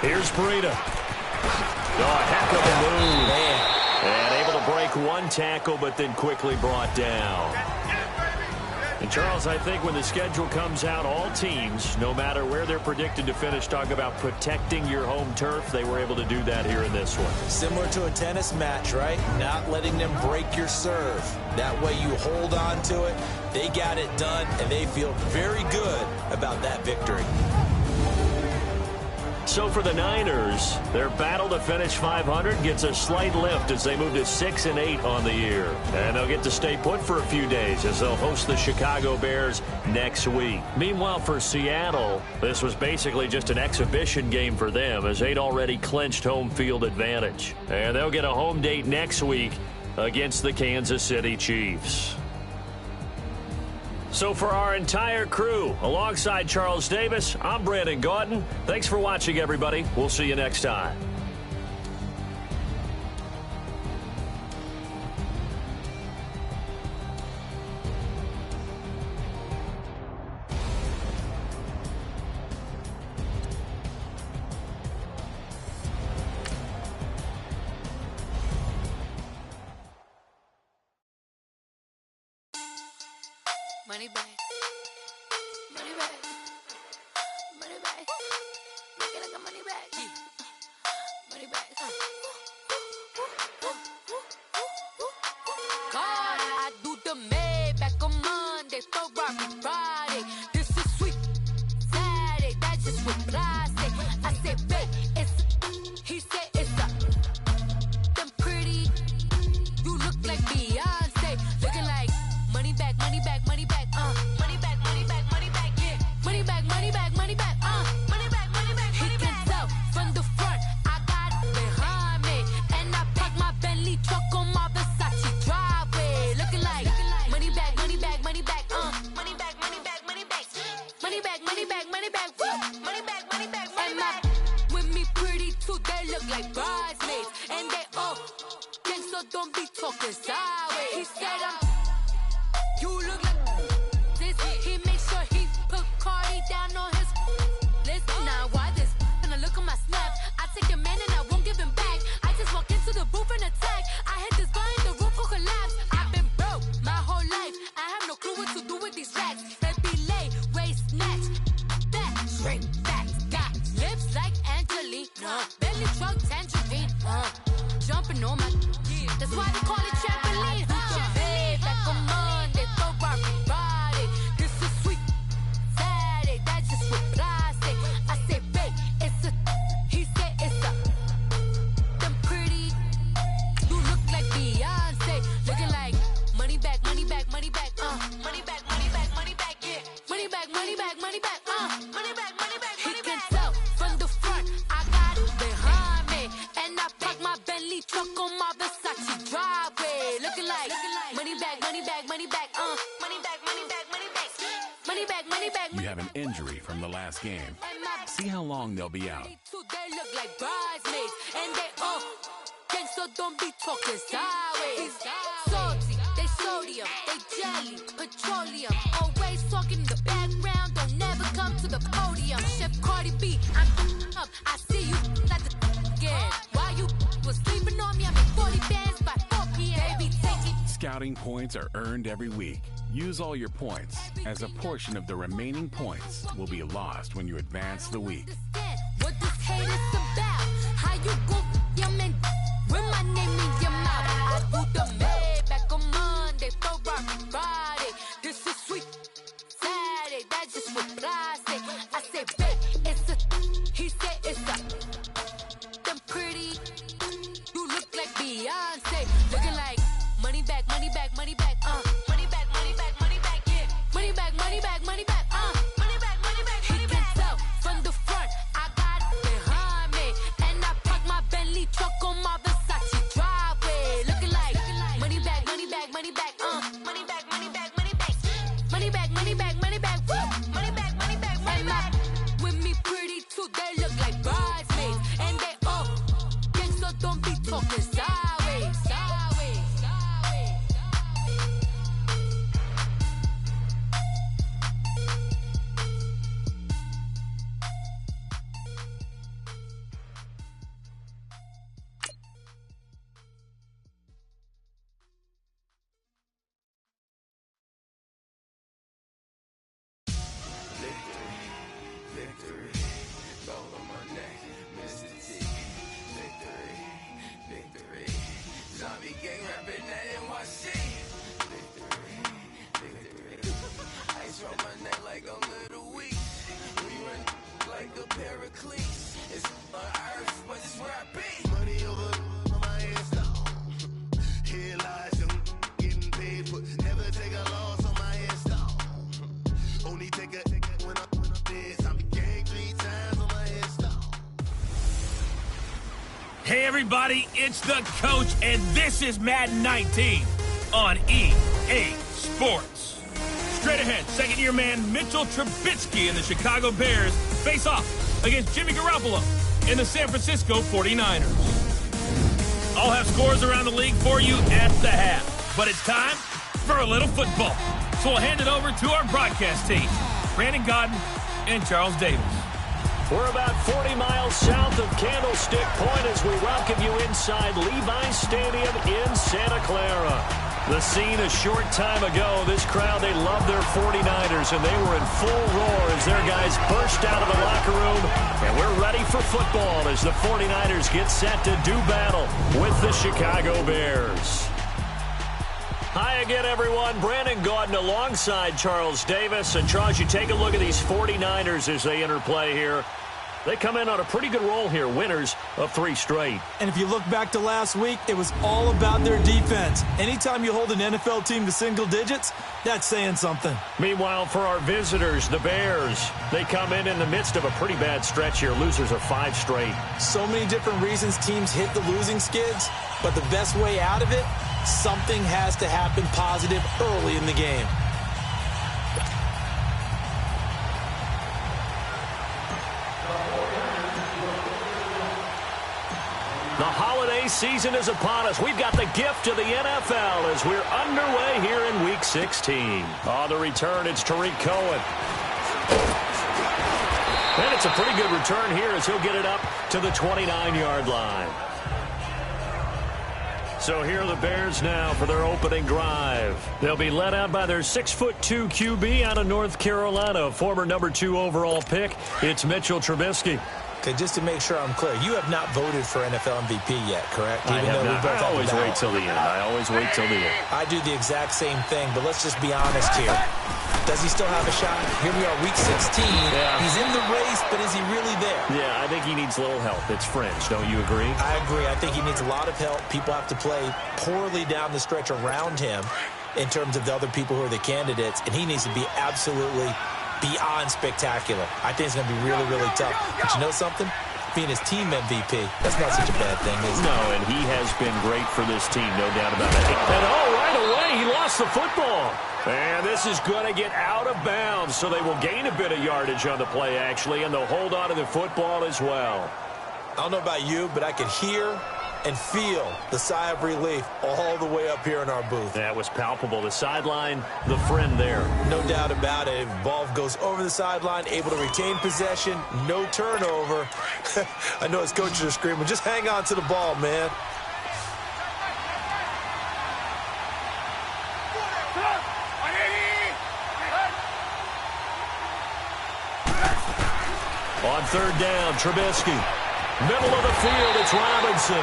Here's Breida. Oh, a heck of a move. Man. And able to break one tackle, but then quickly brought down. And, Charles, I think when the schedule comes out, all teams, no matter where they're predicted to finish, talk about protecting your home turf. They were able to do that here in this one. Similar to a tennis match, right? Not letting them break your serve. That way you hold on to it. They got it done, and they feel very good about that victory. So for the Niners, their battle to finish 500 gets a slight lift as they move to 6 and 8 on the year. And they'll get to stay put for a few days as they'll host the Chicago Bears next week. Meanwhile, for Seattle, this was basically just an exhibition game for them as they'd already clinched home field advantage. And they'll get a home date next week against the Kansas City Chiefs. So for our entire crew, alongside Charles Davis, I'm Brandon Gaudin. Thanks for watching, everybody. We'll see you next time. Money back. Money back. Money back. Make it like a money back. Money back. God, I do the Maybach on Monday, Ferrari Friday. This is sweet Saturday, that's just what plastic. I said, babe, it's, he said it's a, them pretty, you look like Beyonce, looking like money back, money back, money back, money back, money back, money back, yeah, money back, money back, money back, money back, money back, he can tell from the front, I got it behind me, and I park my Bentley truck on my Versace driveway, looking like money back, money back, money back, money back, money back, money back, money back, money back, money back, woo, money back, money back, money back, with me pretty too, they look like bridesmaids, and they all think so, don't be talking sideways, he said you look like this. He makes sure he put Cardi down on his list. Now why this? When I look at my snap, I take your man and I won't give him back. I just walk into the booth and attack. I hit this guy in the roof will collapse. I've been broke my whole life. I have no clue what to do with these racks. Baby lay, waist snatch, that shrink back. Got lips like Angelina, belly truck tangerine, jumping on my. That's why they call it trampoline. Back on Monday, throw rock Friday. This is sweet Saturday. That's just what I say. I say, babe, it's a. He said it's a. Them pretty. You look like Beyonce. Looking like money back, money back, money back. Money back, money back, money back. Yeah. Money back, money back, money back. Money back, money back. He can tell from the front. I got it behind me, and I park my Bentley truck on my Versace driveway. Looking like money back, money back, money back. Money back, money back, money back. Money back, money back. You have an injury from the last game. See how long they'll be out. They look like bridesmaids, and they all so don't be talking sideways. Salty, they sodium, they jelly, petroleum. Always talking in the background, don't never come to the podium. Chef Cardi B, I'm up. I see you at the again. Why you was sleeping on me? I'm in 40 bands by 4 p.m. Baby, take it. Scouting points are earned every week. Use all your points, as a portion of the remaining points will be lost when you advance the week. What this hate is about? How you go your man with my name in your mouth? I do the back on Monday, throw rock Friday. This is sweet Saturday. That's just what I say. I say, babe, it's a. He said it's a. Them pretty. You look like Beyonce. Looking like money back, money back, money back. Money back, money back, money back. Yeah. Money back, money back, money back. Money back, money back, money back. He can tell from the front. I got it behind me, and I park my Bentley truck on my Versace driveway. Looking like money back, money back, money back. Money back, money back, money back. Money back, money back, money back. Woo! Money back, money back, money back. With me pretty too, they look like bridesmaids, and they all gang, so don't be talking sideways. Sideways, sideways. Hey everybody, it's the coach, and this is Madden 19 on EA Sports. Straight ahead, second-year man Mitchell Trubisky and the Chicago Bears face off against Jimmy Garoppolo in the San Francisco 49ers. I'll have scores around the league for you at the half, but it's time for a little football. So we'll hand it over to our broadcast team, Brandon Godden and Charles Davis. We're about 40 miles south of Candlestick Point as we welcome you inside Levi's Stadium in Santa Clara. The scene a short time ago, this crowd, they love their 49ers, and they were in full roar as their guys burst out of the locker room. And we're ready for football as the 49ers get set to do battle with the Chicago Bears. Hi again, everyone. Brandon Gaudin alongside Charles Davis. And Charles, you take a look at these 49ers as they interplay here. They come in on a pretty good roll here, winners of 3 straight. And if you look back to last week, it was all about their defense. Anytime you hold an NFL team to single digits, that's saying something. Meanwhile, for our visitors, the Bears, they come in the midst of a pretty bad stretch here. Losers of 5 straight. So many different reasons teams hit the losing skids, but the best way out of it, something has to happen positive early in the game. The holiday season is upon us. We've got the gift of the NFL as we're underway here in Week 16. On the return, it's Tariq Cohen. And it's a pretty good return here as he'll get it up to the 29-yard line. So here are the Bears now for their opening drive. They'll be led out by their 6'2" QB out of North Carolina, former number 2 overall pick. It's Mitchell Trubisky. Okay, just to make sure I'm clear, you have not voted for NFL MVP yet, correct? I have not. I always wait till the end. I always wait till the end. I do the exact same thing, but let's just be honest here. Does he still have a shot? Here we are, week 16. Yeah. He's in the race, but is he really there? Yeah, I think he needs a little help. It's fringe. Don't you agree? I agree. I think he needs a lot of help. People have to play poorly down the stretch around him in terms of the other people who are the candidates, and he needs to be absolutely beyond spectacular. I think it's going to be really, really tough. But you know something? Being his team MVP, that's not such a bad thing, is it? No, and he has been great for this team, no doubt about it. And right away, he lost the football. And this is going to get out of bounds, so they will gain a bit of yardage on the play, actually, and they'll hold on to the football as well. I don't know about you, but I could hear and feel the sigh of relief all the way up here in our booth. That was palpable. The sideline, the friend there. No doubt about it. Ball goes over the sideline, able to retain possession, no turnover. I know his coaches are screaming, just hang on to the ball, man. On third down, Trubisky. Middle of the field, it's Robinson.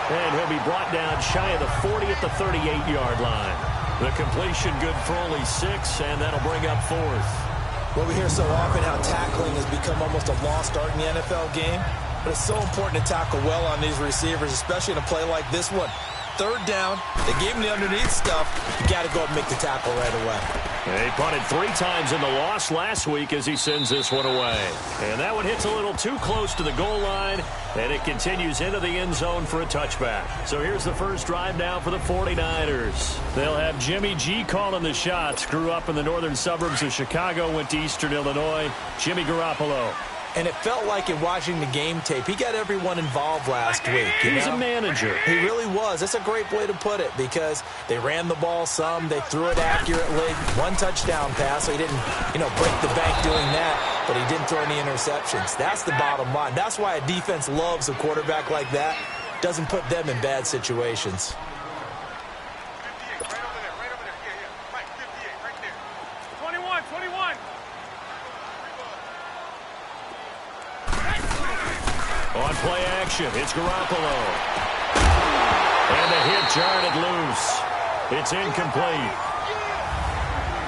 And he'll be brought down shy of the 40 at the 38-yard line. The completion good for only 6, and that'll bring up 4th. Well, we hear so often how tackling has become almost a lost art in the NFL game. But it's so important to tackle well on these receivers, especially in a play like this one. Third down, they gave him the underneath stuff. You got to go up and make the tackle right away. He punted 3 times in the loss last week as he sends this one away. And that one hits a little too close to the goal line, and it continues into the end zone for a touchback. So here's the first drive now for the 49ers. They'll have Jimmy G calling the shots. Grew up in the northern suburbs of Chicago, went to Eastern Illinois. Jimmy Garoppolo. And it felt like in watching the game tape, he got everyone involved last week. He was a manager. He really was. That's a great way to put it because they ran the ball some. They threw it accurately. 1 touchdown pass, so he didn't, break the bank doing that, but he didn't throw any interceptions. That's the bottom line. That's why a defense loves a quarterback like that. Doesn't put them in bad situations. Right over there. Yeah. Mike, 58, right there. 21. On play action, it's Garoppolo. And the hit jarred loose. It's incomplete.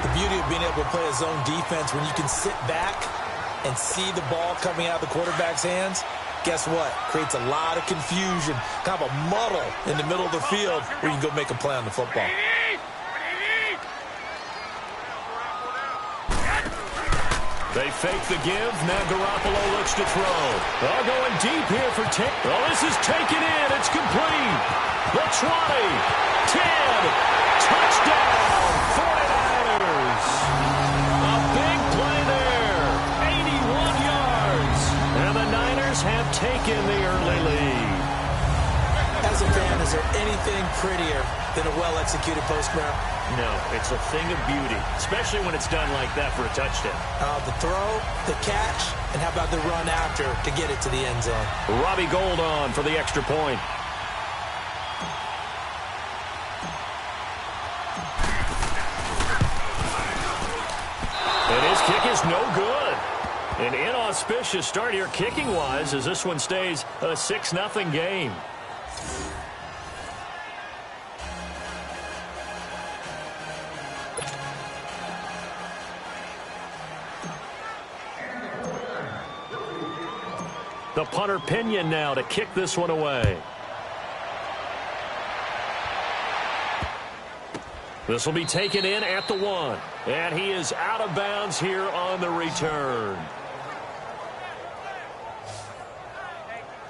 The beauty of being able to play a zone defense when you can sit back and see the ball coming out of the quarterback's hands, guess what? Creates a lot of confusion, kind of a muddle in the middle of the field where you can go make a play on the football. They fake the give. Now Garoppolo looks to throw. All going deep here for 10. Oh, this is taken in. It's complete. The 20. 10. Touchdown. 49ers. A big play there. 81 yards. And the Niners have taken the early lead. As a fan, is there anything prettier than a well-executed post route? No, it's a thing of beauty, especially when it's done like that for a touchdown. The throw, the catch, and how about the run after to get it to the end zone? Robbie Gould on for the extra point. And his kick is no good. An inauspicious start here kicking-wise as this one stays a 6-0 game. The punter Pinion now to kick this one away. This will be taken in at the 1. And he is out of bounds here on the return.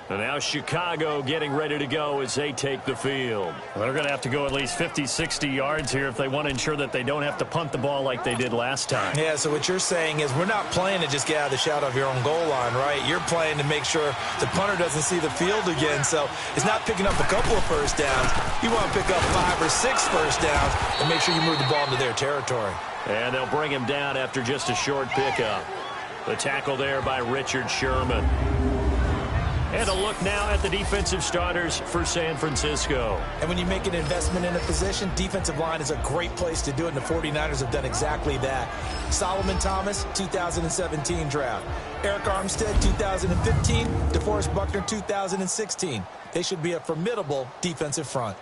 And now Chicago getting ready to go as they take the field. Well, they're going to have to go at least 50, 60 yards here if they want to ensure that they don't have to punt the ball like they did last time. Yeah, so what you're saying is we're not playing to just get out of the shadow of your own goal line, right? You're playing to make sure the punter doesn't see the field again. So it's not picking up a couple of first downs. You want to pick up 5 or 6 first downs and make sure you move the ball into their territory. And they'll bring him down after just a short pickup. The tackle there by Richard Sherman. And a look now at the defensive starters for San Francisco. And when you make an investment in a position, defensive line is a great place to do it, and the 49ers have done exactly that. Solomon Thomas, 2017 draft. Eric Armstead, 2015. DeForest Buckner, 2016. They should be a formidable defensive front.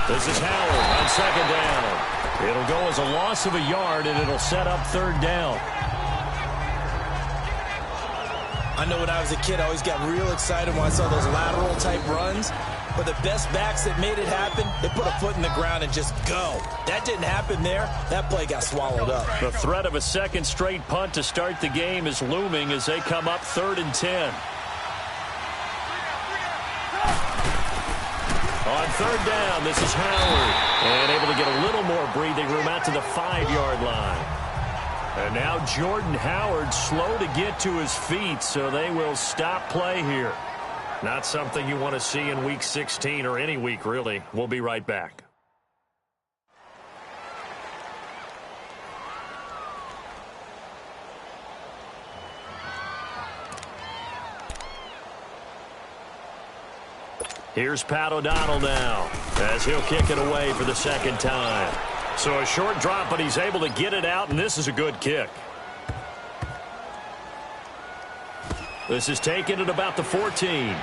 This is Howard on second down. It'll go as a loss of a yard, and it'll set up third down. I know when I was a kid, I always got real excited when I saw those lateral-type runs. But the best backs that made it happen, they put a foot in the ground and just go. That didn't happen there. That play got swallowed up. The threat of a second straight punt to start the game is looming as they come up 3rd and 10. On third down, this is Howard. And able to get a little more breathing room out to the 5-yard line. And now Jordan Howard slow to get to his feet, so they will stop play here. Not something you want to see in Week 16 or any week, really. We'll be right back. Here's Pat O'Donnell now as he'll kick it away for the second time. So a short drop, but he's able to get it out, and this is a good kick. This is taken at about the 14.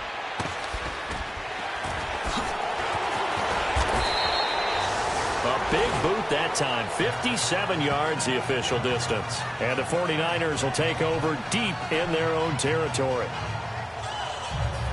A big boot that time. 57 yards the official distance. And the 49ers will take over deep in their own territory.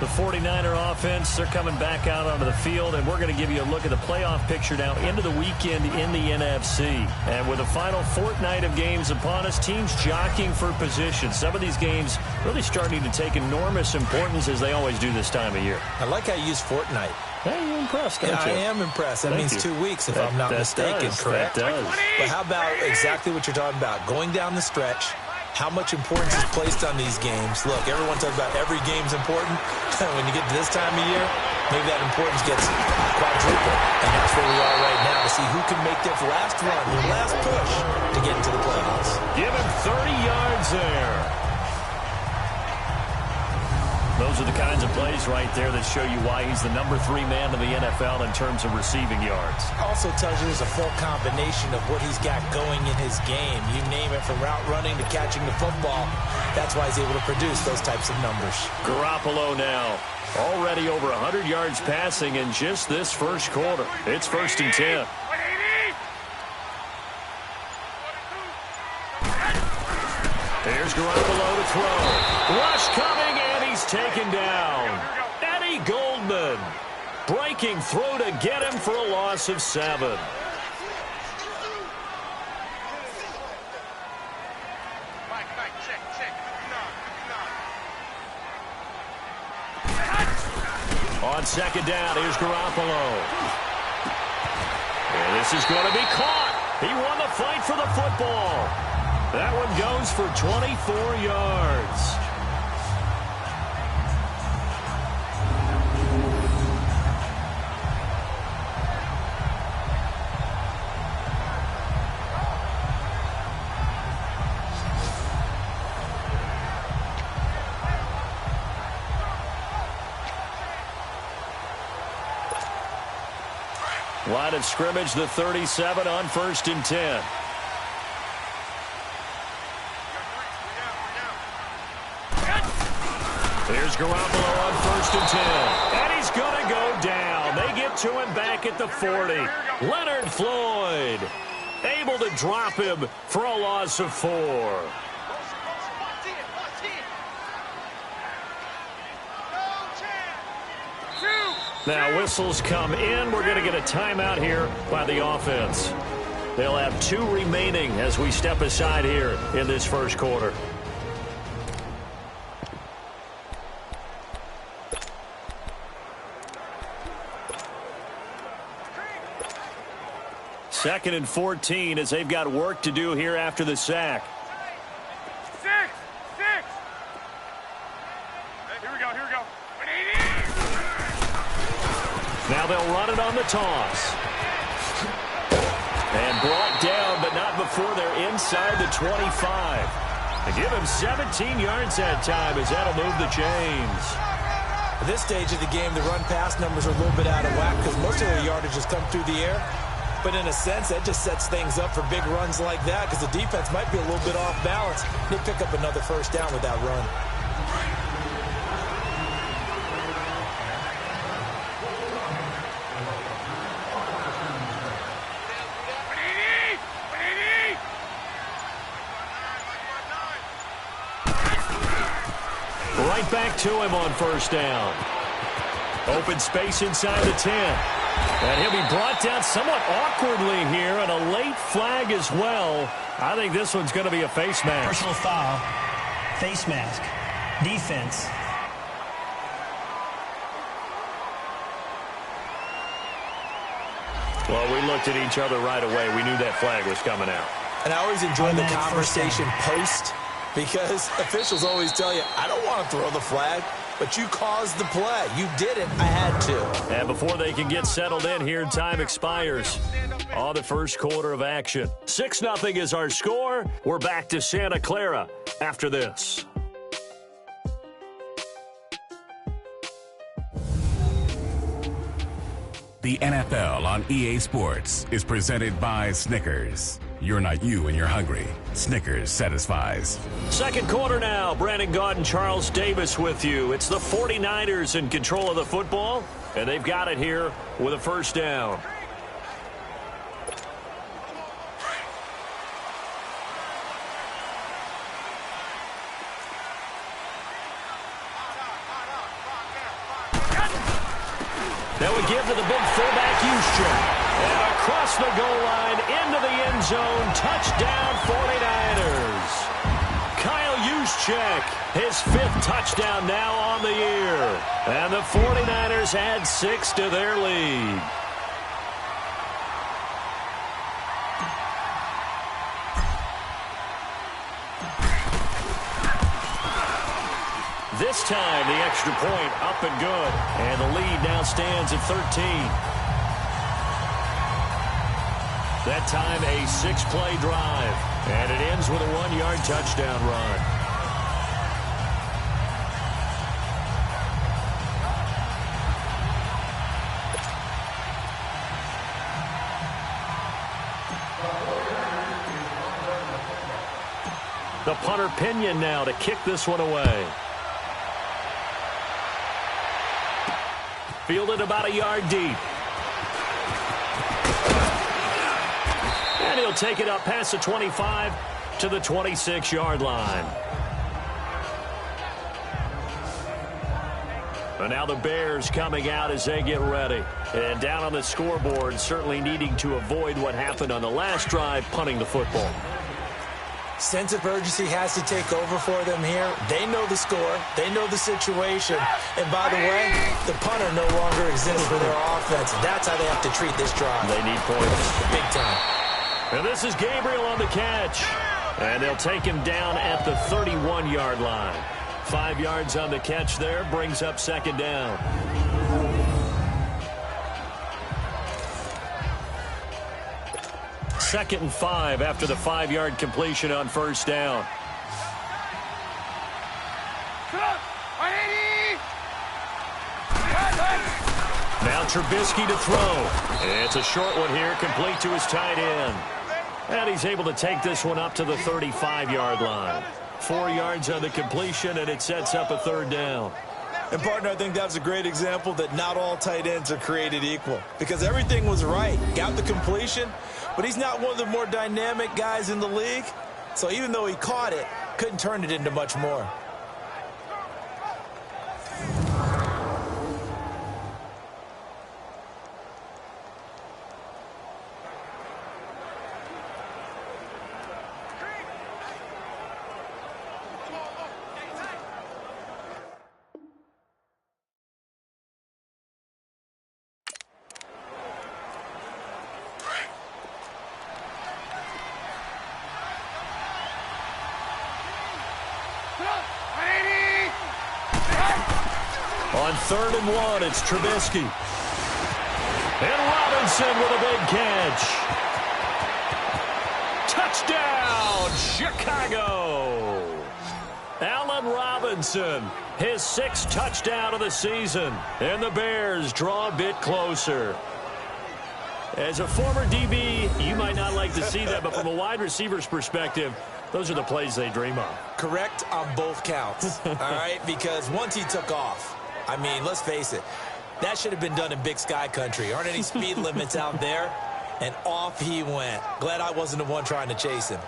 The 49er offense, they're coming back out onto the field, and we're going to give you a look at the playoff picture now into the weekend in the NFC. And with the final fortnight of games upon us, teams jockeying for position. Some of these games really starting to take enormous importance as they always do this time of year. I like how you use fortnight. Hey, you're impressed, don't you? I am impressed. That means 2 weeks, if I'm not mistaken, correct? That does. But how about exactly what you're talking about? Going down the stretch, how much importance is placed on these games. Look, everyone talks about every game's important. When you get to this time of year, maybe that importance gets quadrupled. And that's where we are right now to see who can make their last run, their last push to get into the playoffs. Give him 30 yards there. Those are the kinds of plays right there that show you why he's the number 3 man in the NFL in terms of receiving yards. Also tells you there's a full combination of what he's got going in his game. You name it, from route running to catching the football. That's why he's able to produce those types of numbers. Garoppolo now. Already over 100 yards passing in just this first quarter. It's 1st and 10. Here's Garoppolo to throw. Rush coming, and he's taken down. Eddie Goldman breaking through to get him for a loss of 7. On second down, here's Garoppolo. And this is going to be caught. He won the fight for the football. That one goes for 24 yards. Line of scrimmage, the 37 on 1st and 10. Here's Garoppolo on 1st and 10. And he's going to go down. They get to him back at the 40. Leonard Floyd able to drop him for a loss of 4. Now whistles come in. We're going to get a timeout here by the offense. They'll have 2 remaining as we step aside here in this first quarter. Second and 14 as they've got work to do here after the sack. Now they'll run it on the toss. And brought down, but not before they're inside the 25. They give him 17 yards that time as that'll move the chains. At this stage of the game, the run-pass numbers are a little bit out of whack because most of their yardage has come through the air. But in a sense, that just sets things up for big runs like that because the defense might be a little bit off balance. They pick up another first down with that run. Right back to him on first down. Open space inside the 10. And he'll be brought down somewhat awkwardly here, and a late flag as well. I think this one's going to be a face mask. Personal foul, face mask, defense. Well, we looked at each other right away. We knew that flag was coming out. And I always enjoy the conversation post because officials always tell you, I don't want to throw the flag, but you caused the play. You did it. I had to. And before they can get settled in here, time expires on the first quarter of action. 6-0 is our score. We're back to Santa Clara after this. The NFL on EA Sports is presented by Snickers. You're not you when you're hungry. Snickers satisfies. Second quarter now. Brandon Gaud and Charles Davis with you. It's the 49ers in control of the football, and they've got it here with a first down. That would give to the big fullback, Juszczyk. And across the goal line, into the end zone, touchdown 49ers. Kyle Juszczyk, his 5th touchdown now on the year. And the 49ers add 6 to their lead. This time, the extra point up and good. And the lead now stands at 13. That time, a 6-play drive. And it ends with a 1-yard touchdown run. The punter Pinion now to kick this one away. Fielded about a yard deep. And he'll take it up past the 25 to the 26-yard line. And now the Bears coming out as they get ready. And down on the scoreboard, certainly needing to avoid what happened on the last drive, punting the football. Sense of urgency has to take over for them here. They know the score. They know the situation. And by the way, the punter no longer exists for their offense. That's how they have to treat this drive. They need points. Big time. And this is Gabriel on the catch. And they'll take him down at the 31-yard line. 5 yards on the catch there, brings up second down. Second and 5 after the 5-yard completion on first down. Now Trubisky to throw. It's a short one here, complete to his tight end. And he's able to take this one up to the 35-yard line. 4 yards on the completion, and it sets up a third down. And, partner, I think that's a great example that not all tight ends are created equal. Because everything was right. Got the completion, but he's not one of the more dynamic guys in the league. So even though he caught it, couldn't turn it into much more. On 3rd and 1, it's Trubisky. And Robinson with a big catch. Touchdown, Chicago. Allen Robinson, his 6th touchdown of the season. And the Bears draw a bit closer. As a former DB, you might not like to see that, but from a wide receiver's perspective, those are the plays they dream of. Correct on both counts, all right? Because once he took off, I mean, let's face it, that should have been done in Big Sky country. Aren't any speed limits out there? And off he went. Glad I wasn't the one trying to chase him.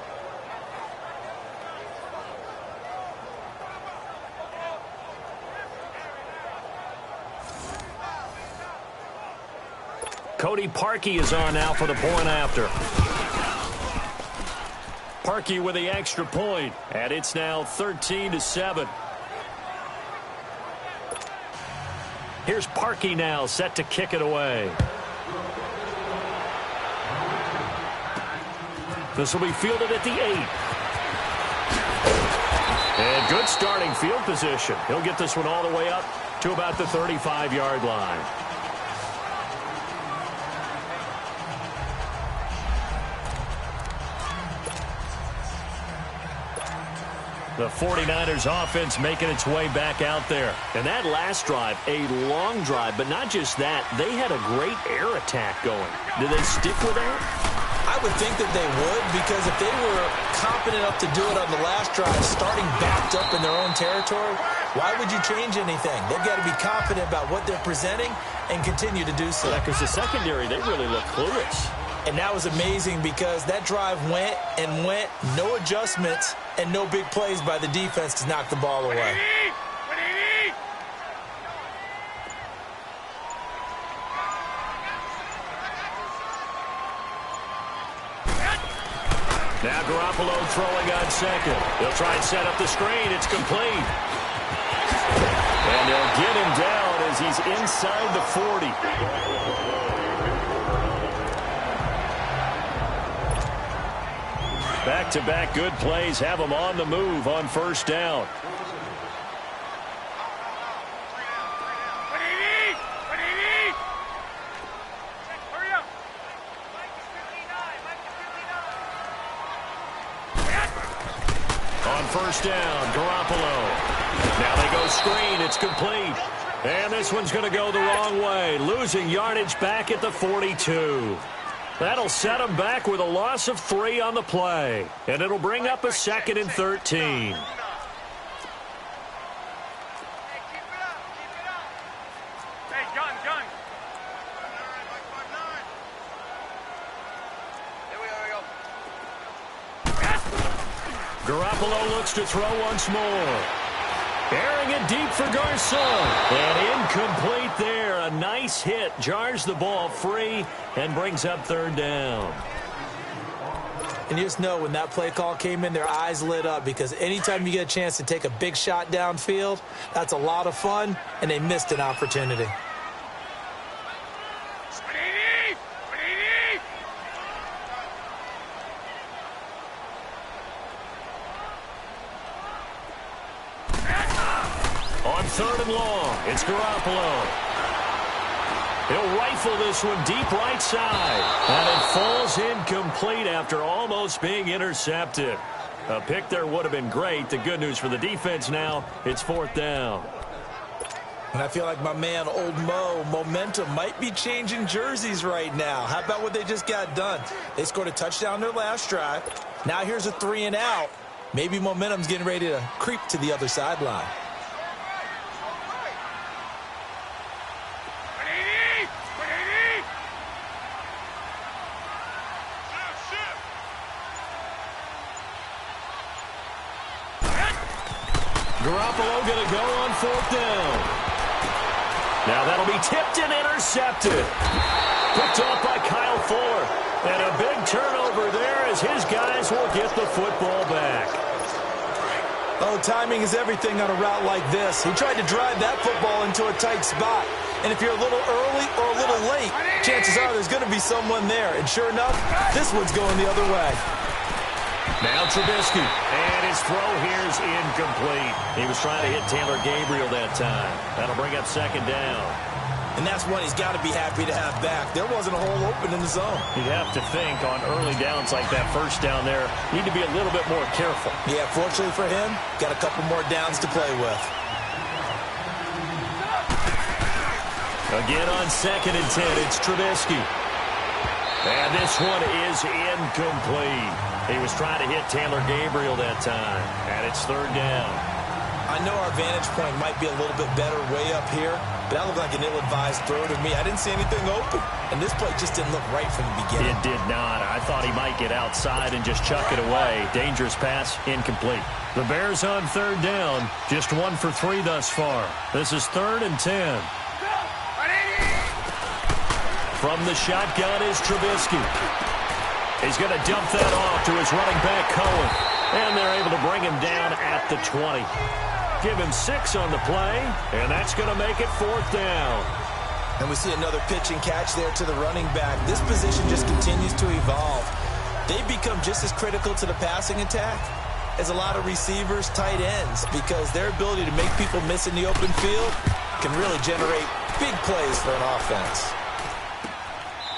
Cody Parkey is on now for the point after. Parkey with the extra point, and it's now 13-7. Here's Parkey now, set to kick it away. This will be fielded at the 8. And good starting field position. He'll get this one all the way up to about the 35-yard line. The 49ers offense making its way back out there. And that last drive, a long drive, but not just that. They had a great air attack going. Do they stick with that? I would think that they would, because if they were confident enough to do it on the last drive, starting backed up in their own territory, why would you change anything? They've got to be confident about what they're presenting and continue to do so. Yeah, because the secondary, they really look clueless. And that was amazing because that drive went and went, no adjustments and no big plays by the defense to knock the ball away. Now Garoppolo throwing on 2nd. They'll try and set up the screen. It's complete. And they'll get him down as he's inside the 40. Back-to-back good plays have them on the move on 1st down. On 1st down, Garoppolo. Now they go screen. It's complete. And this one's going to go the wrong way. Losing yardage back at the 42. That'll set them back with a loss of 3 on the play. And it'll bring up a 2nd and 13. Garoppolo looks to throw once more. Airing it deep for Garcon. And incomplete there. A nice hit. Jars the ball free and brings up 3rd down. And you just know when that play call came in, their eyes lit up, because anytime you get a chance to take a big shot downfield, that's a lot of fun, and they missed an opportunity. On 3rd and long, it's Garoppolo. He'll rifle this one deep right side. And it falls incomplete after almost being intercepted. A pick there would have been great. The good news for the defense now, it's 4th down. And I feel like my man, Old Mo, momentum might be changing jerseys right now. How about what they just got done? They scored a touchdown their last drive. Now here's a 3 and out. Maybe momentum's getting ready to creep to the other sideline. Garoppolo going to go on 4th down. Now that'll be tipped and intercepted. Picked off by Kyle Fuller. And a big turnover there as his guys will get the football back. Oh, timing is everything on a route like this. He tried to drive that football into a tight spot. And if you're a little early or a little late, chances are there's going to be someone there. And sure enough, this one's going the other way. Now Trubisky, and his throw here is incomplete. He was trying to hit Taylor Gabriel that time. That'll bring up second down. And that's one he's got to be happy to have back. There wasn't a hole open in the zone. You'd have to think on early downs like that first down there, need to be a little bit more careful. Yeah, fortunately for him, got a couple more downs to play with. Again on 2nd and 10, it's Trubisky. And this one is incomplete. He was trying to hit Taylor Gabriel that time, and it's 3rd down. I know our vantage point might be a little bit better way up here, but that looked like an ill-advised throw to me. I didn't see anything open, and this play just didn't look right from the beginning. It did not. I thought he might get outside and just chuck it away. Dangerous pass, incomplete. The Bears on 3rd down, just 1 for 3 thus far. This is 3rd and 10. From the shotgun is Trubisky. He's going to dump that off to his running back, Cohen. And they're able to bring him down at the 20. Give him 6 on the play, and that's going to make it 4th down. And we see another pitch and catch there to the running back. This position just continues to evolve. They become just as critical to the passing attack as a lot of receivers, tight ends, because their ability to make people miss in the open field can really generate big plays for an offense.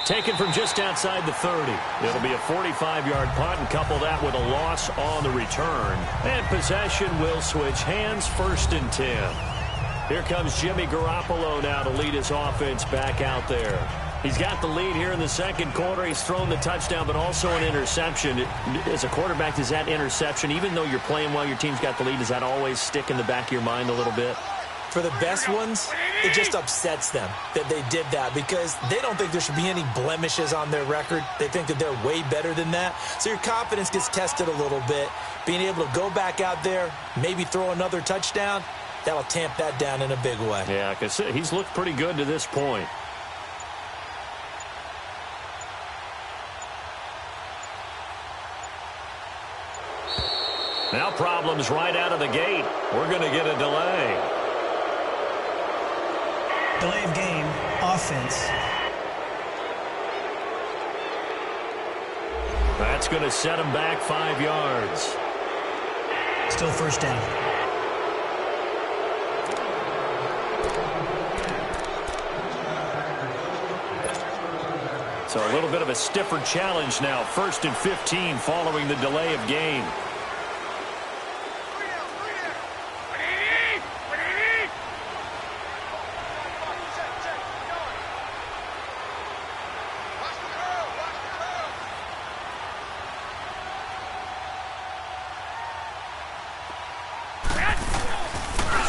Taken from just outside the 30. It'll be a 45-yard punt, and couple that with a loss on the return. And possession will switch hands, 1st and 10. Here comes Jimmy Garoppolo now to lead his offense back out there. He's got the lead here in the 2nd quarter. He's thrown the touchdown, but also an interception. As a quarterback, does that interception, even though you're playing well, your team's got the lead, does that always stick in the back of your mind a little bit? For the best ones, it just upsets them that they did that because they don't think there should be any blemishes on their record. They think that they're way better than that. So your confidence gets tested a little bit. Being able to go back out there, maybe throw another touchdown, that'll tamp that down in a big way. Yeah, because he's looked pretty good to this point. Now problems right out of the gate. We're going to get a delay. Delay of game, offense. That's going to set him back 5 yards. Still 1st down. So a little bit of a stiffer challenge now. 1st and 15 following the delay of game.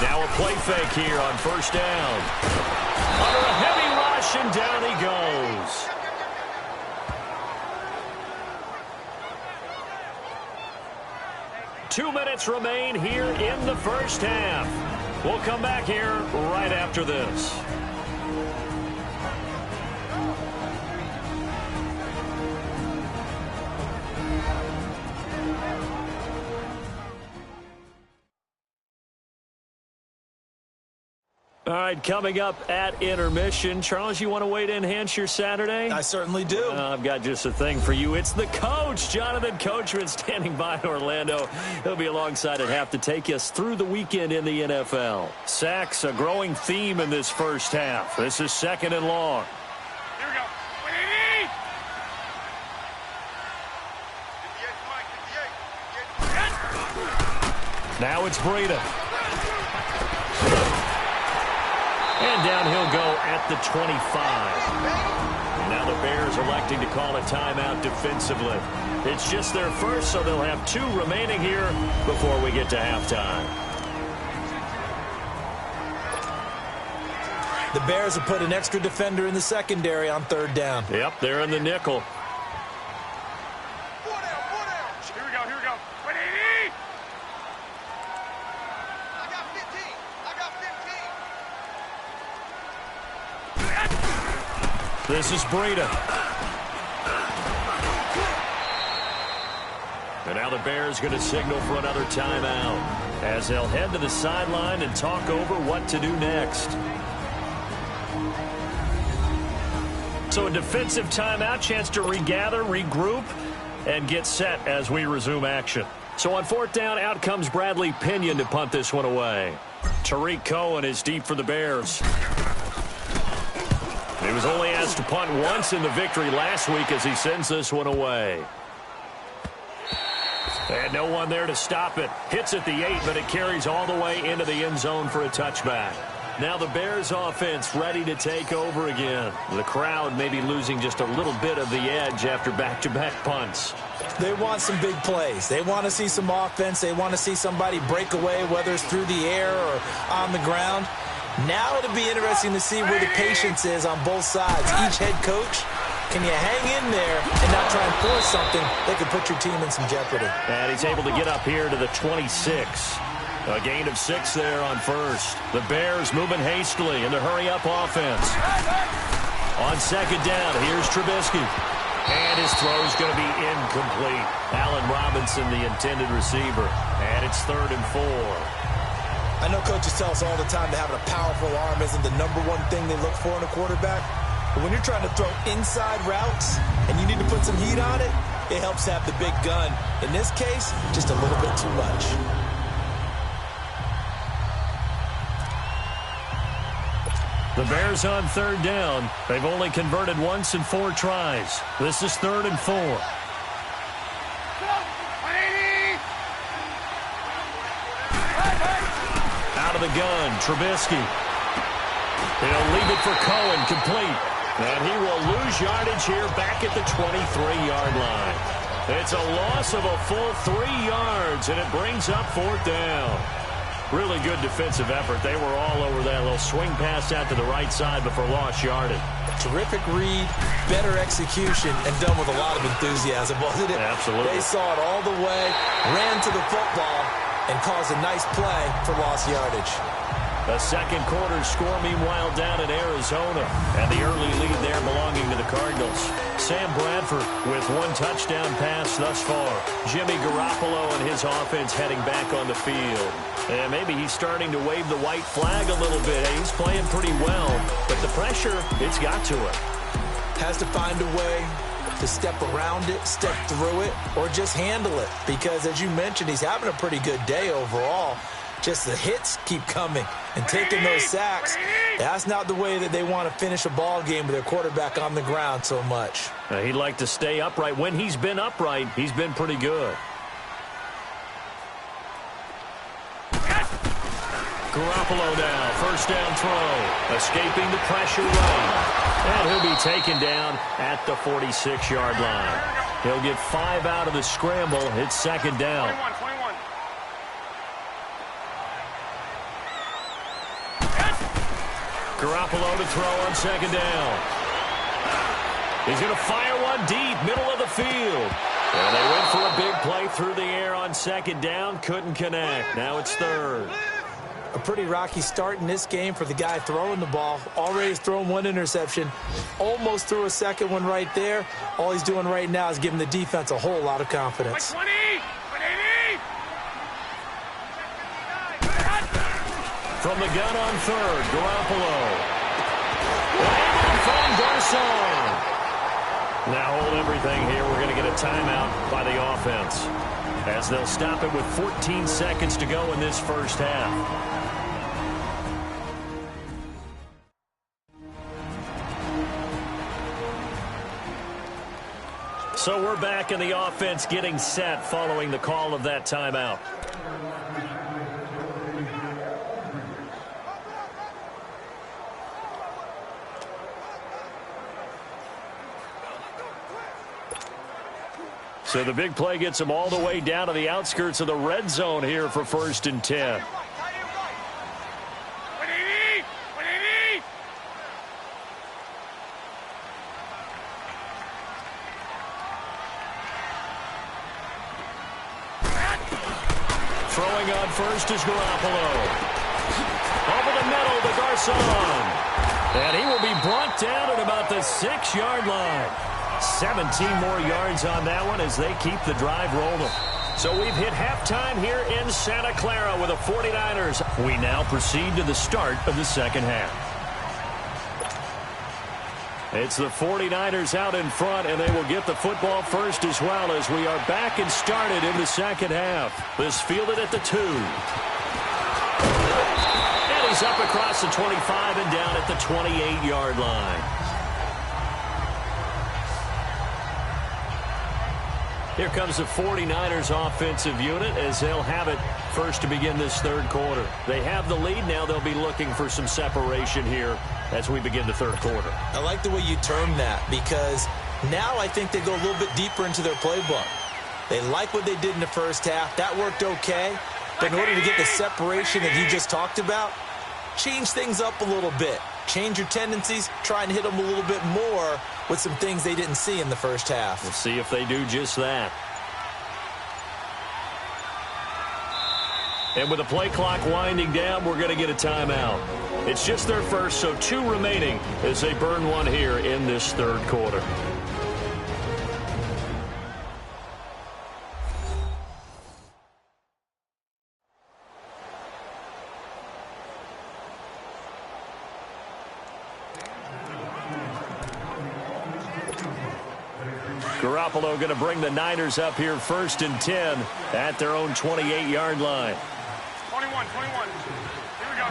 Now a play fake here on 1st down. Under a heavy rush, and down he goes. Two minutes remain here in the 1st half. We'll come back here right after this. All right, coming up at intermission. Charles, you want to wait to enhance your Saturday? I certainly do. I've got just a thing for you. It's the coach, Jonathan Coachman, standing by in Orlando. He'll be alongside at half to take us through the weekend in the NFL. Sacks, a growing theme in this 1st half. This is 2nd and long. Here we go. Now it's Breida. And down he'll go at the 25. Now the Bears electing to call a timeout defensively. It's just their first, so they'll have 2 remaining here before we get to halftime. The Bears have put an extra defender in the secondary on 3rd down. Yep, they're in the nickel. Here we go. I got 15. This is Breida. And now the Bears going to signal for another timeout as they'll head to the sideline and talk over what to do next. So a defensive timeout, chance to regather, regroup. and get set as we resume action. So on 4th down, out comes Bradley Pinion to punt this one away. Tariq Cohen is deep for the Bears. He was only asked to punt once in the victory last week as he sends this one away. And no one there to stop it. Hits at the 8, but it carries all the way into the end zone for a touchback. Now the Bears offense ready to take over again. The crowd may be losing just a little bit of the edge after back-to-back punts. They want some big plays. They want to see some offense. They want to see somebody break away, whether it's through the air or on the ground. Now it'll be interesting to see where the patience is on both sides. Each head coach, can you hang in there and not try and force something that could put your team in some jeopardy? And he's able to get up here to the 26. A gain of 6 there on first. The Bears moving hastily in the hurry-up offense. On 2nd down, here's Trubisky. And his throw is going to be incomplete. Allen Robinson, the intended receiver. And it's 3rd and 4. I know coaches tell us all the time that having a powerful arm isn't the #1 thing they look for in a quarterback. But when you're trying to throw inside routes and you need to put some heat on it, it helps have the big gun. In this case, just a little bit too much. The Bears on 3rd down. They've only converted once in 4 tries. This is 3rd and 4. Out of the gun, Trubisky. He'll leave it for Cohen, complete. And he will lose yardage here back at the 23-yard line. It's a loss of a full 3 yards, and it brings up 4th down. Really good defensive effort. They were all over that little swing pass out to the right side before lost yardage. Terrific read, better execution, and done with a lot of enthusiasm, wasn't it? Absolutely. They saw it all the way, ran to the football, and caused a nice play for lost yardage. A second quarter score, meanwhile, down in Arizona. And the early lead there belonging to the Cardinals. Sam Bradford with 1 touchdown pass thus far. Jimmy Garoppolo and his offense heading back on the field. And maybe he's starting to wave the white flag a little bit. He's playing pretty well. But the pressure, it's got to him. Has to find a way to step around it, step through it, or just handle it. Because, as you mentioned, he's having a pretty good day overall. Just the hits keep coming and taking those sacks. That's not the way that they want to finish a ball game with their quarterback on the ground so much. He'd like to stay upright. When he's been upright, he's been pretty good. Garoppolo now, 1st down throw, escaping the pressure right. And he'll be taken down at the 46-yard line. He'll get 5 out of the scramble. It's 2nd down. 21. Garoppolo to throw on 2nd down. He's going to fire one deep, middle of the field. And they went for a big play through the air on 2nd down. Couldn't connect. Now it's 3rd. A pretty rocky start in this game for the guy throwing the ball. Already thrown 1 interception. Almost threw a 2nd one right there. All he's doing right now is giving the defense a whole lot of confidence. 20. From the gun on 3rd, Garoppolo. And from Garcon. Now hold everything here. We're going to get a timeout by the offense, as they'll stop it with 14 seconds to go in this first half. So we're back in the offense getting set following the call of that timeout. So the big play gets them all the way down to the outskirts of the red zone here for 1st and 10. Throwing on 1st is Garoppolo. Over the middle to Garcon. And he will be brought down at about the 6-yard line. 17 more yards on that one as they keep the drive rolling. So we've hit halftime here in Santa Clara with the 49ers. We now proceed to the start of the 2nd half. It's the 49ers out in front, and they will get the football first as well as we are back and started in the second half. This fielded at the 2. And he's up across the 25 and down at the 28-yard line. Here comes the 49ers offensive unit as they'll have it first to begin this third quarter. They have the lead. Now they'll be looking for some separation here as we begin the third quarter. I like the way you term that because now I think they go a little bit deeper into their playbook. They like what they did in the first half. That worked okay. But in order to get the separation that you just talked about, change things up a little bit. Change your tendencies, try and hit them a little bit more with some things they didn't see in the first half. We'll see if they do just that. And with the play clock winding down, we're going to get a timeout. It's just their first, so 2 remaining as they burn one here in this third quarter. Garoppolo going to bring the Niners up here first and 10 at their own 28-yard line. 21. Here we go.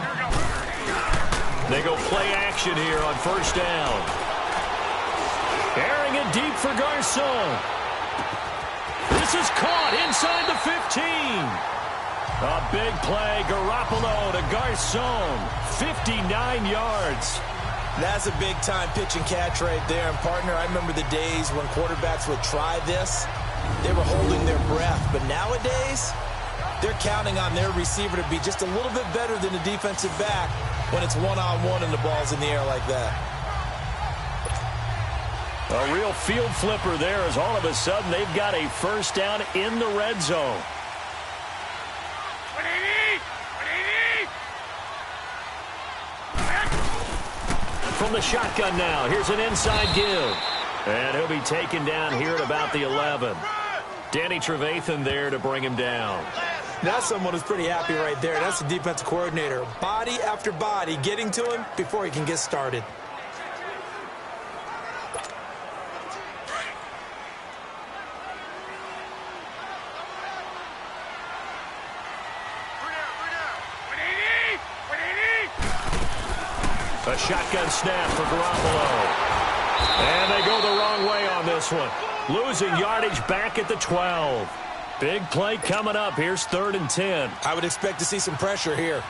They go play action here on first down. Airing it deep for Garcon. This is caught inside the 15. A big play, Garoppolo to Garcon. 59 yards. That's a big-time pitch and catch right there. And, partner, I remember the days when quarterbacks would try this. They were holding their breath. But nowadays, they're counting on their receiver to be just a little bit better than the defensive back when it's one-on-one and the ball's in the air like that. A real field flipper there as all of a sudden they've got a first down in the red zone. From the shotgun now, here's an inside give. And he'll be taken down here at about the 11. Danny Trevathan there to bring him down. That's someone who's pretty happy right there. That's the defensive coordinator. Body after body getting to him before he can get started. A shotgun snap for Garoppolo. And they go the wrong way on this one. Losing yardage back at the 12. Big play coming up. Here's 3rd and 10. I would expect to see some pressure here.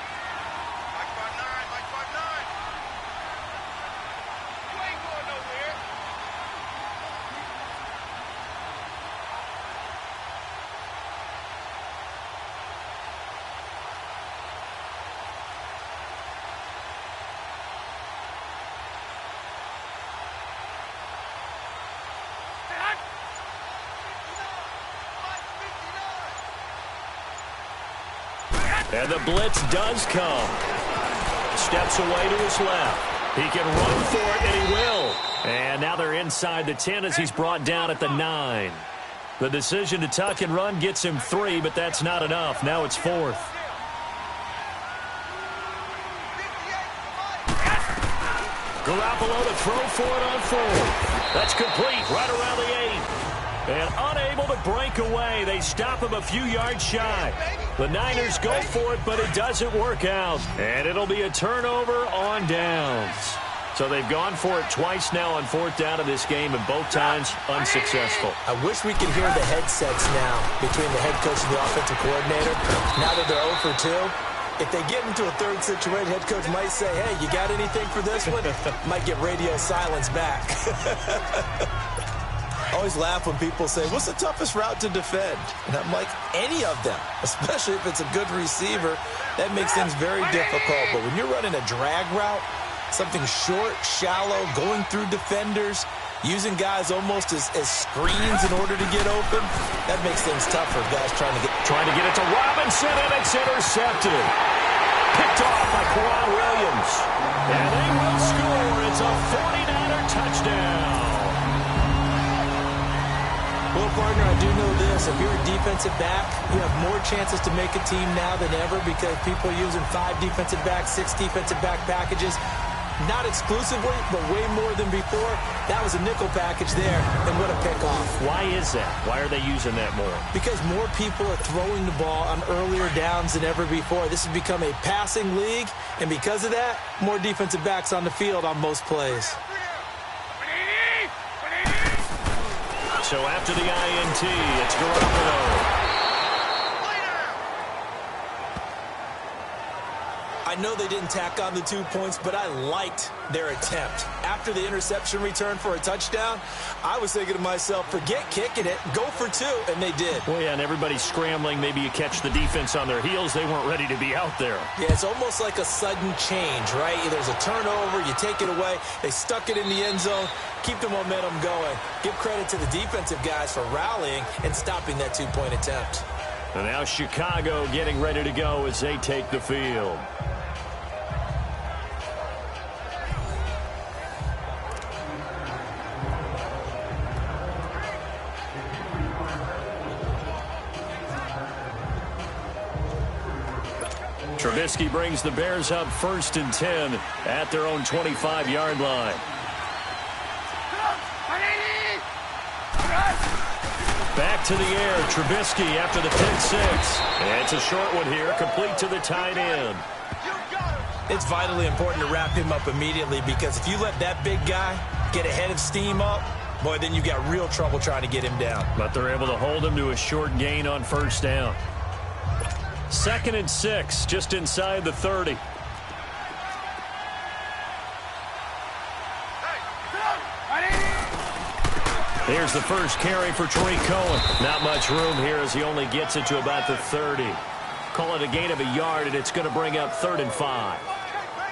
And the blitz does come. Steps away to his left. He can run for it, and he will. And now they're inside the 10 as he's brought down at the 9. The decision to tuck and run gets him 3, but that's not enough. Now it's 4th. Garoppolo to throw for it on 4th. That's complete right around the 8. And unable to break away. They stop him a few yards shy. The Niners go for it, but it doesn't work out. And it'll be a turnover on downs. So they've gone for it twice now on 4th down in this game, and both times unsuccessful. I wish we could hear the headsets now between the head coach and the offensive coordinator. Now that they're 0 for 2, if they get into a third situation, head coach might say, hey, you got anything for this one? Might get radio silence back. I always laugh when people say, what's the toughest route to defend? And I'm like, any of them, especially if it's a good receiver. That makes things very difficult. But when you're running a drag route, something short, shallow, going through defenders, using guys almost as screens in order to get open, that makes things tougher. Guys trying to get it to Robinson, and it's intercepted. Picked off by Quad Williams. And they will score. It's a 49er touchdown. Well, partner, I do know this. If you're a defensive back, you have more chances to make a team now than ever because people are using 5 defensive backs, 6 defensive back packages. Not exclusively, but way more than before. That was a nickel package there, and what a pickoff. Why is that? Why are they using that more? Because more people are throwing the ball on earlier downs than ever before. This has become a passing league, and because of that, more defensive backs on the field on most plays. So after the INT, it's Garoppolo. I know they didn't tack on the 2 points, but I liked their attempt. After the interception return for a touchdown, I was thinking to myself, forget kicking it, go for 2, and they did. Well, yeah, and everybody's scrambling. Maybe you catch the defense on their heels. They weren't ready to be out there. Yeah, it's almost like a sudden change, right? There's a turnover, you take it away, they stuck it in the end zone, keep the momentum going. Give credit to the defensive guys for rallying and stopping that 2-point attempt. And now Chicago getting ready to go as they take the field. Trubisky brings the Bears up 1st and 10 at their own 25-yard line. Back to the air, Trubisky after the pick 6. And it's a short one here, complete to the tight end. It's vitally important to wrap him up immediately, because if you let that big guy get ahead of steam up, boy, then you've got real trouble trying to get him down. But they're able to hold him to a short gain on 1st down. 2nd and 6, just inside the 30. Here's the first carry for Tariq Cohen. Not much room here as he only gets it to about the 30. Call it a gain of a yard, and it's going to bring up 3rd and 5.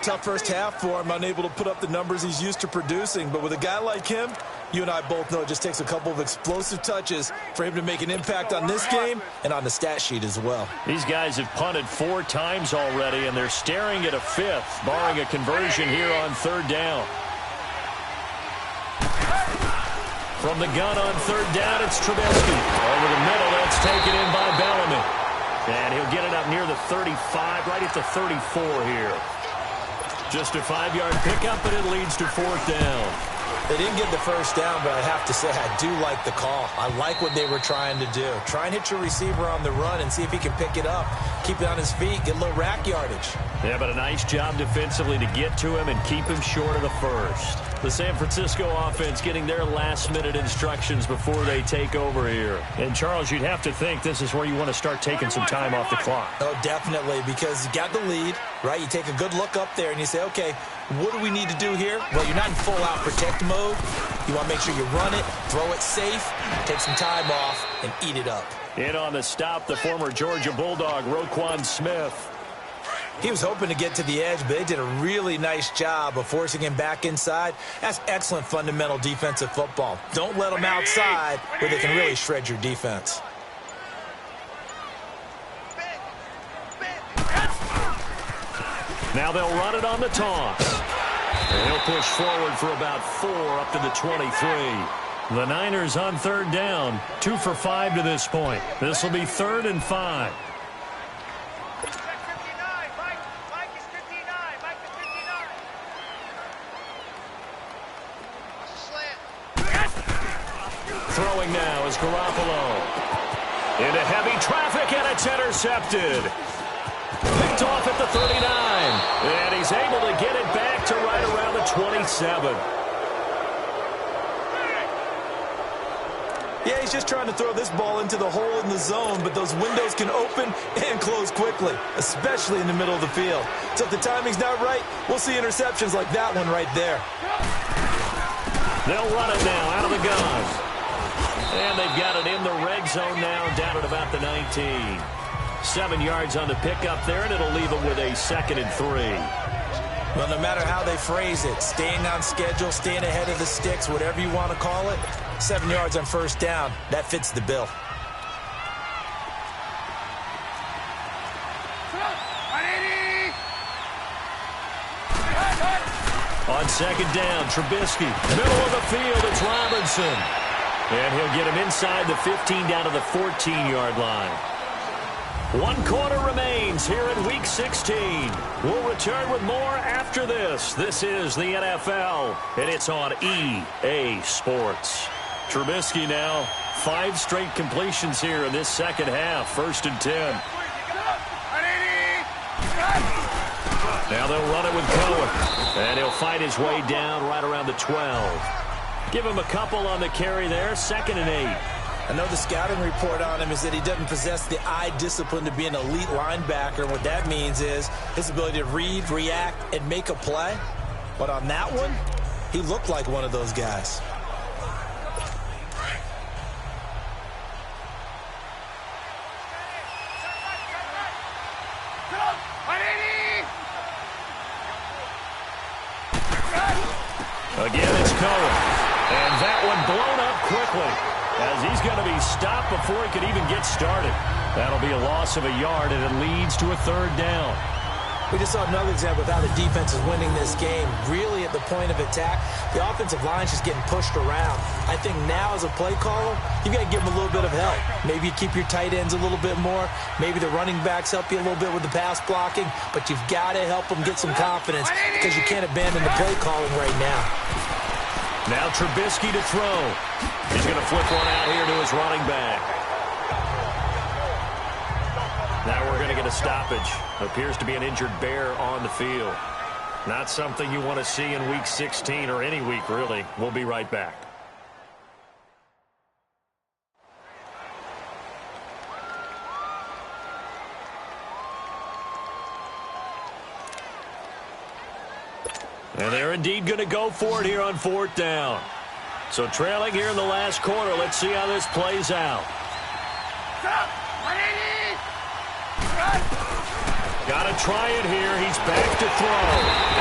Tough first half for him, unable to put up the numbers he's used to producing. But with a guy like him, you and I both know it just takes a couple of explosive touches for him to make an impact on this game and on the stat sheet as well. These guys have punted 4 times already, and they're staring at a 5th, barring a conversion here on 3rd down. From the gun on 3rd down, it's Trubisky. Over the middle, that's taken in by Bellamy. And he'll get it up near the 35, right at the 34 here. Just a 5-yard pickup, and it leads to 4th down. They didn't get the first down, but I have to say I do like the call. I like what they were trying to do. Try and hit your receiver on the run and see if he can pick it up. Keep it on his feet, get a little rack yardage. Yeah, but a nice job defensively to get to him and keep him short of the first. The San Francisco offense getting their last-minute instructions before they take over here. And, Charles, you'd have to think this is where you want to start taking some time off the clock. Oh, definitely, because you got the lead, right? You take a good look up there and you say, okay, what do we need to do here? Well, you're not in full-out protect mode. You want to make sure you run it, throw it safe, take some time off, and eat it up. In on the stop, the former Georgia Bulldog, Roquan Smith. He was hoping to get to the edge, but they did a really nice job of forcing him back inside. That's excellent fundamental defensive football. Don't let them outside where they can really shred your defense. Now they'll run it on the toss. And he'll push forward for about 4 up to the 23. The Niners on 3rd down, 2 for 5 to this point. This will be 3rd and 5. Throwing now is Garoppolo. Into heavy traffic, and it's intercepted. Picked off at the 39. And he's able to get it back to right around the 27. Yeah, he's just trying to throw this ball into the hole in the zone, but those windows can open and close quickly, especially in the middle of the field. So if the timing's not right, we'll see interceptions like that one right there. They'll run it now out of the gun. And they've got it in the red zone now, down at about the 19. 7 yards on the pickup there, and it'll leave them with a 2nd and 3. Well, no matter how they phrase it, staying on schedule, staying ahead of the sticks, whatever you want to call it, 7 yards on 1st down, that fits the bill. On 2nd down, Trubisky. Middle of the field, it's Robinson. And he'll get him inside the 15 down to the 14-yard line. 1 quarter remains here in Week 16. We'll return with more after this. This is the NFL, and it's on EA Sports. Trubisky now, 5 straight completions here in this second half. 1st and 10. Now they'll run it with Cohen, and he'll fight his way down right around the 12. Give him a couple on the carry there. 2nd and 8. I know the scouting report on him is that he doesn't possess the eye discipline to be an elite linebacker. What that means is his ability to read, react, and make a play. But on that one, he looked like one of those guys. Again, it's Cohen. And that one blown up quickly, as he's going to be stopped before he could even get started. That'll be a loss of a yard, and it leads to a 3rd down. We just saw another example of how the defense is winning this game. Really at the point of attack, the offensive line's just getting pushed around. I think now as a play caller, you got to give them a little bit of help. Maybe you keep your tight ends a little bit more. Maybe the running backs help you a little bit with the pass blocking. But you've got to help them get some confidence because you can't abandon the play calling right now. Now Trubisky to throw. He's going to flip one out here to his running back. Now we're going to get a stoppage. Appears to be an injured Bear on the field. Not something you want to see in Week 16 or any week, really. We'll be right back. And they're indeed going to go for it here on 4th down. So trailing here in the last quarter. Let's see how this plays out. Got to try it here. He's back to throw.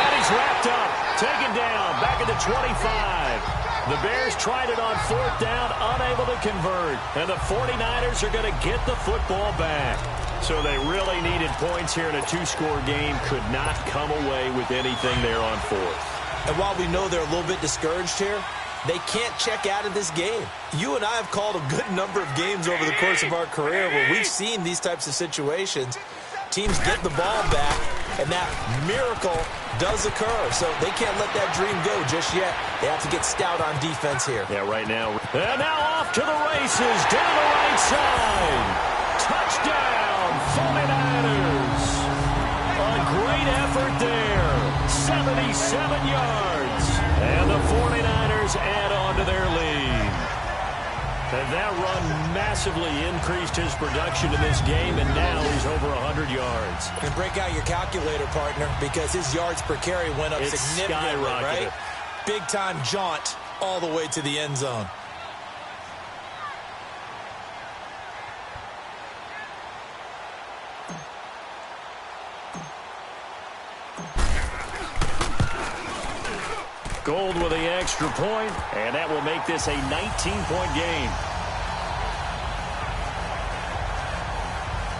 And he's wrapped up. Taken down. Back at the 25. The Bears tried it on 4th down. Unable to convert. And the 49ers are going to get the football back. So they really needed points here in a 2-score game. Could not come away with anything there on 4th. And while we know they're a little bit discouraged here, they can't check out of this game. You and I have called a good number of games over the course of our career where we've seen these types of situations. Teams get the ball back, and that miracle does occur. So they can't let that dream go just yet. They have to get stout on defense here. Yeah, right now. And now off to the races, down the right side. Touchdown, 49ers. A great effort there. 77 yards. And the 49ers add on to their lead. And that run massively increased his production in this game, and now he's over 100 yards. And break out your calculator, partner, because his yards per carry went up significantly, right? Big-time jaunt all the way to the end zone. Gold with the extra point, and that will make this a 19-point game.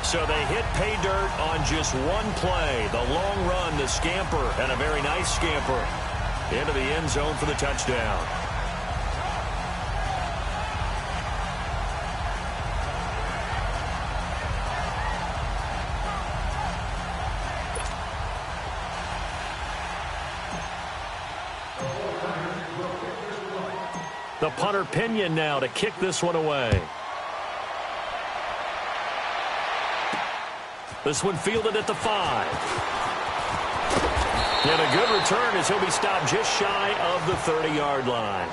So they hit pay dirt on just one play. The long run, the scamper, and a very nice scamper into the end zone for the touchdown. The punter Pinion now to kick this one away. This one fielded at the 5. And a good return as he'll be stopped just shy of the 30-yard line.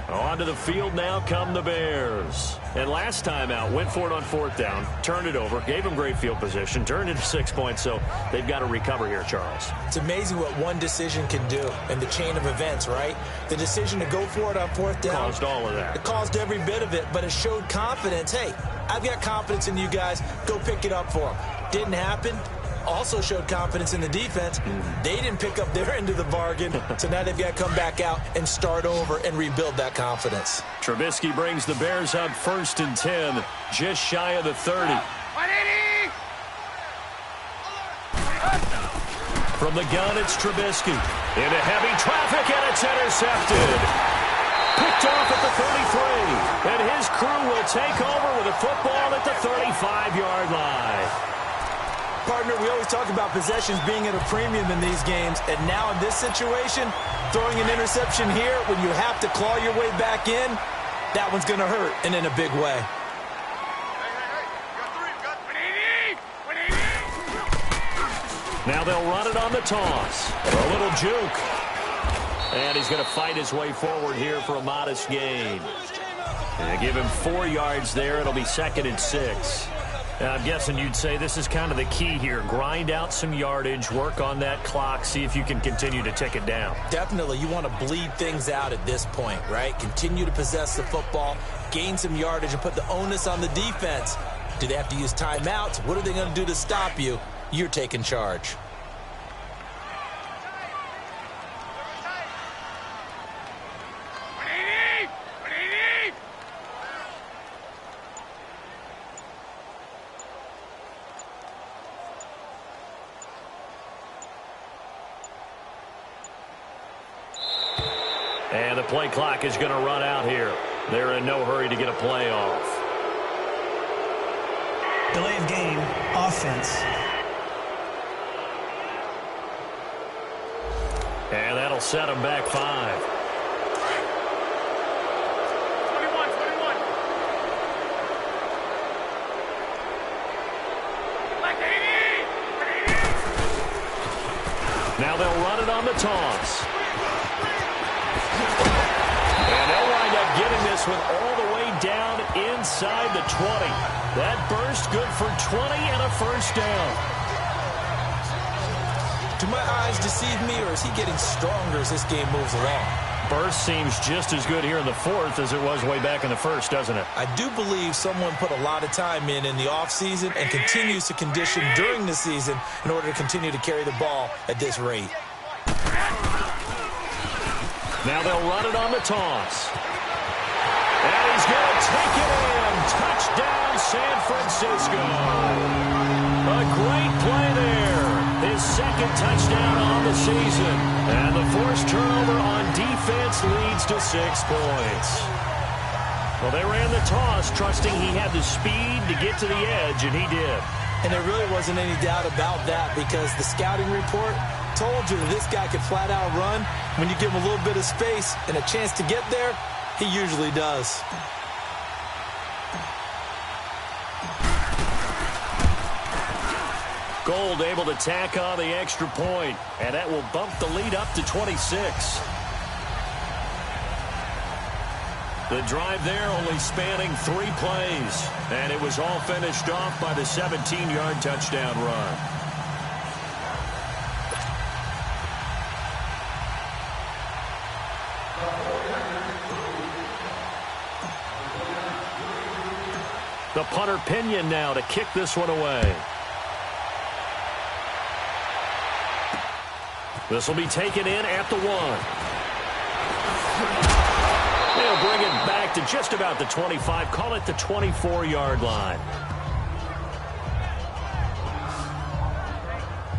Onto the field now come the Bears. And last time out, went for it on 4th down, turned it over, gave them great field position, turned it to 6 points, so they've got to recover here, Charles. It's amazing what one decision can do in the chain of events, right? The decision to go for it on 4th down. Caused all of that. It caused every bit of it, but it showed confidence. Hey, I've got confidence in you guys. Go pick it up for them. Didn't happen. Also showed confidence in the defense. They didn't pick up their end of the bargain, so now they've got to come back out and start over and rebuild that confidence. Trubisky brings the Bears up 1st and 10, just shy of the 30. From the gun, it's Trubisky. Into heavy traffic, and it's intercepted. Picked off at the 33. And his crew will take over with a football at the 35-yard line. Partner, we always talk about possessions being at a premium in these games, and now in this situation, throwing an interception here when you have to claw your way back in, that one's going to hurt, and in a big way. Now they'll run it on the toss. A little juke. And he's going to fight his way forward here for a modest gain. And give him 4 yards there. It'll be 2nd and 6. I'm guessing you'd say this is kind of the key here. Grind out some yardage, work on that clock, see if you can continue to tick it down. Definitely. You want to bleed things out at this point, right? Continue to possess the football, gain some yardage, and put the onus on the defense. Do they have to use timeouts? What are they going to do to stop you? You're taking charge. And the play clock is going to run out here. They're in no hurry to get a play off. Delay of game, offense. And that'll set them back 5. 21. Now they'll run it on the toss. And they'll wind up getting this one all the way down inside the 20. That burst good for 20 and a first down. Do my eyes deceive me, or is he getting stronger as this game moves along? Burst seems just as good here in the 4th as it was way back in the 1st, doesn't it? I do believe someone put a lot of time in the offseason and continues to condition during the season in order to continue to carry the ball at this rate. Now they'll run it on the toss. And he's going to take it in. Touchdown, San Francisco. A great play there. His 2nd touchdown on the season. And the forced turnover on defense leads to 6 points. Well, they ran the toss, trusting he had the speed to get to the edge, and he did. And there really wasn't any doubt about that, because the scouting report told you that this guy could flat out run. When you give him a little bit of space and a chance to get there, he usually does. Gold able to tack on the extra point, and that will bump the lead up to 26. The drive there only spanning 3 plays, and it was all finished off by the 17-yard touchdown run. The punter Pinion now to kick this one away. This will be taken in at the 1. They'll bring it back to just about the 25. Call it the 24-yard line.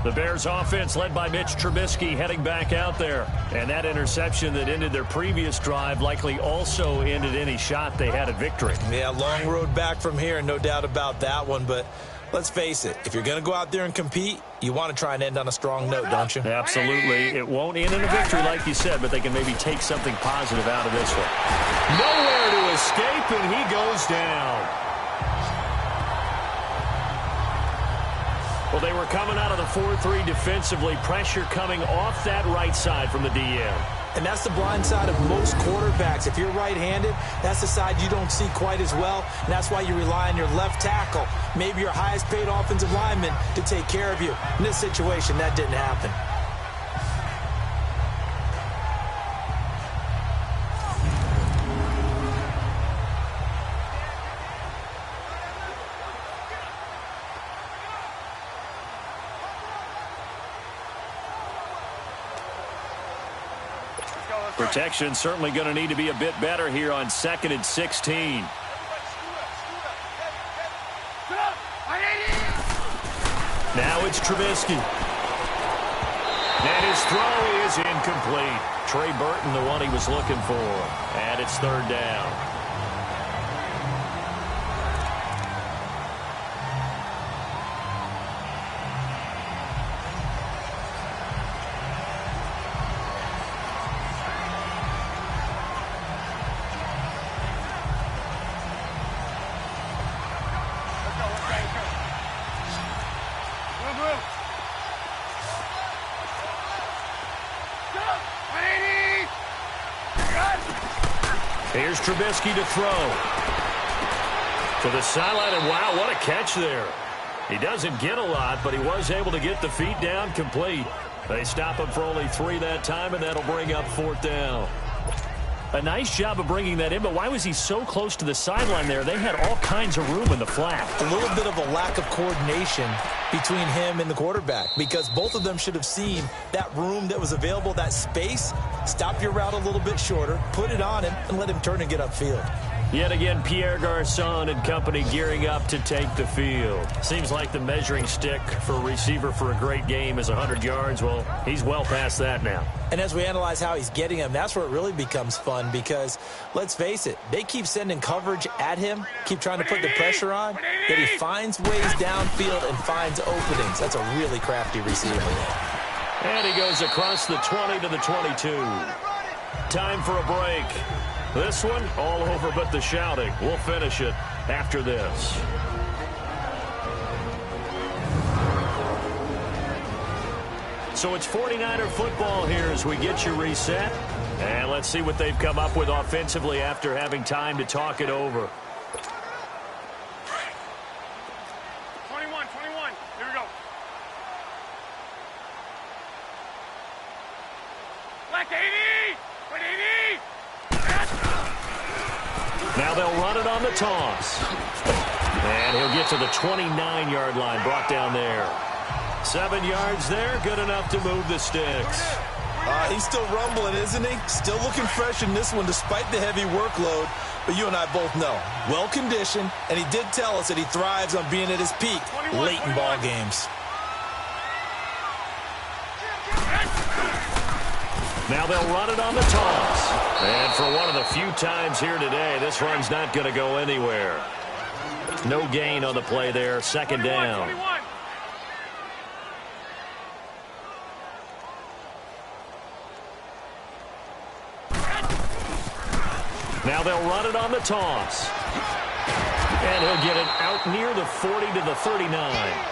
The Bears offense led by Mitch Trubisky heading back out there. And that interception that ended their previous drive likely also ended any shot they had at victory. Yeah, long road back from here, no doubt about that one. But let's face it, if you're going to go out there and compete, you want to try and end on a strong note, don't you? Absolutely. It won't end in a victory like you said, but they can maybe take something positive out of this one. Nowhere to escape, and he goes down. Well, they were coming out of the 4-3 defensively. Pressure coming off that right side from the DM. And that's the blind side of most quarterbacks. If you're right-handed, that's the side you don't see quite as well, and that's why you rely on your left tackle, maybe your highest-paid offensive lineman, to take care of you. In this situation, that didn't happen. Protection certainly going to need to be a bit better here on 2nd and 16. Now it's Trubisky. And his throw is incomplete. Trey Burton, the one he was looking for. And it's third down. Here's Trubisky to throw. To the sideline, and wow, what a catch there. He doesn't get a lot, but he was able to get the feet down complete. They stop him for only 3 that time, and that'll bring up fourth down. A nice job of bringing that in, but why was he so close to the sideline there? They had all kinds of room in the flat. A little bit of a lack of coordination between him and the quarterback, because both of them should have seen that room that was available, that space. Stop your route a little bit shorter, put it on him, and let him turn and get upfield. Yet again, Pierre Garçon and company gearing up to take the field. Seems like the measuring stick for a receiver for a great game is 100 yards. Well, he's well past that now. And as we analyze how he's getting them, that's where it really becomes fun, because, let's face it, they keep sending coverage at him, keep trying to put the pressure on, that he finds ways downfield and finds openings. That's a really crafty receiver. And he goes across the 20 to the 22. Time for a break. This one, all over but the shouting. We'll finish it after this. So it's 49er football here as we get you reset. And let's see what they've come up with offensively after having time to talk it over. 21. Here we go. Black 80. 80. Now they'll run it on the toss. And he'll get to the 29-yard line, brought down there. 7 yards there, good enough to move the sticks. He's still rumbling, isn't he? Still looking fresh in this one despite the heavy workload. But you and I both know, well-conditioned, and he did tell us that he thrives on being at his peak late in ball games. Now they'll run it on the toss. And for one of the few times here today, this run's not going to go anywhere. No gain on the play there, second down. 21. Now they'll run it on the toss. And he'll get it out near the 40 to the 39.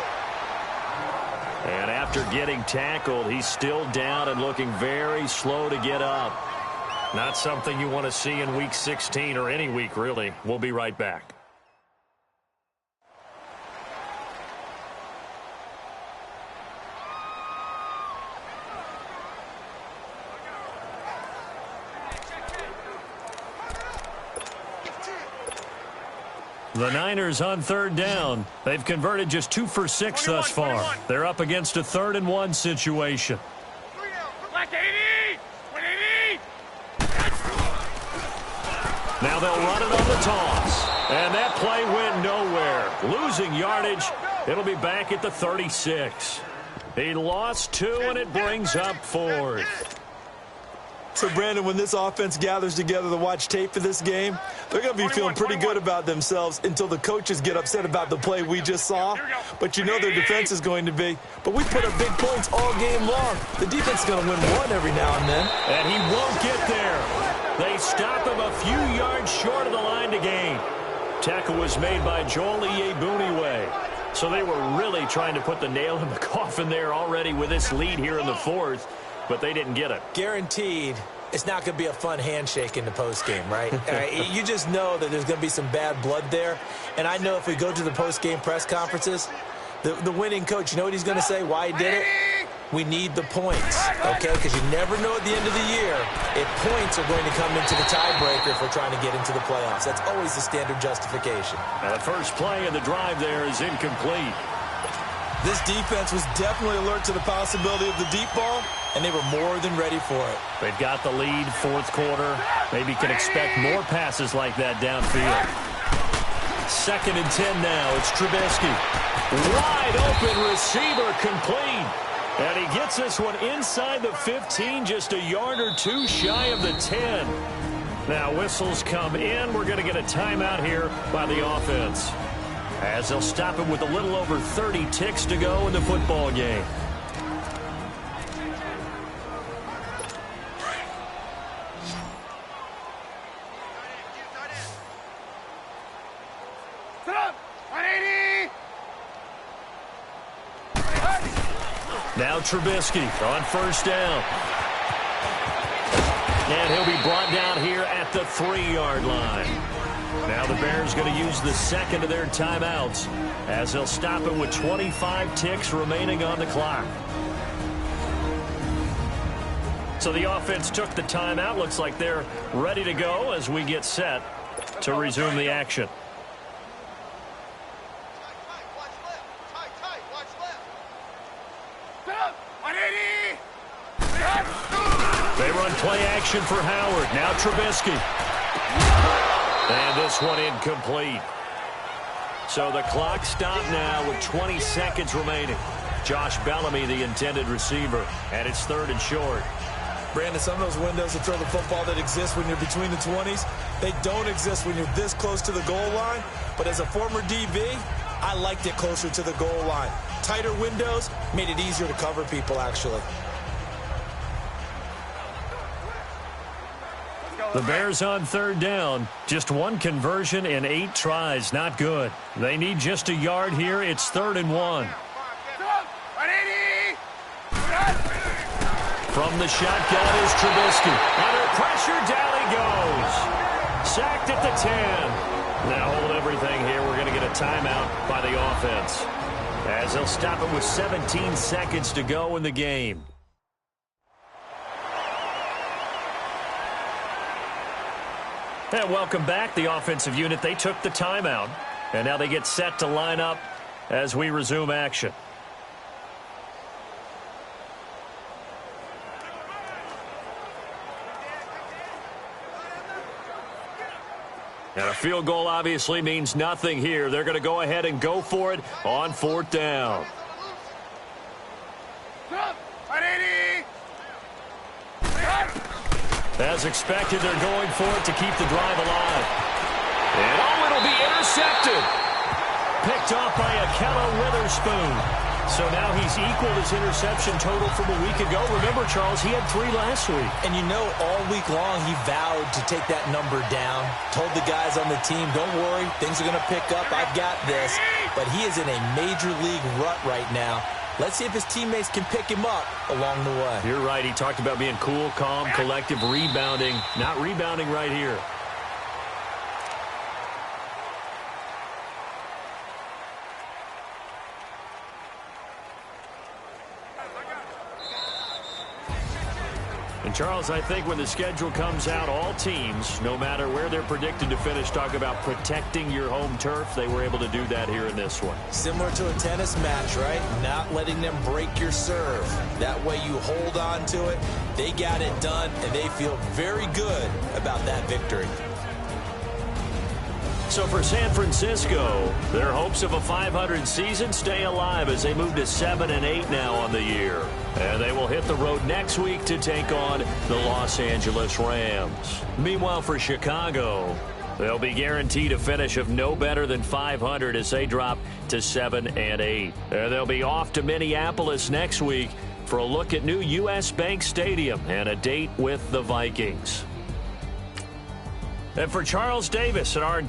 And after getting tackled, he's still down and looking very slow to get up. Not something you want to see in Week 16 or any week, really. We'll be right back. The Niners on third down. They've converted just 2 for 6 thus far. 21. They're up against a 3rd and 1 situation. Black 80. 180. Now they'll run it on the toss. And that play went nowhere. Losing yardage. It'll be back at the 36. He lost 2, and it brings up 4th. So, Brandon, when this offense gathers together to watch tape for this game, they're going to be feeling pretty good about themselves until the coaches get upset about the play we just saw. But you know their defense is going to be. But we put up big points all game long. The defense is going to win one every now and then. And he won't get there. They stop him a few yards short of the line to gain. Tackle was made by Joel Iyiegbuniwe. So they were really trying to put the nail in the coffin there already with this lead here in the 4th. But they didn't get it. Guaranteed, it's not going to be a fun handshake in the postgame, right? You just know that there's going to be some bad blood there. And I know if we go to the postgame press conferences, the winning coach, you know what he's going to say, why he did it? We need the points, okay? Because you never know at the end of the year if points are going to come into the tiebreaker if we're trying to get into the playoffs. That's always the standard justification. Now the first play of the drive there is incomplete. This defense was definitely alert to the possibility of the deep ball, and they were more than ready for it. They've got the lead, 4th quarter. Maybe can expect more passes like that downfield. 2nd and 10 now. It's Trubisky. Wide open receiver complete. And he gets this one inside the 15, just a yard or two shy of the 10. Now whistles come in. We're going to get a timeout here by the offense, as they'll stop it with a little over 30 ticks to go in the football game. Now Trubisky on first down. And he'll be brought down here at the 3-yard line. Now the Bears going to use the second of their timeouts, as they'll stop it with 25 ticks remaining on the clock. So the offense took the timeout. Looks like they're ready to go as we get set to resume the action. They run play action for Howard. Now Trubisky. And this one incomplete. So the clock stopped now with 20 seconds remaining. Josh Bellamy, the intended receiver, and it's 3rd and short. Brandon, some of those windows to throw the football that exist when you're between the 20s, they don't exist when you're this close to the goal line. But as a former DB, I liked it closer to the goal line. Tighter windows made it easier to cover people, actually. The Bears on 3rd down. Just one conversion in 8 tries. Not good. They need just a yard here. It's 3rd and 1. From the shotgun is Trubisky. Under pressure, down he goes. Sacked at the 10. Now hold everything here. We're going to get a timeout by the offense, as they'll stop it with 17 seconds to go in the game. And welcome back. The offensive unit, they took the timeout, and now they get set to line up as we resume action. And a field goal obviously means nothing here. They're going to go ahead and go for it on 4th down. As expected, they're going for it to keep the drive alive. And it'll be intercepted. Picked off by Akella Witherspoon. So now he's equaled his interception total from a week ago. Remember, Charles, he had 3 last week. And you know, all week long he vowed to take that number down. Told the guys on the team, don't worry, things are going to pick up. I've got this. But he is in a major league rut right now. Let's see if his teammates can pick him up along the way. You're right. He talked about being cool, calm, collective, rebounding. Not rebounding right here. And Charles, I think when the schedule comes out, all teams, no matter where they're predicted to finish, talk about protecting your home turf. They were able to do that here in this one. Similar to a tennis match, right? Not letting them break your serve. That way you hold on to it. They got it done, and they feel very good about that victory. So for San Francisco, their hopes of a 500 season stay alive as they move to 7-8 now on the year. And they will hit the road next week to take on the Los Angeles Rams. Meanwhile, for Chicago, they'll be guaranteed a finish of no better than 500 as they drop to 7-8. And they'll be off to Minneapolis next week for a look at new U.S. Bank Stadium and a date with the Vikings. And for Charles Davis and our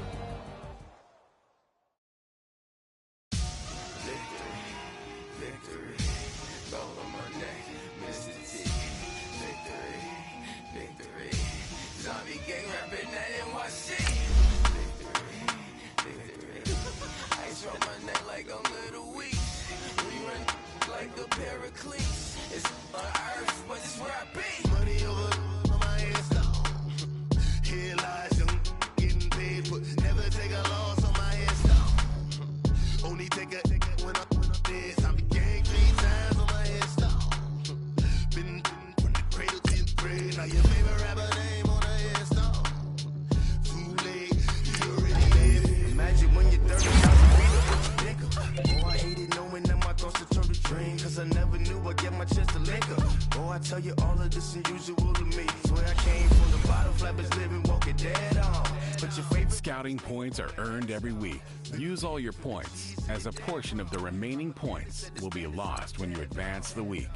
I never knew I'ma get my chest of liquor. Oh, I tell you all of this unusual to me. Swear I came from the bottom, flappers living, walking dead on. But your favorite Scouting points are earned every week. Use all your points, as a portion of the remaining points will be lost when you advance the week.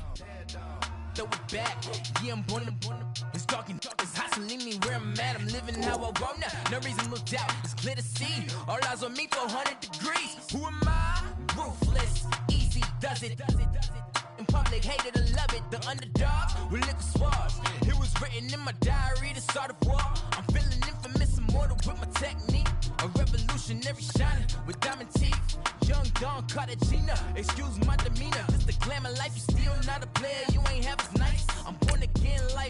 Throw it back, yeah, I'm born it's talking, it's hustling me where I'm at. I'm living how I want now. No reason to doubt, it's clear to see. All eyes on me for 100 degrees. Who am I? Ruthless, easy, does it. In public, hated or love it. The underdogs with liquor swabs. It was written in my diary, the start of war. I'm feeling infamous, immortal with my technique. A revolutionary shining with diamond teeth. Young Don Cartagena, excuse my demeanor. This the glamour life, you still not a player, you ain't half as nice. I'm born again like